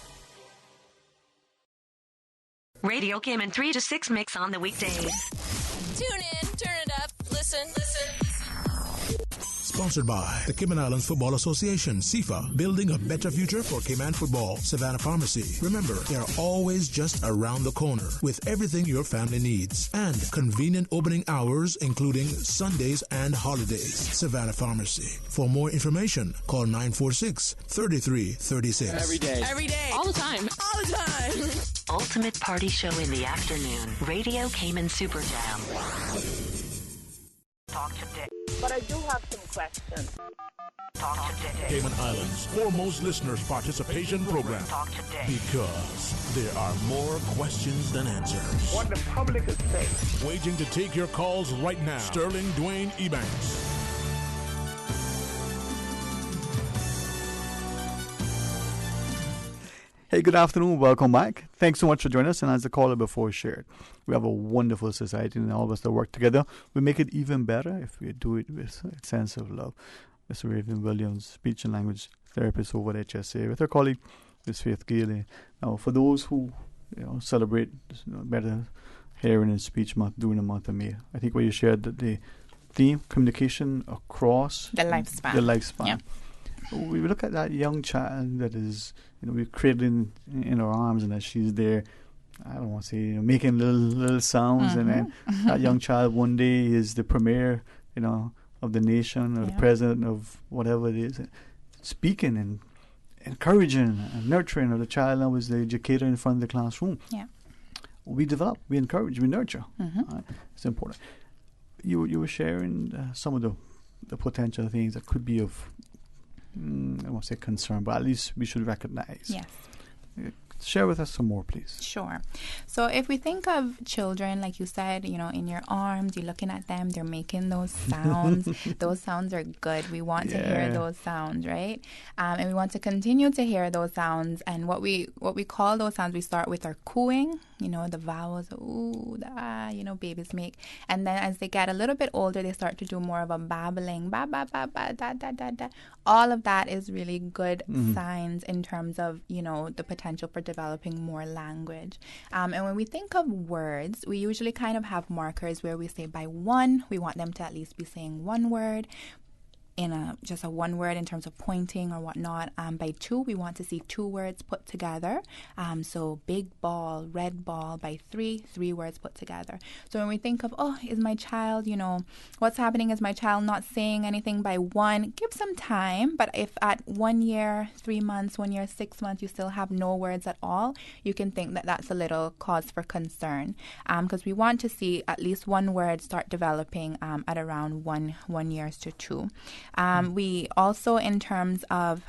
Radio Cayman 3 to 6 mix on the weekdays. Tune in, turn it up, listen. Sponsored by the Cayman Islands Football Association, CIFA, building a better future for Cayman football. Savannah Pharmacy. Remember, they are always just around the corner with everything your family needs and convenient opening hours, including Sundays and holidays. Savannah Pharmacy. For more information, call 946-3336. Every day. All the time. Ultimate party show in the afternoon. Radio Cayman Super Jam. Talk today. But I do have some questions. Talk today. Cayman Islands' foremost listeners' participation program. Talk today. Because there are more questions than answers. What the public is saying. Waging to take your calls right now. Sterling Dwayne Ebanks. Hey, good afternoon. Welcome back. Thanks so much for joining us. And as the caller before shared, we have a wonderful society, and all of us that work together, we make it even better if we do it with a sense of love. Mr. Raven Williams, speech and language therapist over at HSA, with her colleague, Ms. Faith Gailey. Now, for those who celebrate better hearing and speech month during the month of May, I think what you shared that the theme, communication across the lifespan. Yeah. We look at that young child that is, we're cradling in her arms, and that she's there, I don't want to say, making little sounds, and then that young child one day is the premier, of the nation, or the president of whatever it is, speaking and encouraging and nurturing of the child. Now is the educator in front of the classroom. Yeah, we develop, we encourage, we nurture. It's important. You were sharing some of the potential things that could be of, I won't say concern, but at least we should recognize. Yes. Share with us some more, please. Sure. So if we think of children, like you said, in your arms, you're looking at them, they're making those sounds. Those sounds are good. We want to hear those sounds, right? And we want to continue to hear those sounds. And what we call those sounds, we start with our cooing, the vowels, the ooh, the ah, babies make. And then as they get a little bit older, they start to do more of a babbling, ba, ba, ba, ba, da, da, da, da. All of that is really good signs in terms of, the potential for developing more language. And when we think of words, we usually kind of have markers where we say by one, we want them to at least be saying one word. In just a one word in terms of pointing or whatnot. By two, we want to see two words put together. So big ball, red ball. By three words put together. So when we think of, is my child, what's happening? Is my child not saying anything by one? Give some time. But if at 1 year, 3 months, 1 year, 6 months, you still have no words at all, you can think that that's a little cause for concern. Because we want to see at least one word start developing at around 1 year to 2. We also, in terms of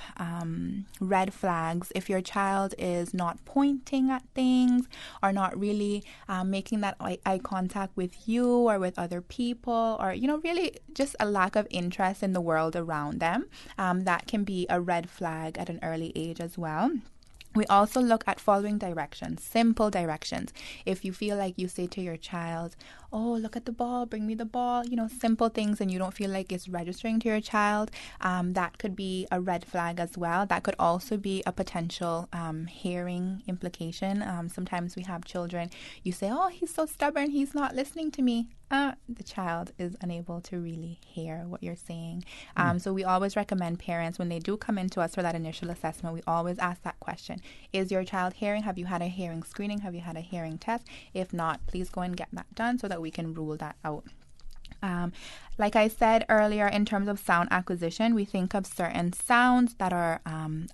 red flags, if your child is not pointing at things or not really making that eye contact with you or with other people, or, really just a lack of interest in the world around them, that can be a red flag at an early age as well. We also look at following directions, simple directions. If you feel like you say to your child, look at the ball, bring me the ball, simple things, and you don't feel like it's registering to your child, that could be a red flag as well. That could also be a potential hearing implication. Sometimes we have children, you say, he's so stubborn, he's not listening to me. The child is unable to really hear what you're saying. So we always recommend parents, when they do come into us for that initial assessment, we always ask that question. Is your child hearing? Have you had a hearing screening? Have you had a hearing test? If not, please go and get that done so that we can rule that out. Like I said earlier, in terms of sound acquisition, we think of certain sounds that are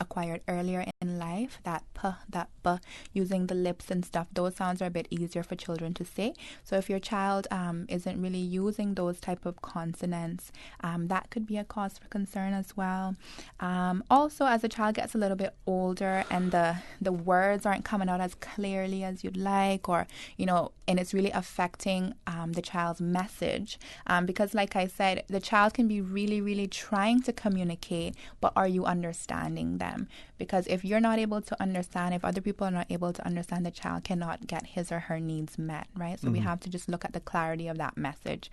acquired earlier in life, that p, that b, using the lips and stuff. Those sounds are a bit easier for children to say. So if your child isn't really using those type of consonants, that could be a cause for concern as well. Also, as the child gets a little bit older and the words aren't coming out as clearly as you'd like, or, and it's really affecting the child's message. Because like I said, the child can be really, really trying to communicate, but are you understanding them? Because if you're not able to understand, if other people are not able to understand, the child cannot get his or her needs met, right? So we have to just look at the clarity of that message.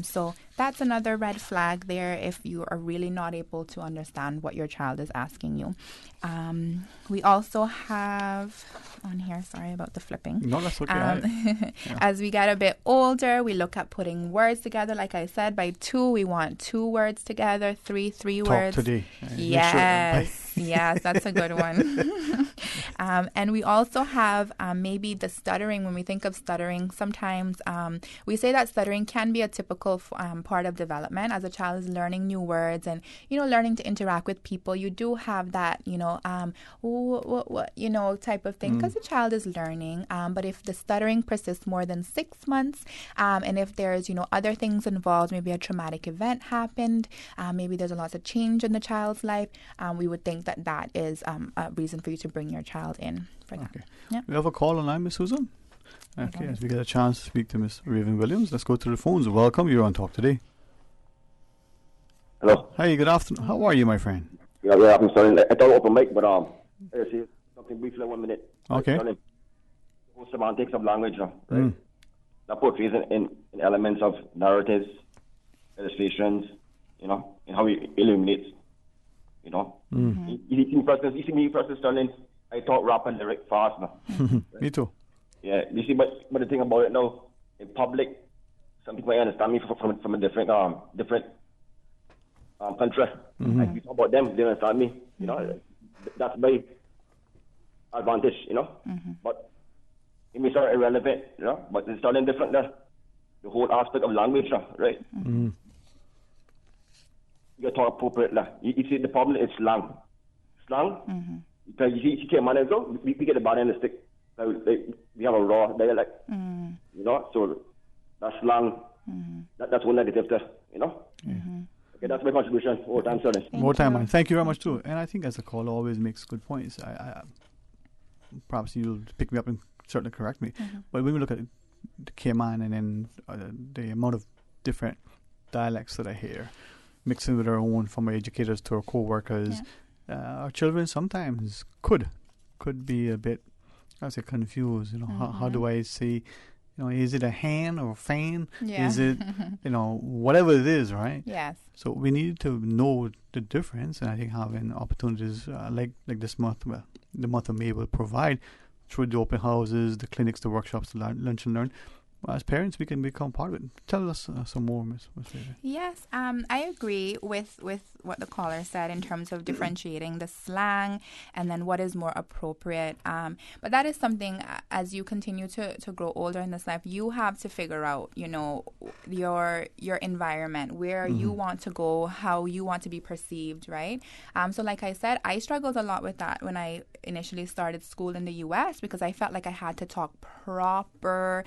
So that's another red flag there if you are really not able to understand what your child is asking you. We also have on here, sorry about the flipping. No, that's okay. As we get a bit older, we look at putting words together. Like I said, by 2, we want 2 words together, 3 words. Talk today. Yes, yes, that's a good one. And we also have maybe the stuttering. When we think of stuttering, sometimes we say that stuttering can be a typical part of development as a child is learning new words and, learning to interact with people. You do have that, type of thing because the child is learning. But if the stuttering persists more than 6 months, and if there's, other things involved, maybe a traumatic event happened, maybe there's a lot of change in the child's life, we would think that is a reason for you to bring your child in for that. Okay. Yep. We have a call online, Miss Susan. Okay, as we get a chance to speak to Miss Raven Williams, let's go to the phones. Welcome, you're on Talk Today. Hello. Hi, good afternoon. How are you, my friend? Yeah, I'm sorry. I thought open mic, but I see something briefly 1 minute. Okay. The whole semantics of language, right? That portrays in elements of narratives, illustrations, and how it illuminates, You see me personally studying, I talk rap and lyric fast now. Right? Me too. Yeah, you see, but the thing about it now, in public, some people might understand me from a different country. Like, you talk about them, they understand me. That's my advantage. But it may sound irrelevant. But it's something different there. The whole aspect of language, right? You gotta talk appropriately. You see, the problem is slang. Because you see, Cayman, we get the bad end of the stick. We have a raw dialect. So that's slang. That's one negative there. Okay, that's my contribution. More time, sorry. More time, man. Thank you very much too. And I think as a caller always makes good points. I perhaps you'll pick me up and certainly correct me. But when we look at the Cayman and then the amount of different dialects that I hear, mixing with our own, from our educators to our co-workers, our children sometimes could be a bit, I would say, confused. How do I say? Is it a hand or a fan? Yeah. Is it, whatever it is, right? Yes. So we need to know the difference, and I think having opportunities like this month, the month of May will provide through the open houses, the clinics, the workshops, the lunch and learn. As parents, we can become part of it. Tell us some more, Ms. Raven. Yes, I agree with what the caller said in terms of differentiating the slang and then what is more appropriate. But that is something, as you continue to grow older in this life, you have to figure out, your environment, where you want to go, how you want to be perceived, right? So like I said, I struggled a lot with that when I initially started school in the U.S. because I felt like I had to talk proper,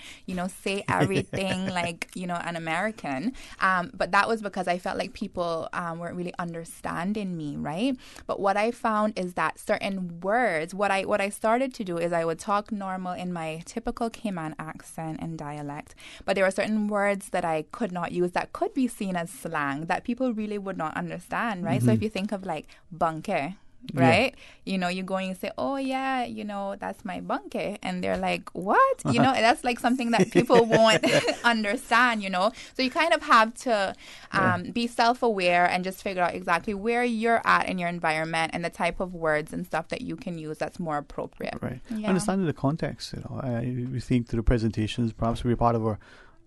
say everything like, an American. But that was because I felt like people weren't really understanding me, right? But what I found is that certain words, what I started to do is I would talk normal in my typical Cayman accent and dialect. But there were certain words that I could not use that could be seen as slang that people really would not understand, right? So if you think of like bunker, right? You go and you say, oh yeah, that's my bunkie, and they're like, what? That's like something that people won't understand, So you kind of have to be self-aware and just figure out exactly where you're at in your environment and the type of words and stuff that you can use that's more appropriate. Right. Understanding the context, we think through the presentations, perhaps we're part of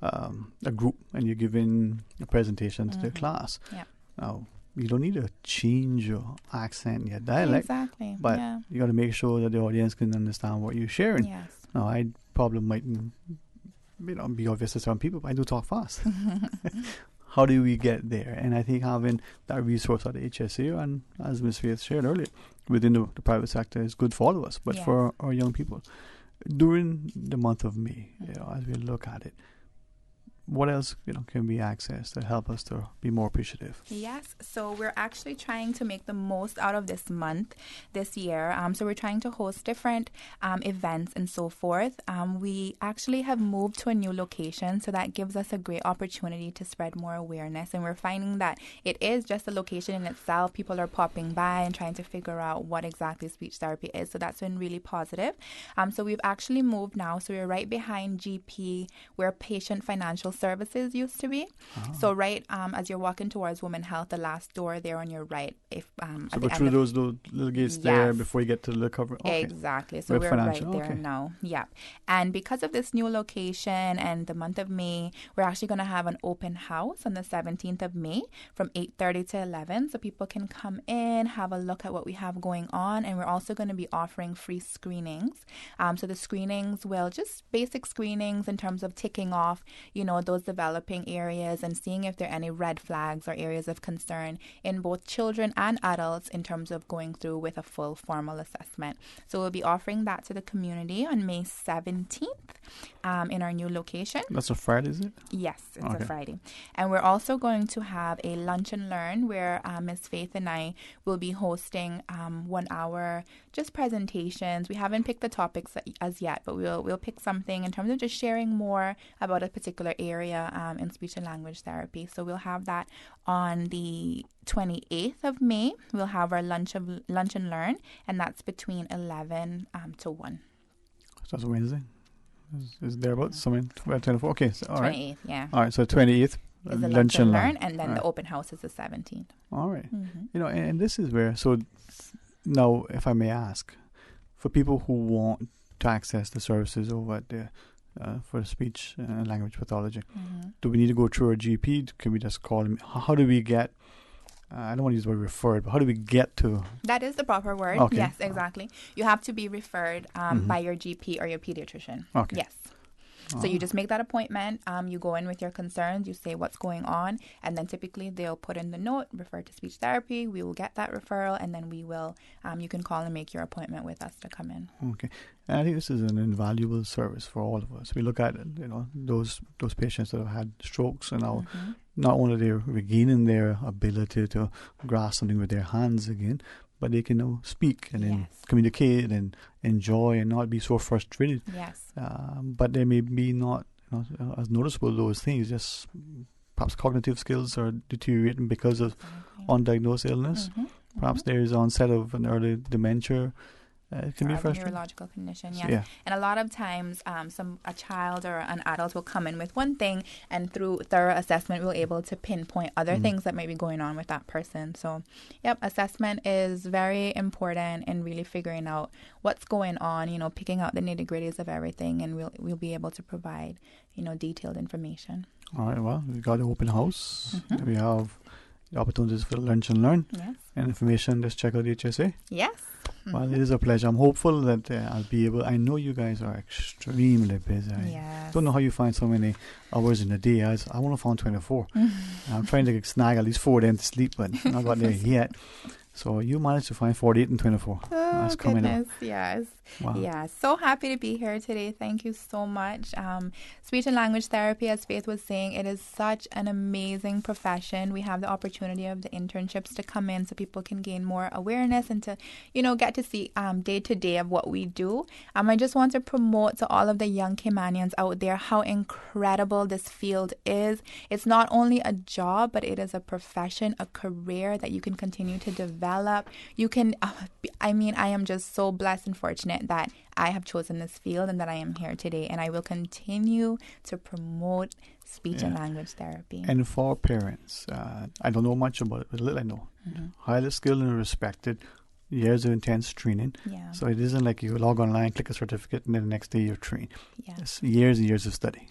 a group and you're giving a presentation to the class. Yeah. Now, you don't need to change your accent, your dialect. Exactly. But you got to make sure that the audience can understand what you're sharing. Yes. Now, I probably mightn't, be obvious to some people, but I do talk fast. How do we get there? And I think having that resource at the HSA, and as Ms. Faith shared earlier, within the private sector is good for all of us, but for our young people. During the month of May, as we look at it, what else can we access to help us to be more appreciative? Yes, so we're actually trying to make the most out of this month, this year. So we're trying to host different events and so forth. We actually have moved to a new location, so that gives us a great opportunity to spread more awareness. And we're finding that it is just a location in itself. People are popping by and trying to figure out what exactly speech therapy is. So that's been really positive. So we've actually moved now. So we're right behind GP, where patient financial services used to be. So right as you're walking towards Women Health, the last door there on your right. So go through those little gates there before you get to the recovery. Okay. Exactly. So we're right there now. Yeah. And because of this new location and the month of May, we're actually going to have an open house on the 17th of May from 8:30 to 11. So people can come in, have a look at what we have going on. And we're also going to be offering free screenings. So the screenings will just basic screenings in terms of ticking off, those developing areas and seeing if there are any red flags or areas of concern in both children and adults in terms of going through with a full formal assessment. So we'll be offering that to the community on May 17th in our new location. That's a Friday, is it? Yes, it's a Friday. And we're also going to have a lunch and learn where Ms. Faith and I will be hosting 1 hour just presentations. We haven't picked the topics as yet, but we'll pick something in terms of just sharing more about a particular area in speech and language therapy. So we'll have that on the 28th of May. We'll have our lunch and learn, and that's between 11 to 1. So that's Wednesday. Is there about something 24? Okay, so, all right. 28th, yeah. All right, so 28th is the lunch and learn, and then the open house is the 17th. All right. Mm-hmm. And this is where, so now, if I may ask, for people who want to access the services over there for speech and language pathology, do we need to go through our GP? Can we just call him? How do we get, I don't want to use the word referred, but how do we get to? That is the proper word. Okay. Yes, exactly. You have to be referred by your GP or your pediatrician. Okay. Yes. So you just make that appointment. You go in with your concerns. You say what's going on. And then typically they'll put in the note, refer to speech therapy. We will get that referral. And then we will, you can call and make your appointment with us to come in. Okay. And I think this is an invaluable service for all of us. We look at, those patients that have had strokes and now not only they're regaining their ability to grasp something with their hands again, but they can now speak and then communicate and enjoy and not be so frustrated. Yes. But they may be not as noticeable, those things, just perhaps cognitive skills are deteriorating because of undiagnosed illness. Perhaps there is onset of an early dementia. It can be frustrating. Neurological condition, yes. Yeah. And a lot of times, a child or an adult will come in with one thing, and through thorough assessment, we're able to pinpoint other things that may be going on with that person. So, assessment is very important in really figuring out what's going on. Picking out the nitty-gritties of everything, and we'll be able to provide, detailed information. All right. Well, we got the open house. We have the opportunities for lunch and learn. Yes. And information. Just check out the HSA. Yes. Well, it is a pleasure. I'm hopeful that I'll be able. I know you guys are extremely busy. I don't know how you find so many hours in a day. I want to find 24. I'm trying to snag at least 4 of them to sleep, but I'm not got there yet. So you managed to find 48 and 24. That's coming up. Yes. Wow. Yeah. So happy to be here today. Thank you so much. Speech and language therapy, as Faith was saying, it is such an amazing profession. We have the opportunity of the internships to come in so people can gain more awareness and to, get to see day to day of what we do. I just want to promote to all of the young Caymanians out there how incredible this field is. It's not only a job, but it is a profession, a career that you can continue to develop. You can, I am just so blessed and fortunate that I have chosen this field and that I am here today, and I will continue to promote speech and language therapy. And for parents, I don't know much about it, but little I know. Highly skilled and respected, years of intense training. Yeah. So it isn't like you log online, click a certificate, and then the next day you're trained. Yeah. It's years and years of study.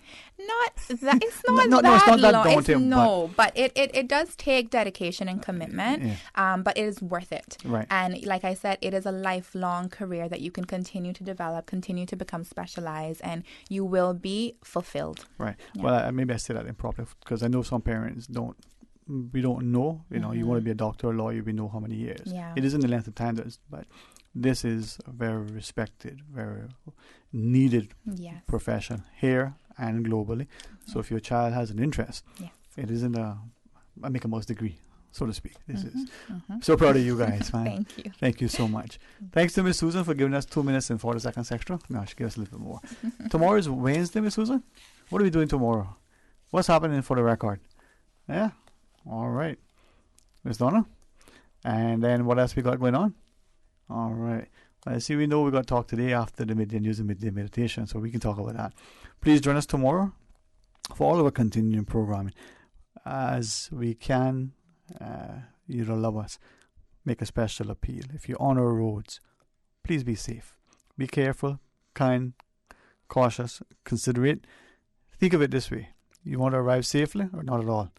It's not it's not that long. daunting. But it does take dedication and commitment. But it is worth it. Right. And like I said, it is a lifelong career that you can continue to develop, continue to become specialized, and you will be fulfilled. Right. Yeah. Well, maybe I say that improperly because I know some parents don't. We don't know. You want to be a doctor or lawyer, we know how many years. Yeah. It isn't the length of time, but this is a very respected, very needed profession here and globally. So if your child has an interest, yes. it isn't a Mickey Mouse degree, so to speak. This is so proud of you guys, man. Thank you. Thank you so much. Thanks to Miss Susan for giving us 2 minutes and 40 seconds extra. No, she gave us a little bit more. Tomorrow is Wednesday, Miss Susan. What are we doing tomorrow? What's happening for the record? Yeah. All right. Miss Donna. And then what else we got going on? All right. I see we know we got to talk today after the midday news and midday meditation, so we can talk about that. Please join us tomorrow for all of our continuing programming. As we can, you don't love us, make a special appeal. If you're on our roads, please be safe. Be careful, kind, cautious, considerate. Think of it this way. You want to arrive safely or not at all?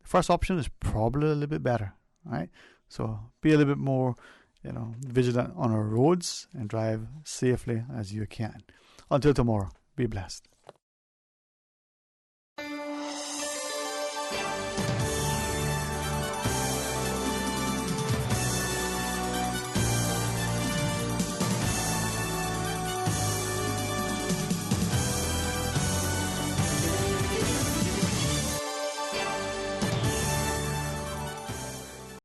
The first option is probably a little bit better, right? So be a little bit more vigilant on our roads and drive safely as you can. Until tomorrow, be blessed.